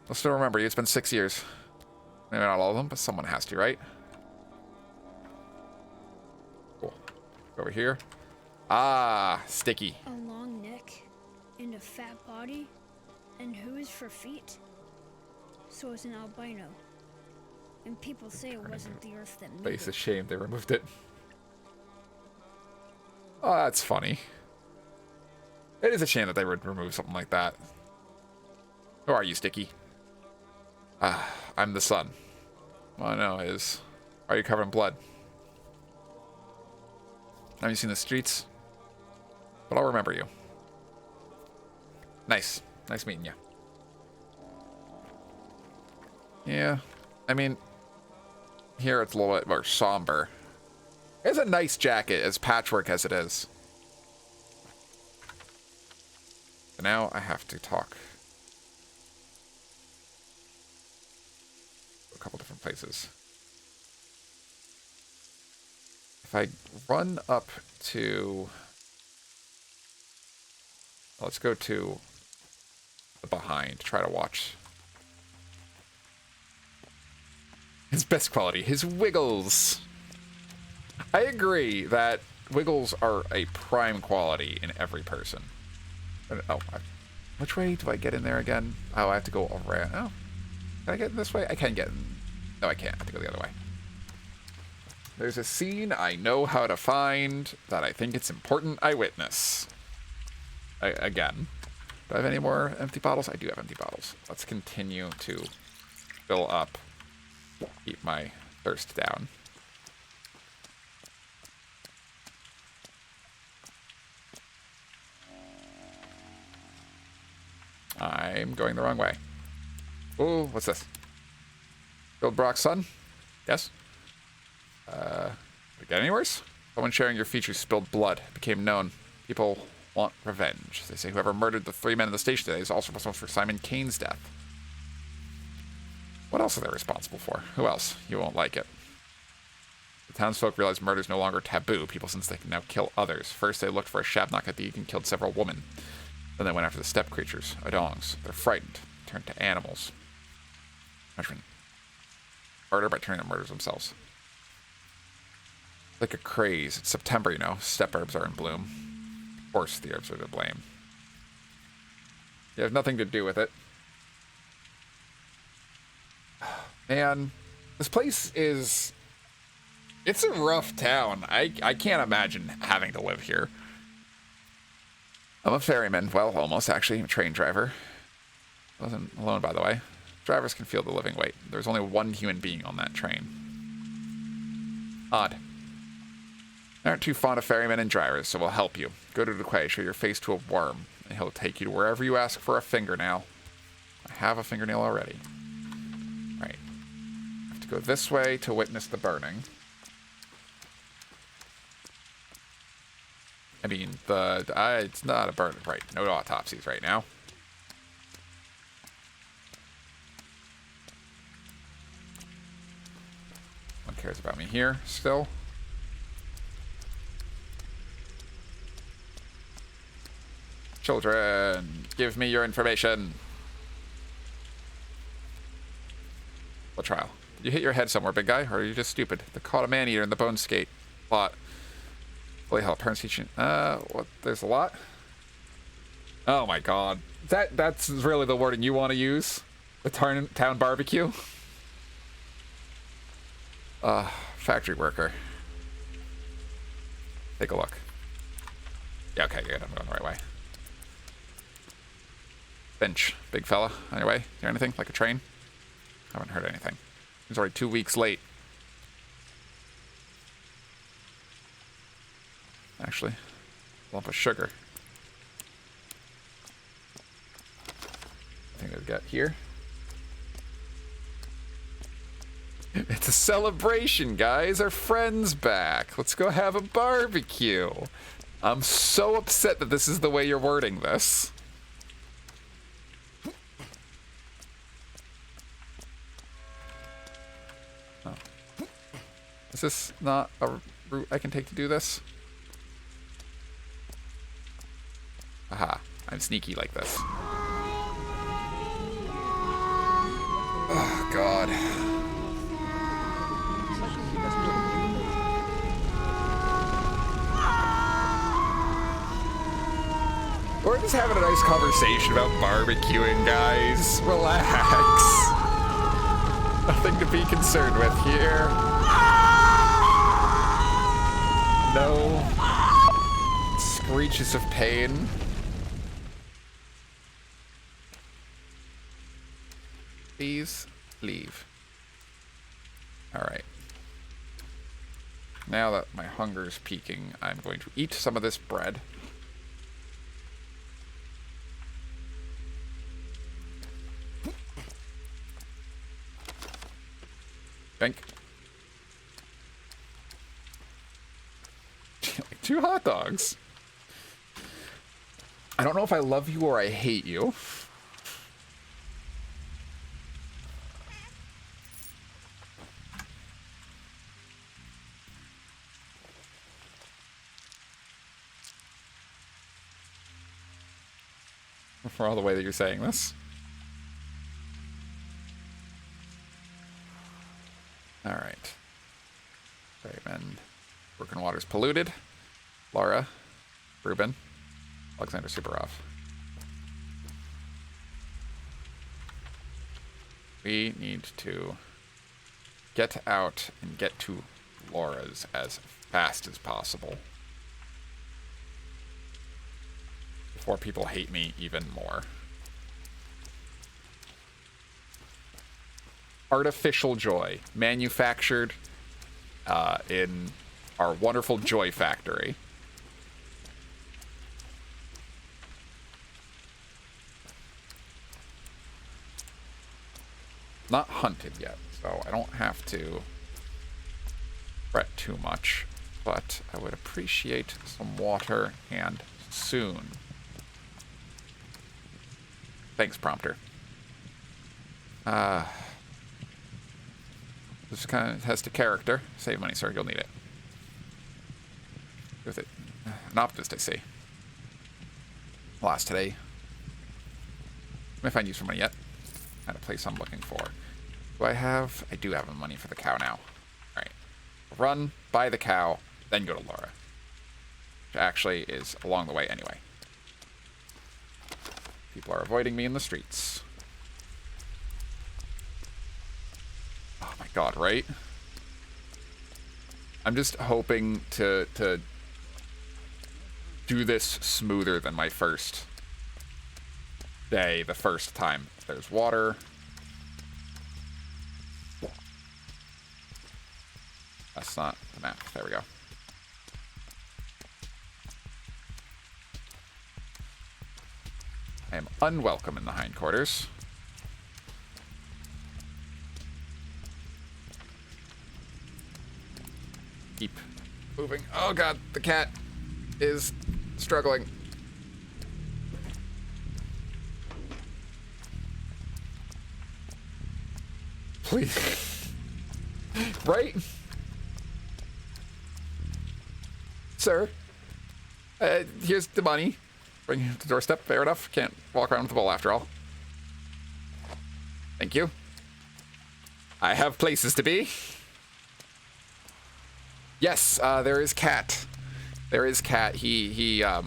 Speaker 1: I'll still remember you. It's been 6 years. Maybe not all of them, but someone has to, right? Cool. Over here. Ah, sticky.
Speaker 8: A long neck and a fat body, and who is for feet? So it's an albino. And people say it wasn't the Earth that made
Speaker 1: But it's a
Speaker 8: it.
Speaker 1: shame they removed it. Oh, that's funny. It is a shame that they would remove something like that. Who are you, Sticky? Ah, I'm the sun. All I know is, are you covered in blood? Have you seen the streets? But I'll remember you. Nice. Nice meeting you. Yeah, I mean, here it's a little bit more somber. It's a nice jacket, as patchwork as it is. But now I have to talk. A couple different places. If I run up to... Let's go to the behind, try to watch. His best quality, his wiggles. I agree that wiggles are a prime quality in every person. Oh, which way do I get in there again? Oh, I have to go around. Oh, can I get in this way? I can get in. No, I can't. I have to go the other way. There's a scene I know how to find that I think it's important I witness. Again. Do I have any more empty bottles? I do have empty bottles. Let's continue to fill up. Keep my thirst down. I'm going the wrong way. Oh, what's this? Build Brock's son? Yes? We get any worse? Someone sharing your features spilled blood. It became known. People want revenge. They say whoever murdered the 3 men in the station today is also responsible for Simon Kane's death. What else are they responsible for? Who else? You won't like it. The townsfolk realized murder is no longer taboo. People, since they can now kill others. First, they looked for a Shabnak at the Deeg and killed several women. Then they went after the steppe creatures, Adongs. They're frightened, turned to animals. Murder by turning to murders themselves. Like a craze. It's September, you know. Steppe herbs are in bloom. Of course, the herbs are to blame. You have nothing to do with it. Man, this place is... It's a rough town. I can't imagine having to live here. I'm a ferryman. Well, almost, actually. I'm a train driver. I wasn't alone, by the way. Drivers can feel the living weight. There's only one human being on that train. Odd. I aren't too fond of ferrymen and drivers, so we'll help you. Go to the quay, show your face to a worm, and he'll take you to wherever you ask for a fingernail. I have a fingernail already. Right. I have to go this way to witness the burning. I mean, it's not a burn. Right, no autopsies right now. One cares about me here still. Children, give me your information. What trial? Did you hit your head somewhere, big guy? Or are you just stupid? They caught a man-eater in the bone skate plot. Holy hell, parents teaching. What? There's a lot? Oh my god. That's really the wording you want to use? The town barbecue? Factory worker. Take a look. Yeah, okay, good. I'm going the right way. Bench, big fella, on your way? Hear anything? Like a train? Haven't heard anything. He's already 2 weeks late. Actually, lump of sugar. I think I've got here. It's a celebration, guys. Our friend's back. Let's go have a barbecue. I'm so upset that this is the way you're wording this. Oh. Is this not a route I can take to do this? Aha. I'm sneaky like this. Oh, God. We're just having a nice conversation about barbecuing, guys. Relax. Nothing to be concerned with here. No screeches of pain. Please leave. Alright. Now that my hunger's peaking, I'm going to eat some of this bread. Drink. 2 hot dogs. I don't know if I love you or I hate you. For all the way that you're saying this. Alright. Raymond. Broken water's polluted. Laura. Ruben. Alexander Superoff. We need to get out and get to Laura's as fast as possible. Before people hate me even more. Artificial joy, manufactured in our wonderful joy factory. Not hunted yet, so I don't have to fret too much, but I would appreciate some water and soon. Thanks, prompter. This kind of has to character. Save money, sir. You'll need it. With it. An optimist, I see. Last today. Let me find use for money yet. Not a place I'm looking for. Do I have? I do have money for the cow now. Alright. Run, buy the cow, then go to Laura. Which actually is along the way anyway. People are avoiding me in the streets. Oh my god, right? I'm just hoping to do this smoother than my first day, the first time. There's water. That's not the map. There we go. I am unwelcome in the hindquarters. Keep moving. Oh god, the cat is struggling. Please. Right? Sir. Here's the money. Bring it to the doorstep. Fair enough. Can't walk around with the bowl after all. Thank you. I have places to be. Yes, there is cat. There is cat. I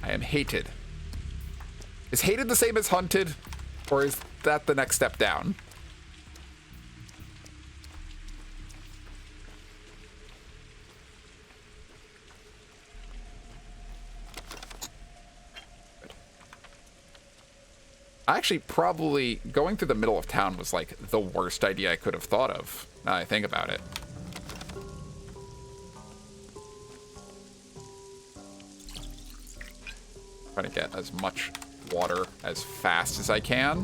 Speaker 1: am hated. Is hated the same as hunted? Or is that the next step down? Actually, probably going through the middle of town was like the worst idea I could have thought of, now I think about it. Trying to get as much water as fast as I can.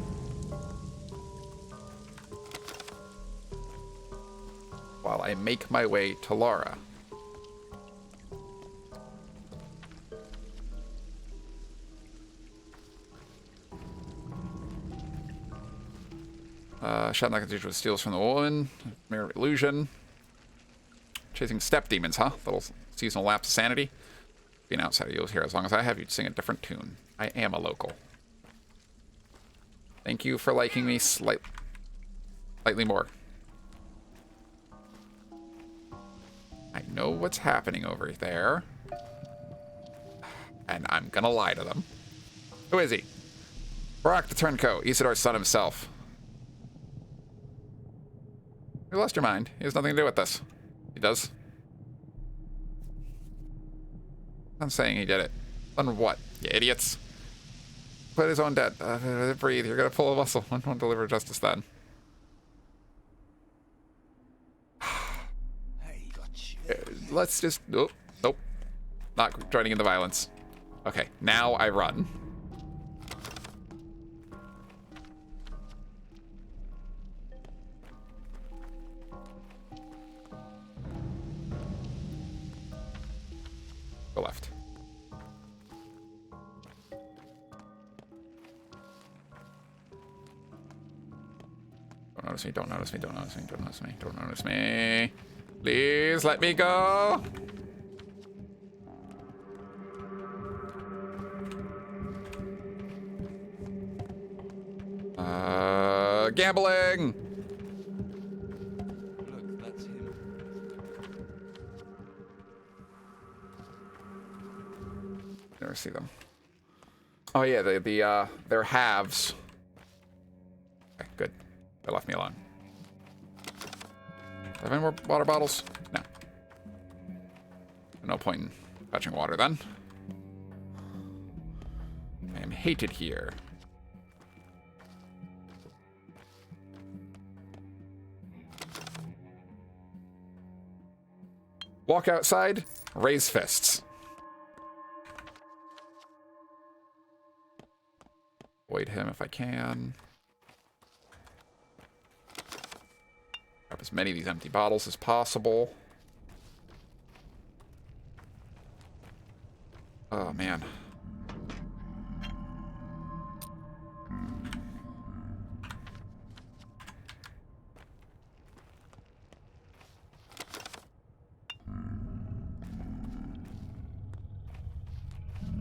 Speaker 1: While I make my way to Laura. Shot like a digital steals from the woman. Mirror illusion. Chasing step demons, huh? Little seasonal lapse of sanity. Being outsider, you'll hear as long as I have you sing a different tune. I am a local. Thank you for liking me slightly more. I know what's happening over there. And I'm gonna lie to them. Who is he? Brock the Turncoat, Isidor's son himself. You lost your mind. He has nothing to do with this. He does. I'm saying he did it. Done what, you idiots? Put his own debt. Breathe. You're gonna pull a muscle. One won't deliver justice then. Let's just... Oh, nope. Not joining in the violence. Okay, now I run. Go left. Don't notice me, don't notice me, don't notice me, don't notice me, don't notice me. Please let me go. Gambling.
Speaker 11: Look, that's him.
Speaker 1: Never see them. Oh yeah, they're halves. Okay, good. They left me alone. Do I have any more water bottles? No. No point in fetching water then. I am hated here. Walk outside, raise fists. Avoid him if I can. Grab as many of these empty bottles as possible. Oh, man.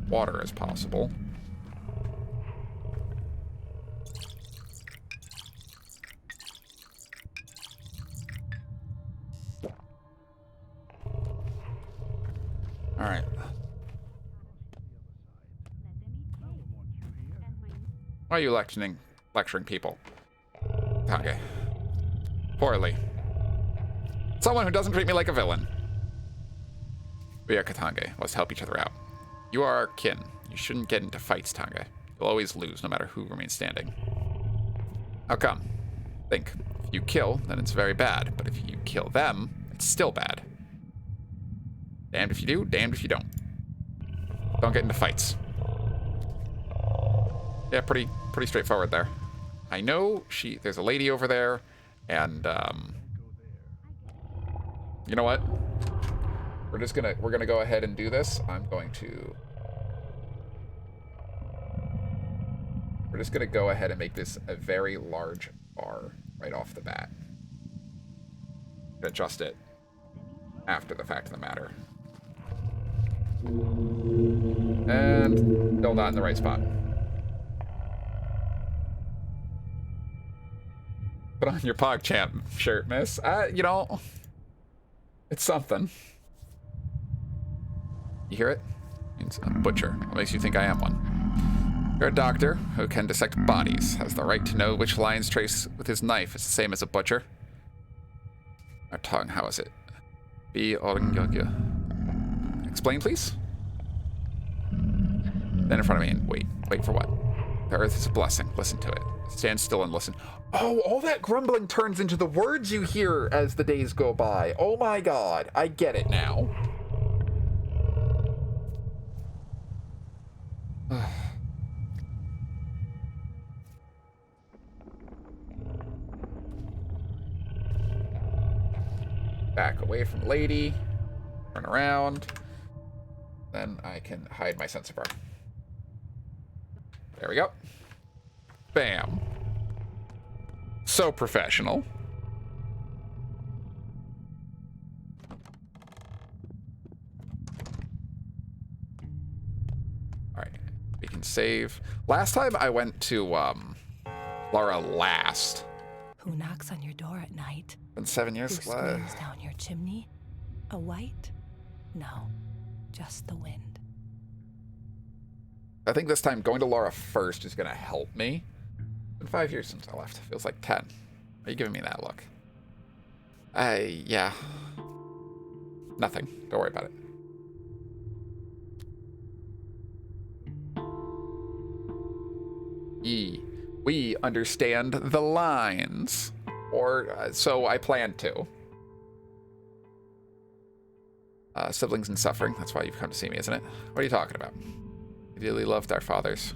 Speaker 1: Water as possible. All right. Why are you lecturing people? Okay. Poorly. Someone who doesn't treat me like a villain. We are Katange. Let's help each other out. You are our kin. You shouldn't get into fights, Tange. You'll always lose, no matter who remains standing. How come? Think. If you kill, then it's very bad. But if you kill them, it's still bad. Damned if you do, damned if you don't. Don't get into fights. Yeah, pretty straightforward there. I know there's a lady over there, and you know what? We're gonna go ahead and do this. We're just gonna go ahead and make this a very large bar right off the bat. Adjust it after the fact of the matter. And still not in the right spot. Put on your PogChamp shirt, miss. You know, it's something. You hear it? It's a butcher. What makes you think I am one? You're a doctor who can dissect bodies, has the right to know which lines trace with his knife is the same as a butcher. Our tongue, how is it? Explain, please? Then in front of me and wait. Wait for what? The earth is a blessing. Listen to it. Stand still and listen. Oh, all that grumbling turns into the words you hear as the days go by. Oh my god. I get it now. Back away from lady. Turn around. Then I can hide my sense of her. There we go. Bam. So professional. Alright, we can save. Last time I went to Laura last.
Speaker 5: Who knocks on your door at night?
Speaker 1: Been 7 years.
Speaker 5: Who screams down your chimney? A white? No, just the wind.
Speaker 1: I think this time going to Laura first is gonna help me. It's been 5 years since I left. Feels like 10. Are you giving me that look? Yeah. Nothing. Don't worry about it. We understand the lines. Or, so I plan to. Siblings in suffering. That's why you've come to see me, isn't it? What are you talking about? We dearly loved our fathers.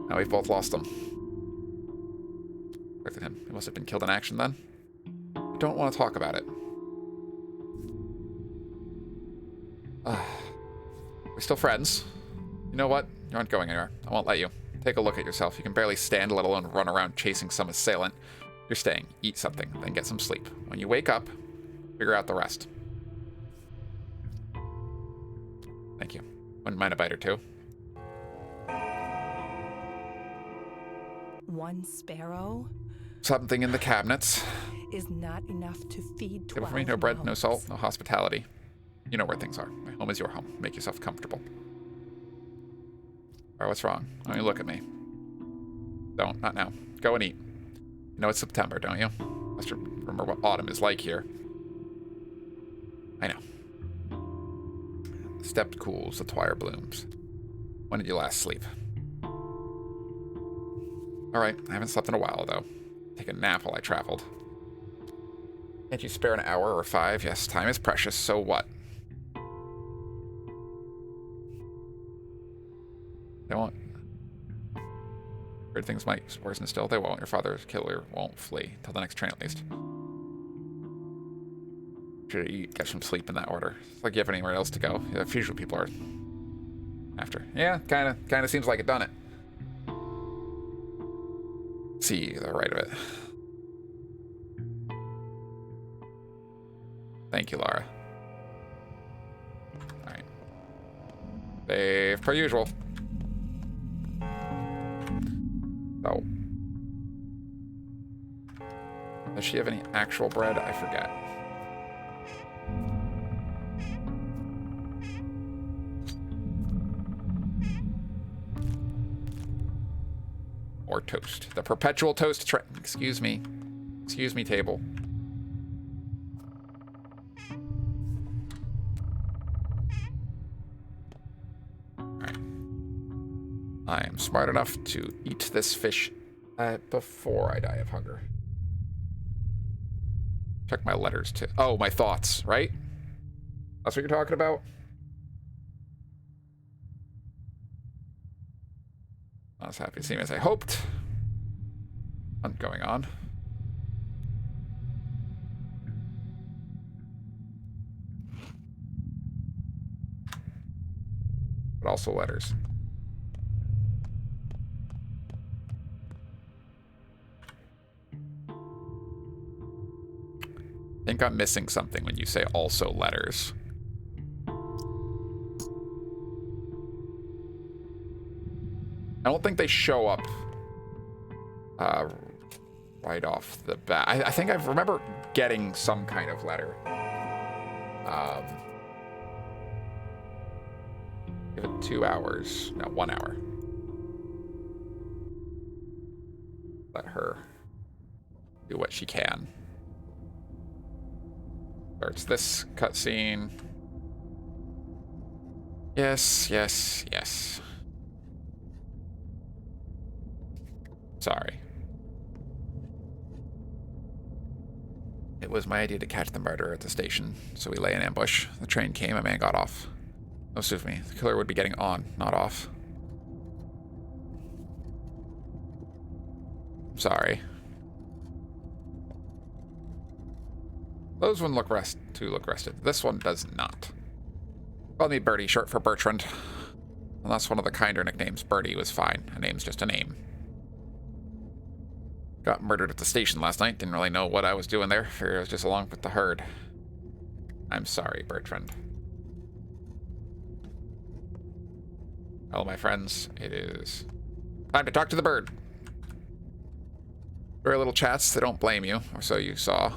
Speaker 1: Now we've both lost them. Looked at him. He must have been killed in action then. I don't want to talk about it. We're still friends. You know what? You aren't going anywhere. I won't let you. Take a look at yourself. You can barely stand, let alone run around chasing some assailant. You're staying. Eat something, then get some sleep. When you wake up, figure out the rest. Thank you. Wouldn't mind a bite or two.
Speaker 5: One sparrow
Speaker 1: Something in the cabinets.
Speaker 5: is not enough to feed 12
Speaker 1: Give it for me. No bread, no
Speaker 5: mouths.
Speaker 1: salt, no hospitality. You know where things are. My home is your home. Make yourself comfortable. Alright, what's wrong? Why don't you look at me? Don't. Not now. Go and eat. You know it's September, don't you? Must remember what autumn is like here. I know. The steppe cools, the twire blooms. When did you last sleep? Alright, I haven't slept in a while, though. Take a nap while I traveled. Can't you spare an hour or 5? Yes, time is precious, so what? They won't. Weird things might worsen still. They won't. Your father's killer won't flee. Till the next train, at least. Should eat, get some sleep in that order. It's like you have anywhere else to go. The usual people are after. Yeah, kind of seems like it, done it. See the right of it. Thank you, Lara. All right. Save per usual. Oh. Does she have any actual bread? I forget. Or toast. The perpetual toast trend. Excuse me. Excuse me, table. Alright. I am smart enough to eat this fish before I die of hunger. Check my letters too. Oh, my thoughts, right? That's what you're talking about? Not as happy to see me as I hoped. Hunt going on. But also letters. I think I'm missing something when you say also letters. I don't think they show up right off the bat. I think I remember getting some kind of letter. Give it 2 hours. No, 1 hour. Let her do what she can. Starts this cutscene. Yes, yes, yes. Sorry. It was my idea to catch the murderer at the station, so we lay in ambush. The train came, a man got off. Oh, excuse me. The killer would be getting on, not off. Sorry. Those one look rested. This one does not. Call me Birdie, short for Bertrand. Unless one of the kinder nicknames. Birdie was fine. A name's just a name. Got murdered at the station last night. Didn't really know what I was doing there. Figured I was just along with the herd. I'm sorry, Bertrand. Hello, my friends. It is time to talk to the bird. Very little chats. They don't blame you, or so you saw.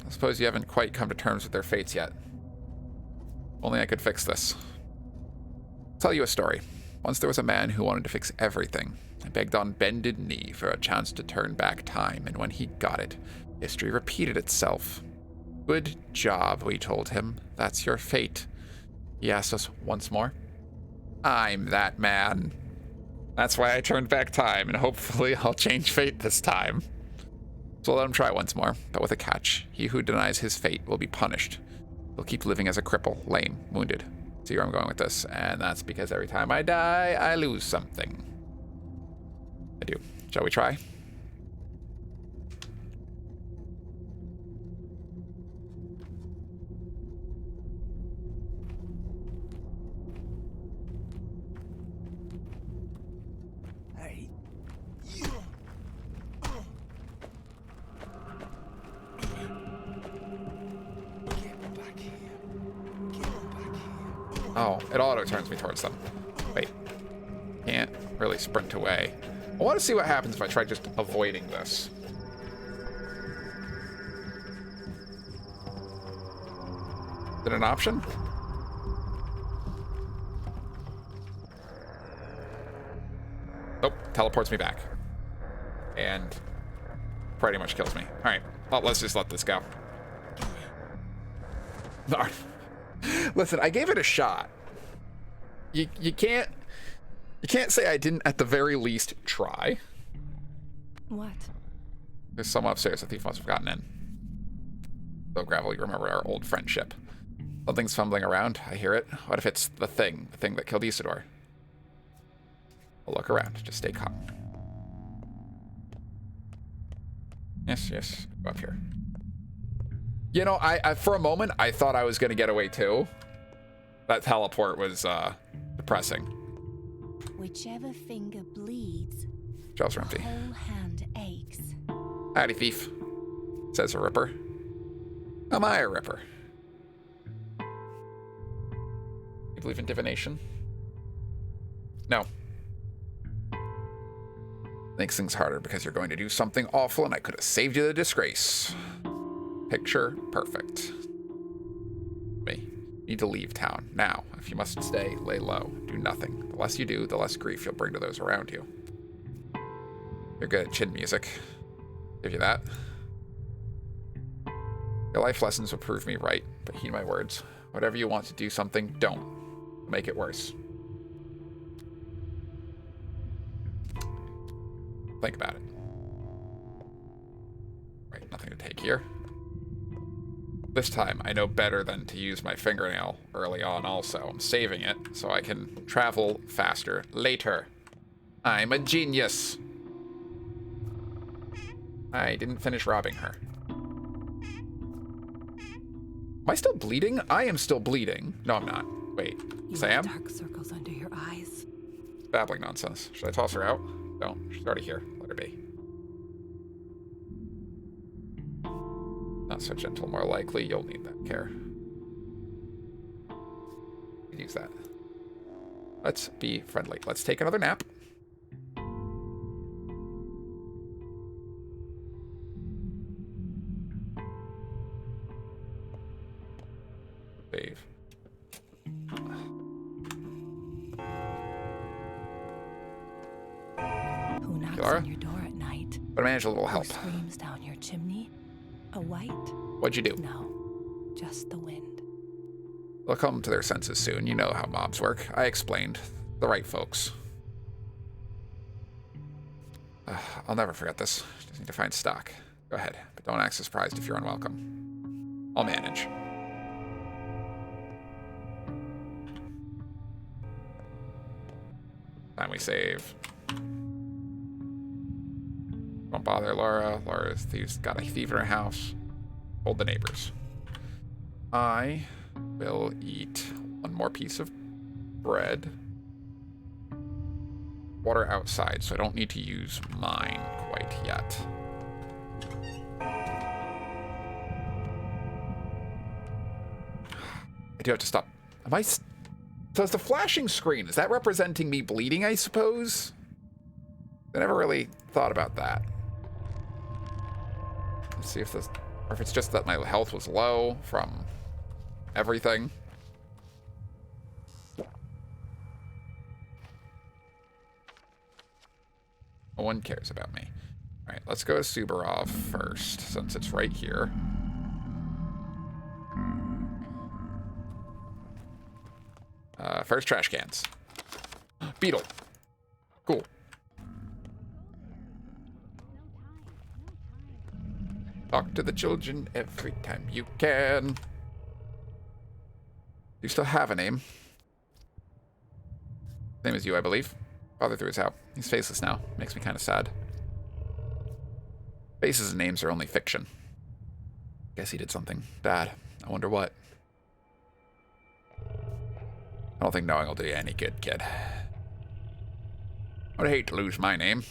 Speaker 1: I suppose you haven't quite come to terms with their fates yet. Only I could fix this. I'll tell you a story. Once there was a man who wanted to fix everything. I begged on bended knee for a chance to turn back time, and when he got it, history repeated itself. Good job, we told him. That's your fate. He asked us once more. I'm that man. That's why I turned back time, and hopefully I'll change fate this time. So let him try once more, but with a catch. He who denies his fate will be punished. He'll keep living as a cripple, lame, wounded. See where I'm going with this? And that's because every time I die, I lose something. I do. Shall we try?
Speaker 6: Hey.
Speaker 1: Oh, it auto turns me towards them. Wait. Can't really sprint away. I want to see what happens if I try just avoiding this. Is it an option? Nope, teleports me back. And pretty much kills me. Alright, well, let's just let this go. Darn. Listen, I gave it a shot. You can't say I didn't at the very least try.
Speaker 5: What?
Speaker 1: There's someone upstairs. The thief must have gotten in. So Gravel, you remember our old friendship. Something's fumbling around. I hear it. What if it's the thing that killed Isidore? I'll look around. Just stay calm. Yes. Go up here. You know, I for a moment, I thought I was going to get away too. That teleport was depressing.
Speaker 10: Whichever finger bleeds,
Speaker 1: Shelves are empty.
Speaker 10: the whole hand aches.
Speaker 1: Howdy, thief. Says a ripper. Am I a ripper? You believe in divination? No. Makes things harder because you're going to do something awful and I could have saved you the disgrace. Picture perfect. Me. Need to leave town. Now, if you must stay, lay low. Do nothing. The less you do, the less grief you'll bring to those around you. You're good at chin music. Give you that. Your life lessons will prove me right, but heed my words. Whatever you want to do something, don't. Make it worse. Think about it. Right, nothing to take here. This time, I know better than to use my fingernail early on also. I'm saving it so I can travel faster later. I'm a genius. I didn't finish robbing her. Am I still bleeding? I am still bleeding. No, I'm not. Wait. Sam?
Speaker 5: Dark circles under your eyes.
Speaker 1: Babbling nonsense. Should I toss her out? No, she's already here. Let her be. Not so gentle, more likely you'll need that care. Use that. Let's be friendly. Let's take another nap. Save.
Speaker 5: Who knocks
Speaker 1: Kilara?
Speaker 5: on your door at night?
Speaker 1: But I managed a little help.
Speaker 5: Who screams down your chimney? A white?
Speaker 1: What'd you do?
Speaker 5: No, just the wind.
Speaker 1: They'll come to their senses soon. You know how mobs work. I explained. The right folks. I'll never forget this. Just need to find stock. Go ahead, but don't act surprised if you're unwelcome. I'll manage. Time we save. Don't bother Laura. Laura's got a thief in her house. Hold the neighbors. I will eat one more piece of bread. Water outside, so I don't need to use mine quite yet. I do have to stop. Am I... So is the flashing screen, is that representing me bleeding, I suppose? I never really thought about that. Let's see if this... Or if it's just that my health was low from everything. No one cares about me. All right, let's go to Subarov first, since it's right here. First trash cans. Beetle. Cool. Talk to the children every time you can. You still have a name. Same as you, I believe. Father threw his out. He's faceless now. Makes me kind of sad. Faces and names are only fiction. Guess he did something bad. I wonder what. I don't think knowing will do you any good, kid. I'd hate to lose my name.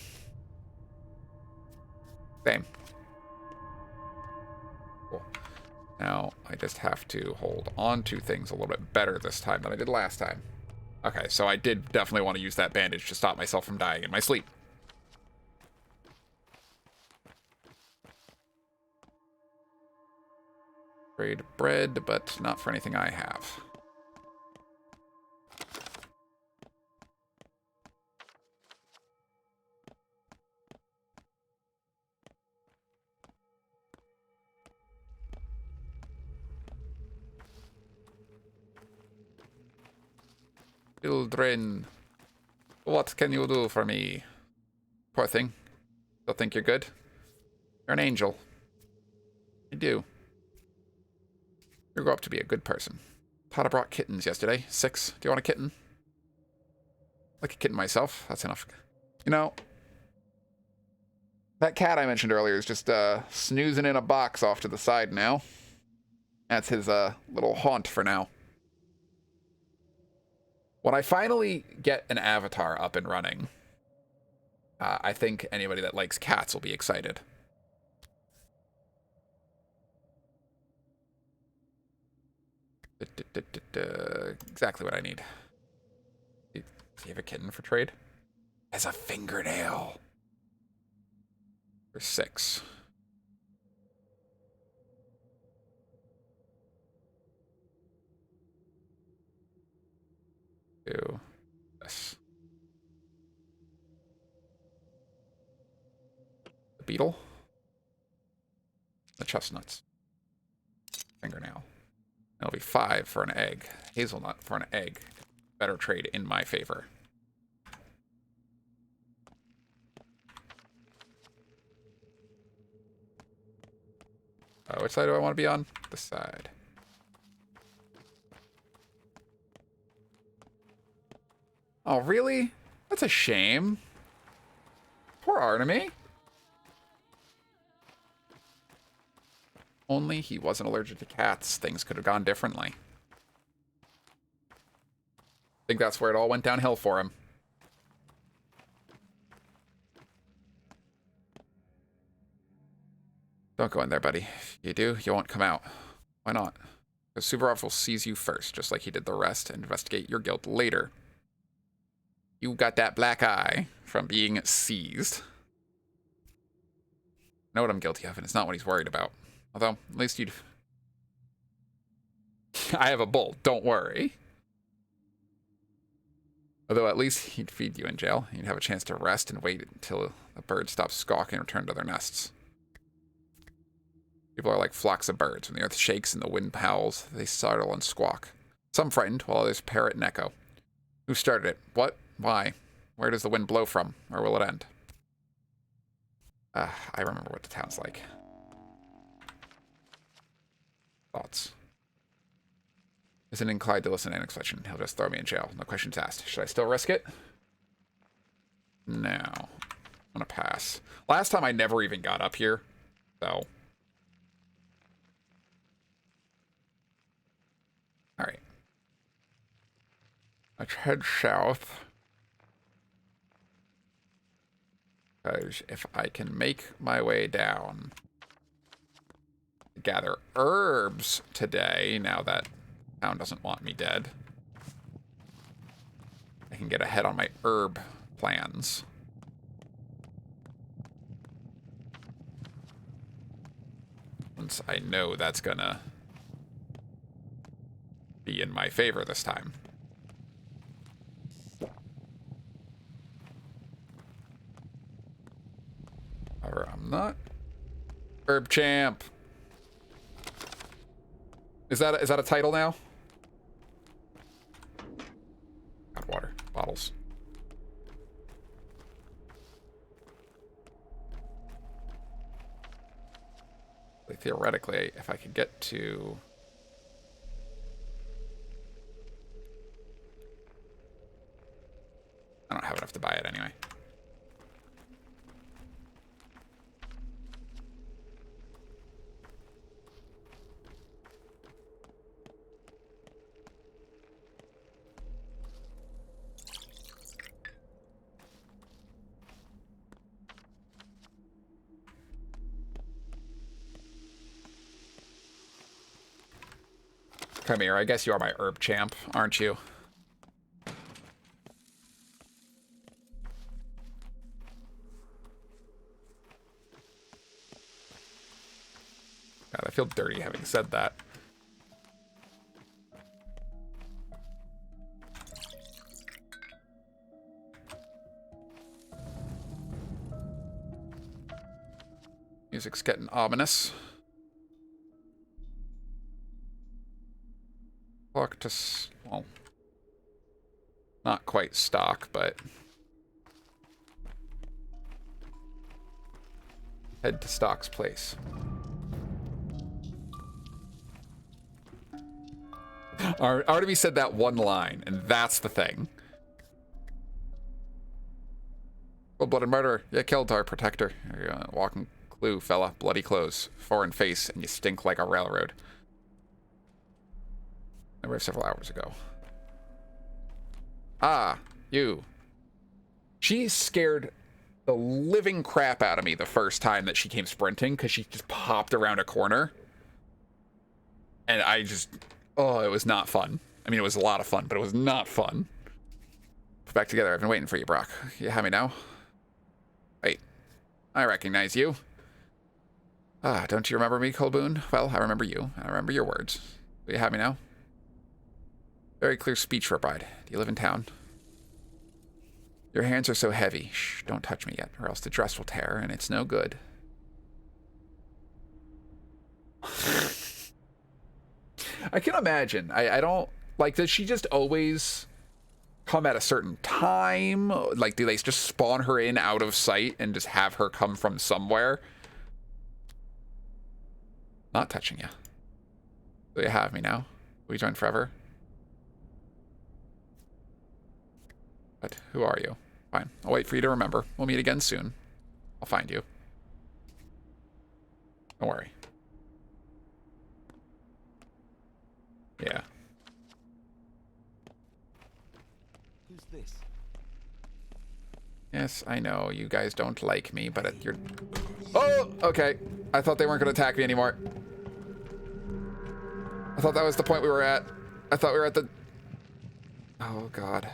Speaker 1: Same. Cool. Now, I just have to hold on to things a little bit better this time than I did last time. Okay, so I did definitely want to use that bandage to stop myself from dying in my sleep. Trade bread, but not for anything I have. Children, what can you do for me? Poor thing. Still think you're good? You're an angel. You do. You grow up to be a good person. Potter brought kittens yesterday. 6. Do you want a kitten? Like a kitten myself. That's enough. You know, that cat I mentioned earlier is just snoozing in a box off to the side now. That's his little haunt for now. When I finally get an avatar up and running, I think anybody that likes cats will be excited. Exactly what I need. Do you have a kitten for trade? As a fingernail. For 6. Do this. The beetle. The chestnuts. Fingernail. It'll be 5 for an egg. Hazelnut for an egg. Better trade in my favor. Which side do I want to be on? This side. Oh, really? That's a shame. Poor Artemy. Only he wasn't allergic to cats. Things could have gone differently. I think that's where it all went downhill for him. Don't go in there, buddy. If you do, you won't come out. Why not? Because Suvorov will seize you first, just like he did the rest, and investigate your guilt later. You got that black eye from being seized. I know what I'm guilty of, and it's not what he's worried about. Although, at least you'd... I have a bull, don't worry. Although at least he'd feed you in jail. You'd have a chance to rest and wait until the birds stop squawking and return to their nests. People are like flocks of birds. When the earth shakes and the wind howls, they startle and squawk. Some frightened, while others parrot and echo. Who started it? What? Why? Where does the wind blow from? Where will it end? I remember what the town's like. Thoughts. Isn't inclined to listen to an question. He'll just throw me in jail. No questions asked. Should I still risk it? No. I'm gonna pass. Last time I never even got up here, so... Alright. Let's head south. Because if I can make my way down... gather herbs today, now that Town doesn't want me dead. I can get ahead on my herb plans. Once I know that's gonna be in my favor this time. However, I'm not. Herb champ. Is that a title now? Got water bottles. Like, theoretically, if I could get to I don't have enough to buy it anyway. Come here, I guess you are my herb champ, aren't you? God, I feel dirty having said that. Music's getting ominous. Clock to, well, not quite stock, but head to Stock's place. Artemis said that one line, and that's the thing. Cold-blooded murderer. You killed our protector. You're a walking clue, fella. Bloody clothes, foreign face, and you stink like a railroad. I arrived several hours ago. Ah, you. She scared the living crap out of me the first time that she came sprinting because she just popped around a corner. And I just... Oh, it was not fun. I mean, it was a lot of fun, but it was not fun. Put back together. I've been waiting for you, Brock. You have me now? Wait. I recognize you. Ah, don't you remember me, Colboon? Well, I remember you. I remember your words. Do you have me now? Very clear speech for a bride. Do you live in town? Your hands are so heavy. Shh, don't touch me yet, or else the dress will tear, and it's no good. I can imagine. I don't... Like, does she just always come at a certain time? Like, do they just spawn her in out of sight and just have her come from somewhere? Not touching you. Do you have me now? Will you join forever? But who are you? Fine. I'll wait for you to remember. We'll meet again soon. I'll find you. Don't worry. Yeah.
Speaker 3: Who's this?
Speaker 1: Yes, I know. You guys don't like me, but you're... Oh! Okay. I thought they weren't going to attack me anymore. I thought that was the point we were at. I thought we were at the... Oh, God.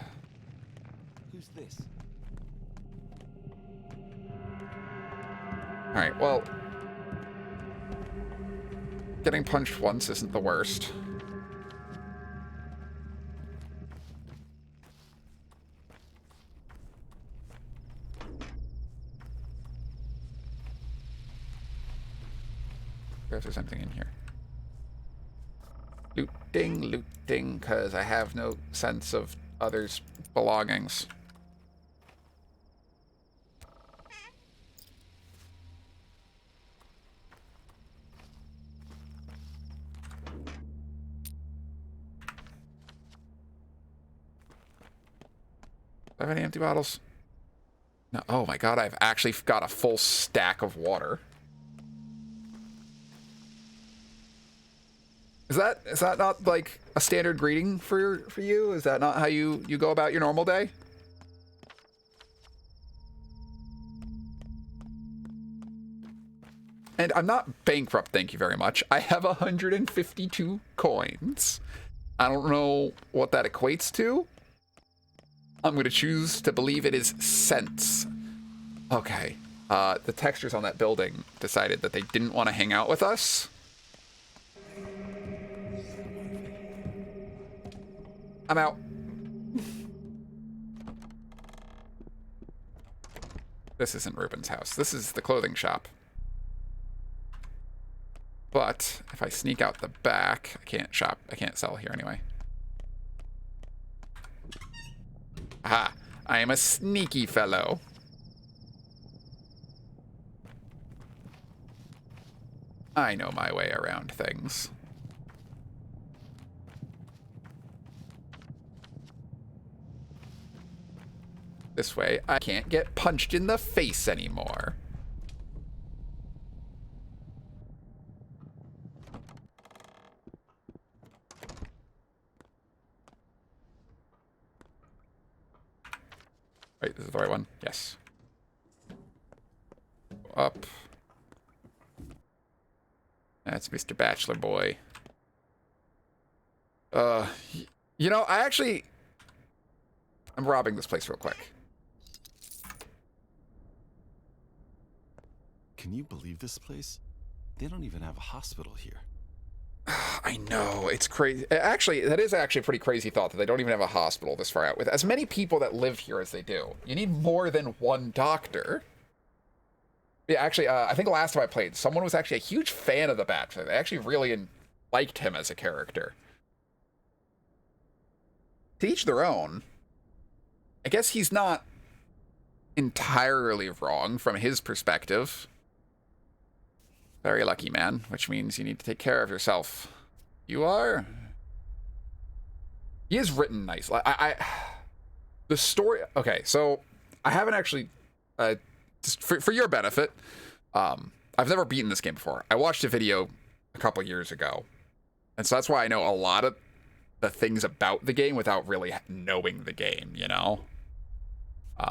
Speaker 3: Who's this?
Speaker 1: Alright, well... Getting punched once isn't the worst. If there's anything in here. Looting, because I have no sense of others' belongings. Do I have any empty bottles? No. Oh my god, I've actually got a full stack of water. Is that not like a standard greeting for you? Is that not how you go about your normal day? And I'm not bankrupt, thank you very much. I have 152 coins. I don't know what that equates to. I'm going to choose to believe it is sense. Okay. The textures on that building decided that they didn't want to hang out with us. I'm out. This isn't Ruben's house. This is the clothing shop. But if I sneak out the back, I can't shop. I can't sell here anyway. Aha! I am a sneaky fellow. I know my way around things. This way, I can't get punched in the face anymore. Right, this is the right one. Yes. Up. That's Mr. Bachelor Boy. You know, I'm robbing this place real quick.
Speaker 3: Can you believe this place? They don't even have a hospital here.
Speaker 1: I know, it's crazy. Actually, that is actually a pretty crazy thought that they don't even have a hospital this far out. With as many people that live here as they do, you need more than one doctor. Yeah, actually, I think the last time I played, someone was actually a huge fan of the Bachelor. They actually really liked him as a character. To each their own. I guess he's not entirely wrong from his perspective. Very lucky, man, which means you need to take care of yourself. You are? He is written nice. The story... Okay, so I haven't actually... just for your benefit, I've never beaten this game before. I watched a video a couple years ago, and so that's why I know a lot of the things about the game without really knowing the game, you know?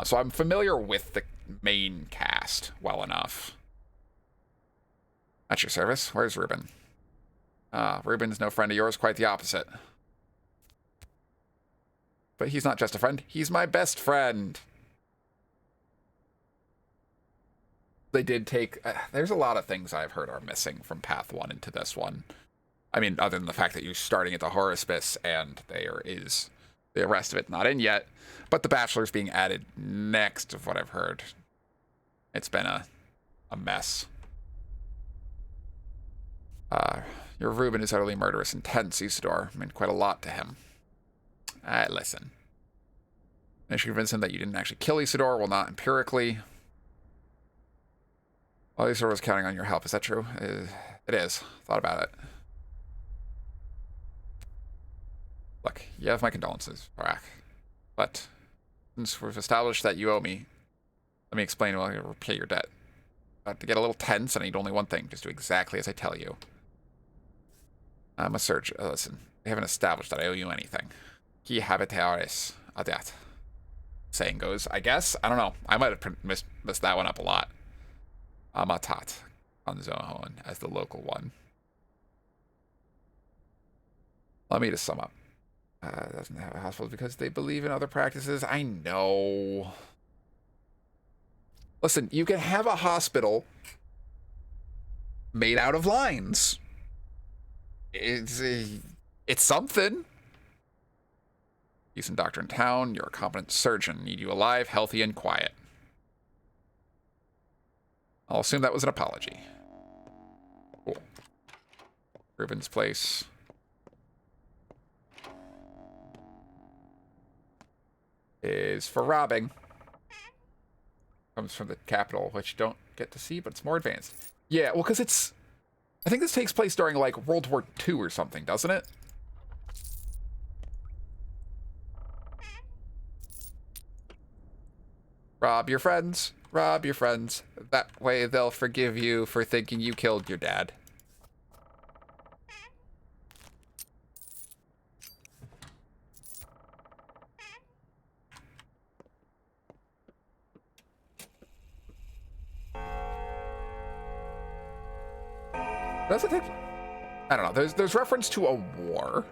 Speaker 1: So I'm familiar with the main cast well enough. At your service. Where's Ruben? Ruben's no friend of yours, quite the opposite. But he's not just a friend, he's my best friend. They did take... there's a lot of things I've heard are missing from Path 1 into this one. I mean, other than the fact that you're starting at the Horospice and there is the rest of it not in yet. But the Bachelor's being added next of what I've heard. It's been a mess. Your Ruben is utterly murderous and tense, Isidore. Meant quite a lot to him. Listen. I should convince him that you didn't actually kill Isidore, well, not empirically. Well, Isidore was counting on your help. Is that true? It is. Thought about it. Look, you have my condolences, Barak. But since we've established that you owe me, let me explain how I'll repay your debt. About to get a little tense, and I need only one thing. Just do exactly as I tell you. I'm a surgeon. Listen, they haven't established that I owe you anything. Qui habitaris adat. Saying goes, I guess. I don't know. I might have messed that one up a lot. Amatat on Zohon as the local one. Let me just sum up. Doesn't have a hospital because they believe in other practices. I know. Listen, you can have a hospital made out of lines. It's something. Decent doctor in town. You're a competent surgeon. Need you alive, healthy, and quiet. I'll assume that was an apology. Cool. Ruben's place. Is for robbing. Comes from the capital, which you don't get to see, but it's more advanced. Yeah, well, because it's... I think this takes place during, like, World War II or something, doesn't it? Rob your friends. Rob your friends. That way they'll forgive you for thinking you killed your dad. Does it take... I don't know. There's reference to a war.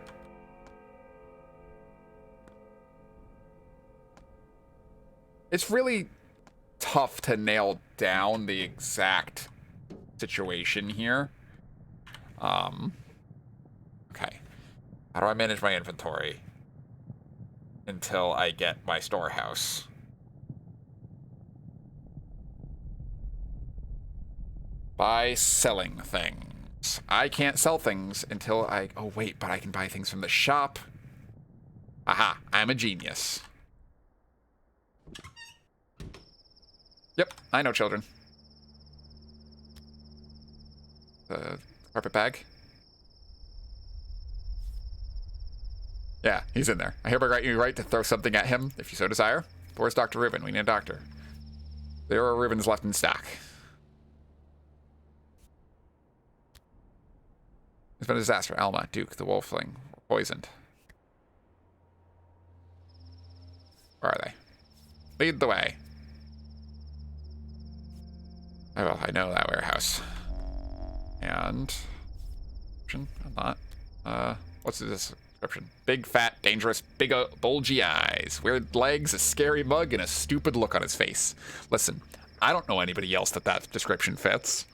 Speaker 1: It's really tough to nail down the exact situation here. Okay. How do I manage my inventory until I get my storehouse? By selling things. I can't sell things until I... Oh, wait, but I can buy things from the shop. Aha, I'm a genius. Yep, I know children. The carpet bag. Yeah, he's in there. I hereby grant you the right to throw something at him, if you so desire. Where's Dr. Reuben? We need a doctor. There are Reubens left in stock. It's been a disaster. Alma, Duke, the Wolfling, were poisoned. Where are they? Lead the way. Oh, well, I know that warehouse. And... I'm not. What's this description? Big, fat, dangerous, big, bulgy eyes, weird legs, a scary mug, and a stupid look on his face. Listen, I don't know anybody else that description fits.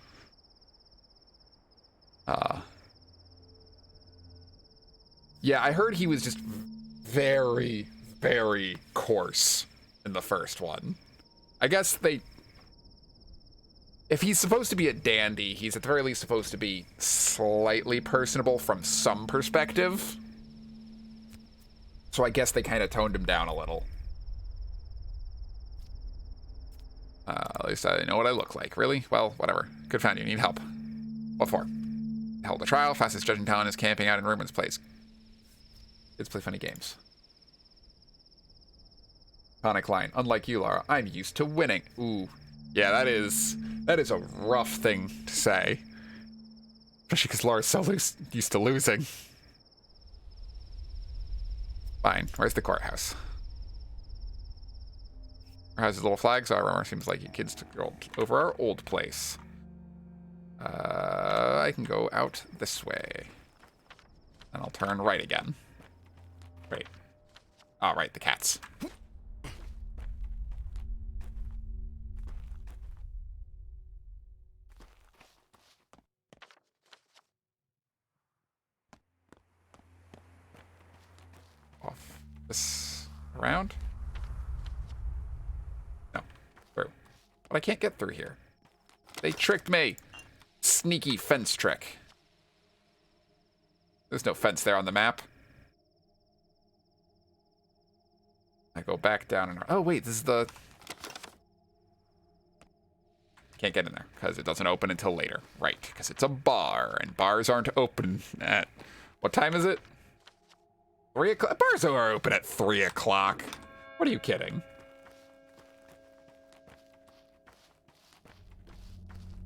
Speaker 1: Yeah, I heard he was just very, very coarse in the first one. I guess they... If he's supposed to be a dandy, he's at the very least supposed to be slightly personable from some perspective. So I guess they kind of toned him down a little. At least I know what I look like. Really? Well, whatever. Good find you. Need help. What for? Held a trial. Fastest judge in town is camping out in Ruben's place. Kids play funny games. Iconic line. Unlike you, Laura, I'm used to winning. Ooh. Yeah, that is a rough thing to say. Especially because Laura's so used to losing. Fine. Where's the courthouse? How's his little flags? Our rumor seems like you kids took over our old place. I can go out this way. And I'll turn right again. Wait. Oh, right, the cats. Off this around? No. Through. But I can't get through here. They tricked me. Sneaky fence trick. There's no fence there on the map. I go back down and... Oh, wait, this is the... Can't get in there, because it doesn't open until later. Right, because it's a bar, and bars aren't open at... What time is it? 3 o'clock? Bars are open at 3 o'clock. What are you kidding?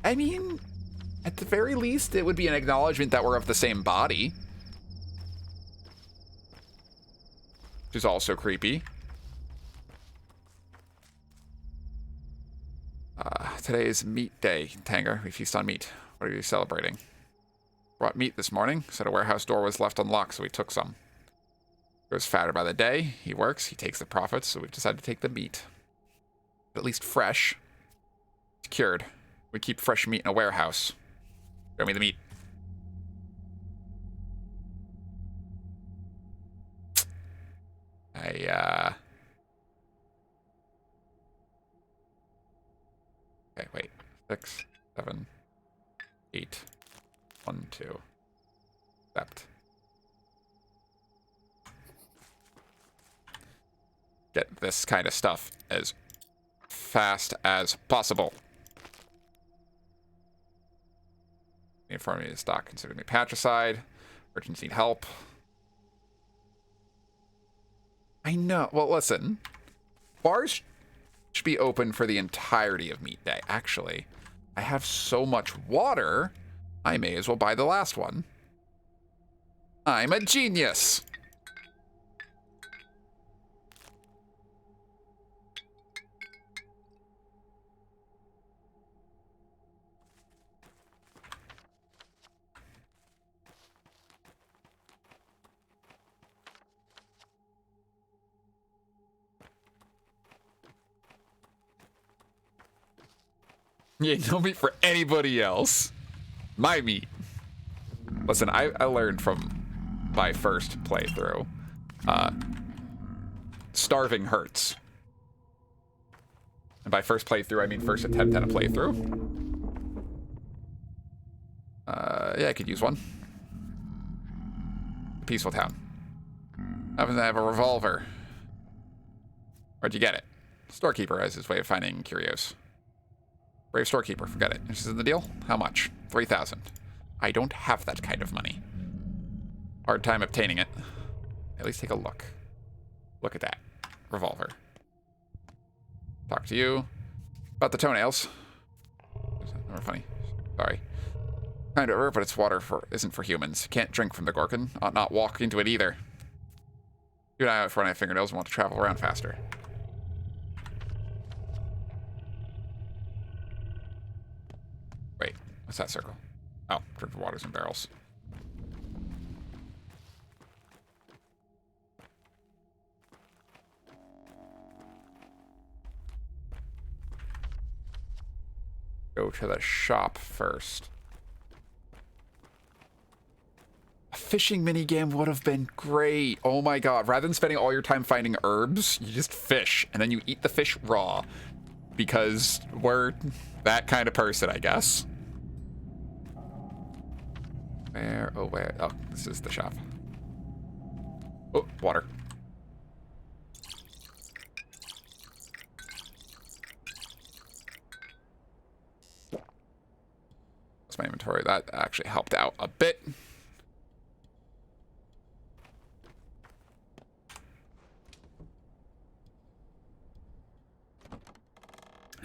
Speaker 1: I mean, at the very least, it would be an acknowledgement that we're of the same body. Which is also creepy. Today is meat day, Tanger. We feast on meat. What are you celebrating? Brought meat this morning. Said a warehouse door was left unlocked, so we took some. Grows fatter by the day. He works. He takes the profits, so we've decided to take the meat. At least fresh. It's cured. We keep fresh meat in a warehouse. Show me the meat. Okay, wait. 6, 7, 8. 1, 2. Accept. Get this kind of stuff as fast as possible. Inform me to stock. Consider me patricide. Urchins need help. I know. Well, listen. Bars should be open for the entirety of meat day. Actually, I have so much water, I may as well buy the last one. I'm a genius. Yeah, no meat for anybody else. My meat. Listen, I learned from my first playthrough. Starving hurts. And by first playthrough, I mean first attempt at a playthrough. Yeah, I could use one. Peaceful town. Happens to have a revolver. Where'd you get it? Storekeeper has his way of finding curios. Brave storekeeper, forget it. This is in the deal? How much? 3,000. I don't have that kind of money. Hard time obtaining it. At least take a look. Look at that. Revolver. Talk to you. About the toenails. Never funny. Sorry. Kind of, but it's water isn't for humans. Can't drink from the Gorgon. Ought not walk into it either. Keep an eye out for when I have fingernails and want to travel around faster. Wait, what's that circle? Oh, drink the waters in barrels. Go to the shop first. A fishing minigame would have been great. Oh my god. Rather than spending all your time finding herbs, you just fish. And then you eat the fish raw. Because we're that kind of person, I guess. Where? Oh, where? Oh, this is the shop. Oh, water. That's my inventory. That actually helped out a bit.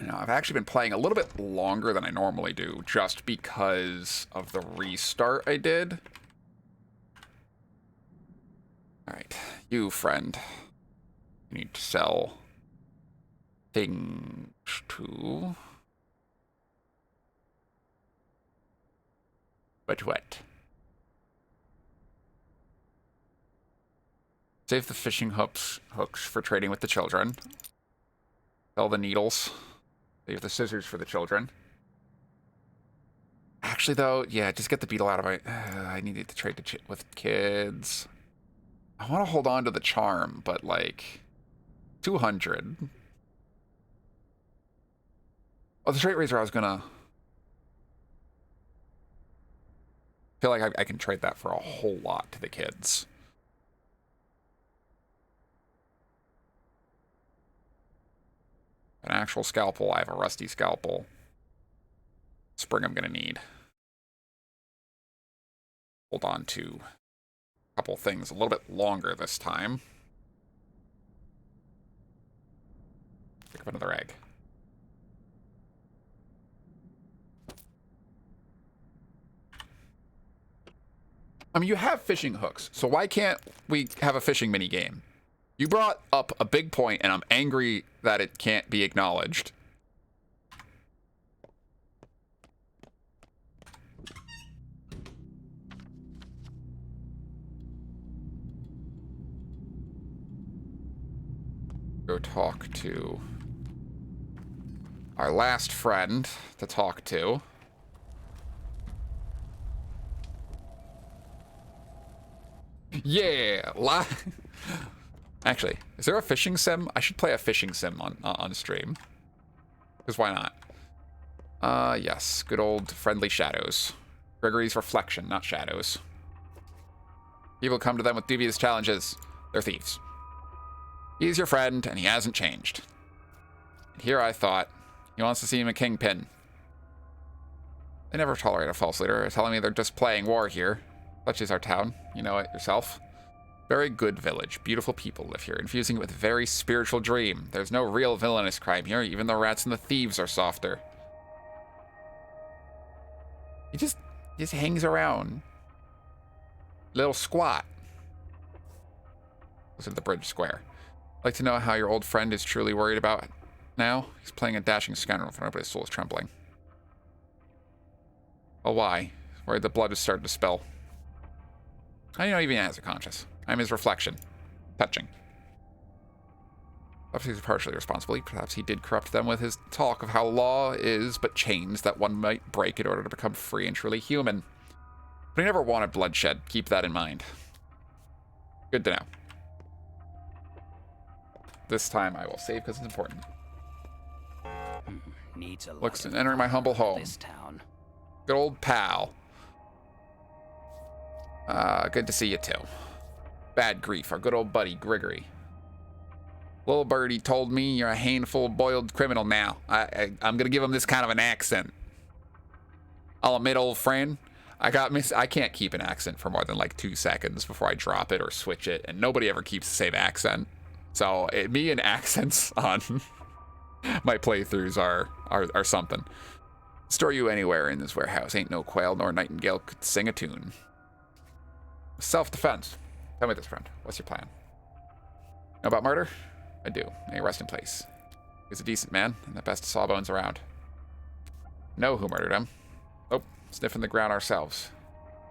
Speaker 1: Now, I've actually been playing a little bit longer than I normally do, just because of the restart I did. Alright, you, friend. You need to sell things to... But what? Save the fishing hooks for trading with the children. Sell the needles. Save the scissors for the children. Actually, though, yeah, just get the beetle out of my... I needed to trade with kids. I want to hold on to the charm, but, like... 200. Oh, the straight razor I was gonna... feel like I can trade that for a whole lot to the kids. An actual scalpel. I have a rusty scalpel. Spring I'm gonna need. Hold on to a couple things a little bit longer this time. Pick up another egg. I mean, you have fishing hooks, so why can't we have a fishing mini game? You brought up a big point, and I'm angry that it can't be acknowledged. Go talk to our last friend to talk to. Yeah, actually, is there a fishing sim? I should play a fishing sim on stream. Because why not? Yes, good old friendly shadows. Gregory's reflection, not shadows. People come to them with dubious challenges. They're thieves. He's your friend, and he hasn't changed. And here I thought, he wants to see him a kingpin. They never tolerate a false leader, telling me they're just playing war here. Such is our town. You know it yourself. Very good village. Beautiful people live here, infusing it with a very spiritual dream. There's no real villainous crime here. Even the rats and the thieves are softer. He just hangs around. Little squat. Listen to the bridge square. I'd like to know how your old friend is truly worried about now. He's playing a dashing scoundrel for nobody's soul is trembling. Oh, why? Worried the blood is starting to spill. I don't even has a conscience. I'm his reflection. Touching. Obviously, he's partially responsible. Perhaps he did corrupt them with his talk of how law is but chains that one might break in order to become free and truly human. But he never wanted bloodshed. Keep that in mind. Good to know. This time I will save because it's important. Looks to entering my humble home. Good old pal. Good to see you too. Bad grief, our good old buddy Grigory. Little birdie told me you're a handful of boiled criminal now. I'm gonna give him this kind of an accent. I'll admit, old friend, I can't keep an accent for more than like 2 seconds before I drop it or switch it, and nobody ever keeps the same accent. So me and accents on my playthroughs are something. Store you anywhere in this warehouse. Ain't no quail nor nightingale could sing a tune. Self-defense. Tell me this, friend. What's your plan? Know about murder? I do. May rest in place. He's a decent man and the best sawbones around. Know who murdered him. Oh, sniffing the ground ourselves.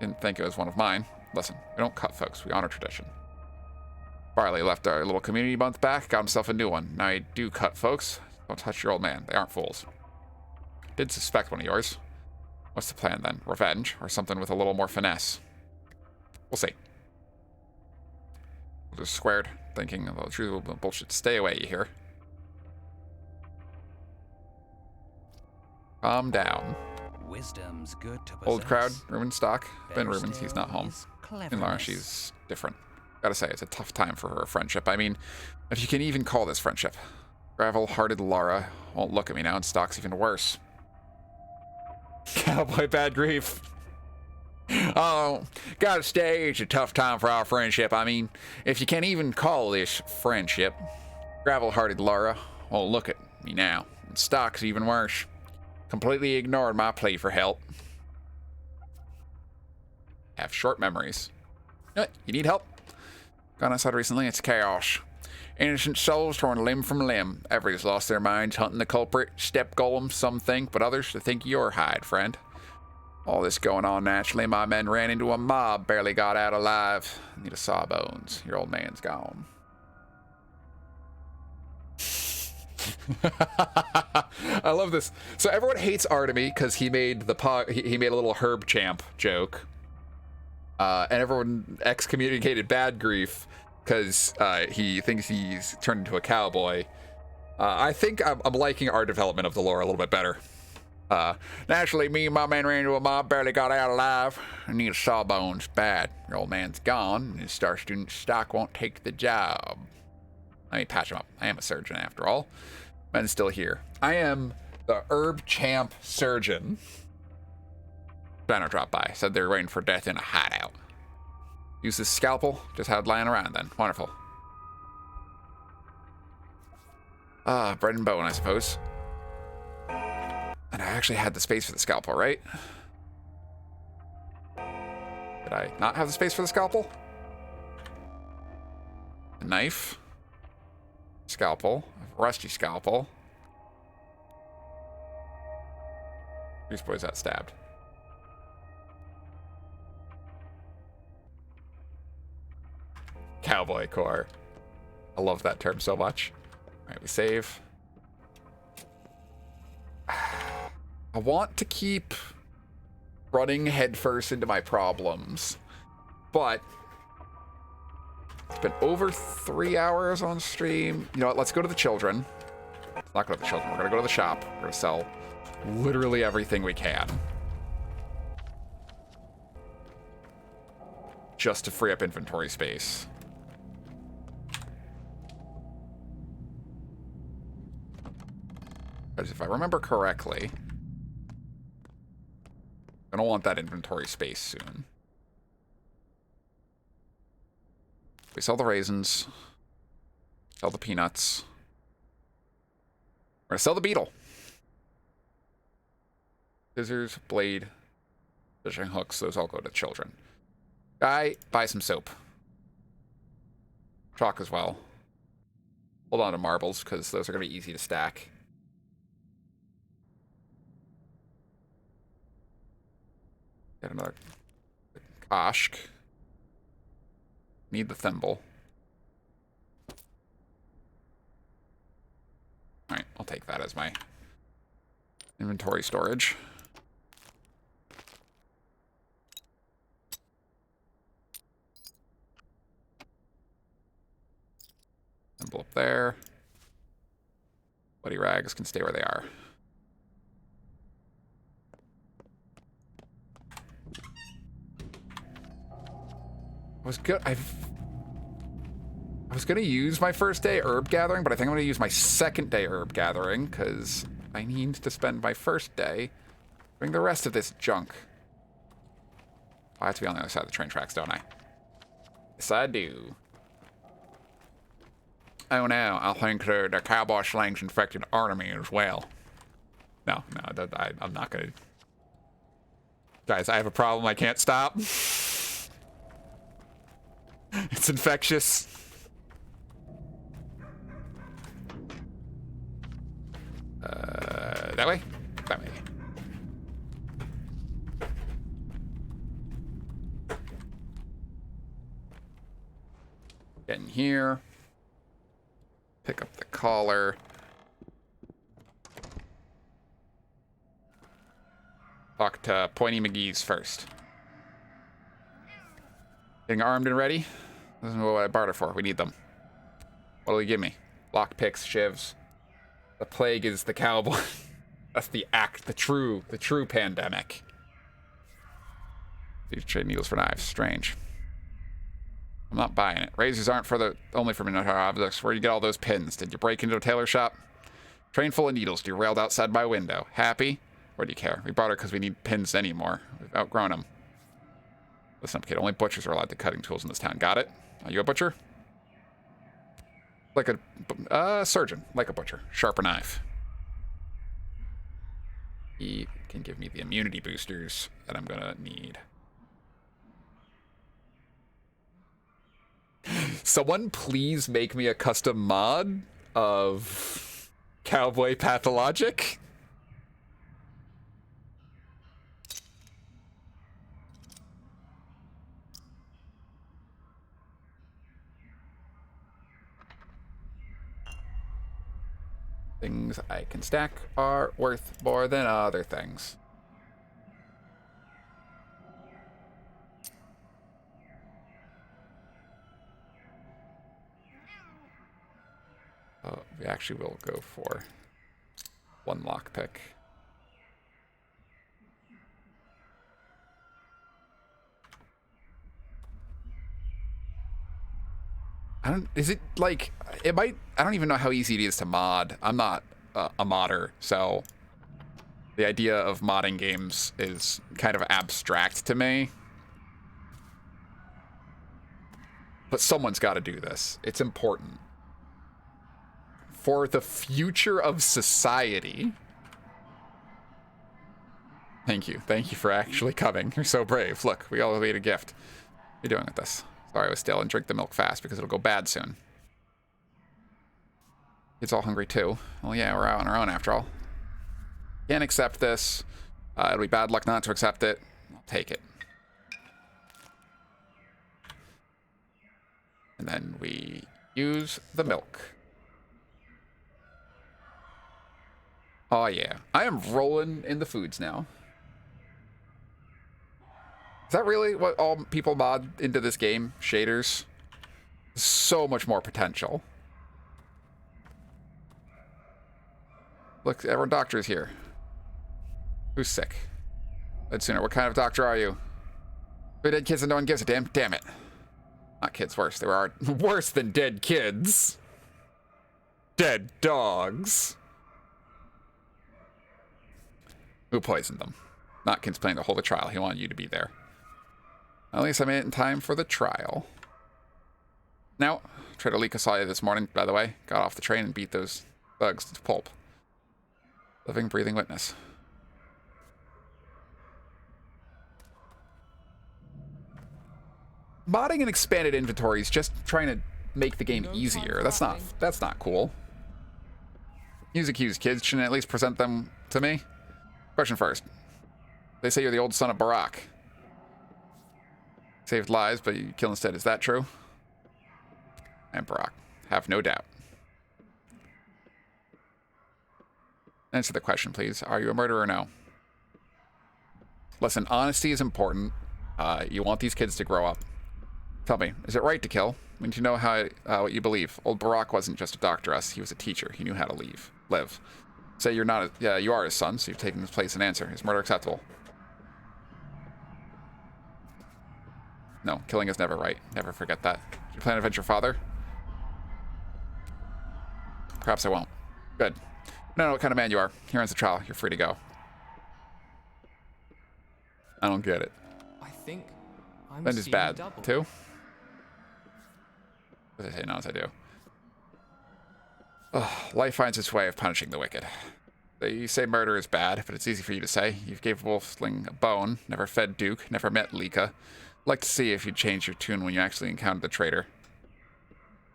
Speaker 1: Didn't think it was one of mine. Listen, we don't cut folks. We honor tradition. Barley left our little community a month back, got himself a new one. Now I do cut folks. Don't touch your old man. They aren't fools. Did suspect one of yours. What's the plan then? Revenge or something with a little more finesse? We'll see. We'll just squared, thinking a little truth, bullshit. Stay away, you hear? Calm down.
Speaker 11: Wisdom's good to possess.
Speaker 1: Old crowd, Ruben stock. Ben Rubens, he's not home. And Laura, she's different. Gotta say, it's a tough time for her friendship. I mean, if you can even call this friendship. Gravel-hearted Laura won't look at me now, and Stock's even worse. Cowboy bad grief. Oh, gotta stay. It's a tough time for our friendship. I mean, if you can't even call this friendship. Gravel-hearted Laura won't look at me now, and Stock's even worse. Completely ignored my plea for help. Have short memories. You need help? Gone outside recently, it's chaos. Innocent souls torn limb from limb. Everybody's lost their minds hunting the culprit. Step golem, some think, but others think you're hide, friend. All this going on naturally. My men ran into a mob, barely got out alive. Need a sawbones. Your old man's gone. I love this. So everyone hates Artemy because he made he made a little herb champ joke. And everyone excommunicated Bad Grief because he thinks he's turned into a cowboy. I think I'm liking our development of the lore a little bit better. Naturally, me and my man ran into a mob, barely got out alive. I need a sawbones bad. Your old man's gone, and his star student Stock won't take the job. Let me patch him up. I am a surgeon after all. Man's still here. I am the herb champ surgeon. Banner dropped by. Said they were waiting for death in a hideout. Use this scalpel. Just had it lying around then. Wonderful. Bread and bone, I suppose. And I actually had the space for the scalpel, right? Did I not have the space for the scalpel? A knife. Scalpel. A rusty scalpel. These boys got stabbed. Cowboy core. I love that term so much. Alright, we save. I want to keep running headfirst into my problems, but it's been over 3 hours on stream. You know what? Let's go to the children. Let's not go to the children. We're going to go to the shop. We're going to sell literally everything we can. Just to free up inventory space. Because if I remember correctly, I don't want that inventory space soon. We sell the raisins. Sell the peanuts. We're gonna sell the beetle. Scissors, blade, fishing hooks, those all go to children. Guy, buy some soap. Chalk as well. Hold on to marbles, because those are gonna be easy to stack. Get another koshk. Need the thimble. take that as my inventory storage. Envelope there. Bloody rags can stay where they are. I was gonna use my first day herb gathering, but I think I'm gonna use my second day herb gathering because I need to spend my first day doing the rest of this junk. I have to be on the other side of the train tracks, don't I? Yes, I do. Oh no, I think the cowboy slang's infected Artemis as well. No, I'm not gonna. Guys, I have a problem. I can't stop. It's infectious. That way? That way. Get in here. Pick up the collar. Talk to Pointy McGee's first. Getting armed and ready? This is what I barter for. We need them. What'll you give me? Lockpicks, shivs. The plague is the cowboy. That's the true pandemic. These trade needles for knives. Strange. I'm not buying it. Razors aren't only for Minotaur objects. Where do you get all those pins? Did you break into a tailor shop? Train full of needles. You railed outside my window. Happy? Or do you care? We bought her because we need pins anymore. We've outgrown them. Listen up, kid. Only butchers are allowed to cutting tools in this town. Got it? Are you a butcher? Like a surgeon. Like a butcher. Sharper knife. He can give me the immunity boosters that I'm gonna need. Someone please make me a custom mod of Cowboy Pathologic. Things I can stack are worth more than other things. We actually will go for one lockpick. Is it like, it might, I don't even know how easy it is to mod. I'm not a modder, so the idea of modding games is kind of abstract to me. But someone's got to do this. It's important. For the future of society. Thank you. Thank you for actually coming. You're so brave. Look, we all made a gift. What are you doing with this? Sorry, I was stale, and drink the milk fast because it'll go bad soon. Kids all hungry too. Well, yeah, we're out on our own after all. Can't accept this. It'll be bad luck not to accept it. I'll take it. And then we use the milk. Oh yeah, I am rolling in the foods now. Is that really what all people mod into this game? Shaders? So much more potential. Look, everyone, doctor is here. Who's sick? Let's sooner. What kind of doctor are you? We're dead kids and no one gives a damn. Damn it. Not kids, worse. They were worse than dead kids. Dead dogs. Who poisoned them? Notkins planning to hold a trial. He wanted you to be there. At least I made it in time for the trial. Now, Trader Lika saw you this morning, by the way. Got off the train and beat those thugs to pulp. Living, breathing witness. Modding an expanded inventory is just trying to make the game easier. That's not cool. Use accused kids. Shouldn't at least present them to me? Question first. They say you're the old son of Barack. Saved lives, but you kill instead. Is that true? And Barack. Have no doubt. Answer the question, please. Are you a murderer or no? Listen, honesty is important. You want these kids to grow up. Tell me, is it right to kill? I mean, do you know what you believe? Old Barack wasn't just a doctor, he was a teacher. He knew how to live. Say you're not, you are his son, so you've taken his place and answer. Is murder acceptable? No, killing is never right. Never forget that. Do you plan to avenge your father? Perhaps I won't. Good. I don't know what kind of man you are. Here ends the trial. You're free to go. I don't get it.
Speaker 12: I think I'm
Speaker 1: Then is
Speaker 12: seeing
Speaker 1: bad,
Speaker 12: double.
Speaker 1: too? As I say, no, as I do. Ugh, life finds its way of punishing the wicked. You say murder is bad, but it's easy for you to say. You've gave Wolfling a bone, never fed Duke, never met Lika. I'd like to see if you'd change your tune when you actually encountered the traitor.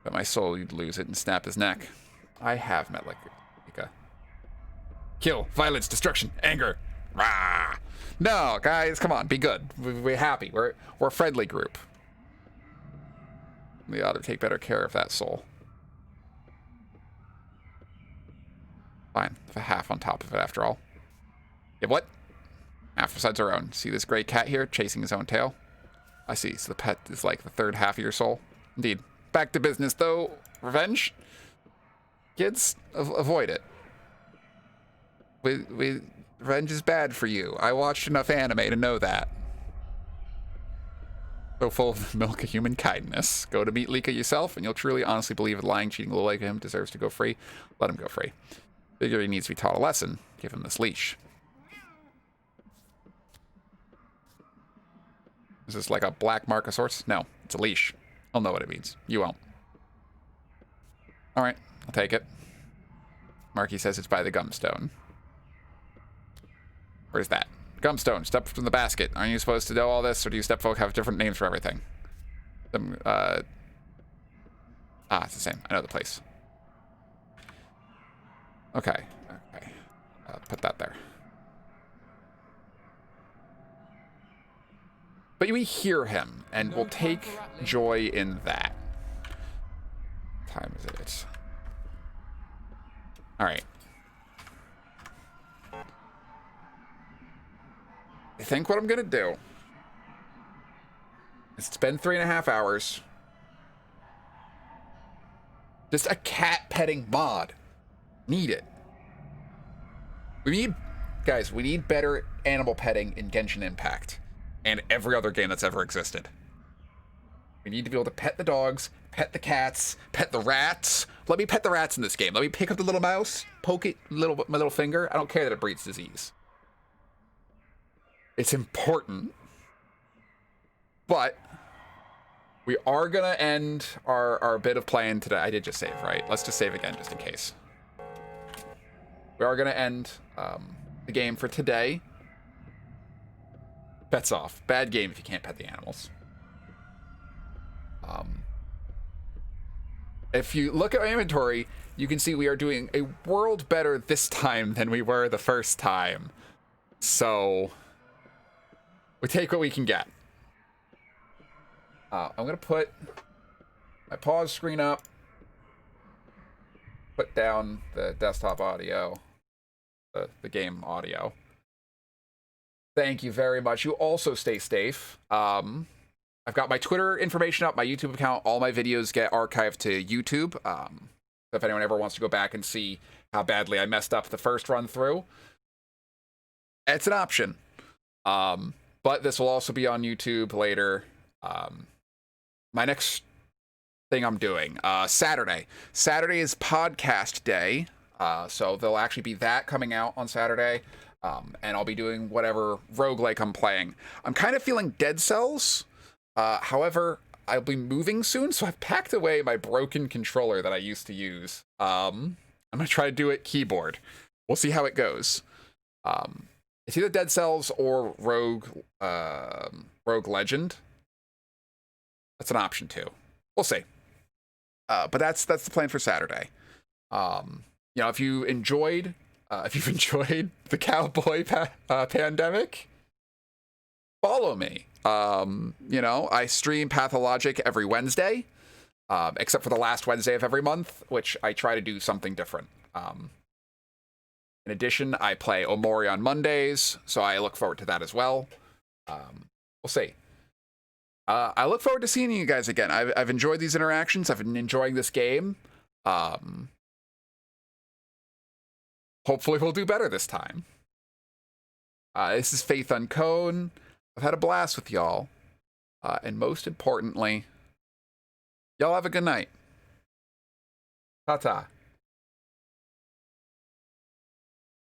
Speaker 1: But my soul, you'd lose it and snap his neck. I have met Lika. Kill, violence, destruction, anger. Rah! No, guys, come on, be good. We're happy. We're a friendly group. We ought to take better care of that soul. Fine, have a half on top of it after all. Yeah, what? Half besides our own. See this gray cat here chasing his own tail? I see, so the pet is like the third half of your soul. Indeed. Back to business, though. Revenge? Kids, avoid it. Revenge is bad for you. I watched enough anime to know that. So full of the milk of human kindness. Go to meet Lika yourself, and you'll truly honestly believe a lying, cheating little like him deserves to go free. Let him go free. Figure he needs to be taught a lesson. Give him this leash. Is this like a black mark of sorts? No, it's a leash. I'll know what it means. You won't. Alright, I'll take it. Marky says it's by the gumstone. Where's that? Gumstone, step from the basket. Aren't you supposed to know all this, or do you step folk have different names for everything? It's the same. I know the place. Okay. Put that there. But we hear him, and we'll take joy in that. What time is it? Alright. I think what I'm gonna do is spend 3.5 hours. Just a cat petting mod. Need it. Guys, we need better animal petting in Genshin Impact and every other game that's ever existed. We need to be able to pet the dogs, pet the cats, pet the rats. Let me pet the rats in this game. Let me pick up the little mouse, poke it my little finger. I don't care that it breeds disease. It's important. But we are gonna end our bit of playing today. I did just save, right? Let's just save again just in case. We are gonna end the game for today. Pets off. Bad game if you can't pet the animals. If you look at our inventory, you can see we are doing a world better this time than we were the first time. So we take what we can get. I'm gonna put my pause screen up. Put down the desktop audio, the game audio. Thank you very much. You also stay safe. I've got my Twitter information up, my YouTube account. All my videos get archived to YouTube. So if anyone ever wants to go back and see how badly I messed up the first run through, it's an option. But this will also be on YouTube later. My next thing I'm doing, Saturday. Saturday is podcast day. So there'll actually be that coming out on Saturday. And I'll be doing whatever roguelike I'm playing. I'm kind of feeling Dead Cells. However, I'll be moving soon, so I've packed away my broken controller that I used to use. I'm gonna try to do it keyboard. We'll see how it goes. It's either Dead Cells or Rogue Legend. That's an option too. We'll see. But that's the plan for Saturday. If you've enjoyed the cowboy pandemic, follow me. I stream Pathologic every Wednesday, except for the last Wednesday of every month, which I try to do something different. In addition, I play Omori on Mondays, so I look forward to that as well. We'll see. I look forward to seeing you guys again. I've enjoyed these interactions. I've been enjoying this game. Hopefully we'll do better this time. This is Faith Uncone. I've had a blast with y'all. And most importantly, y'all have a good night. Ta-ta.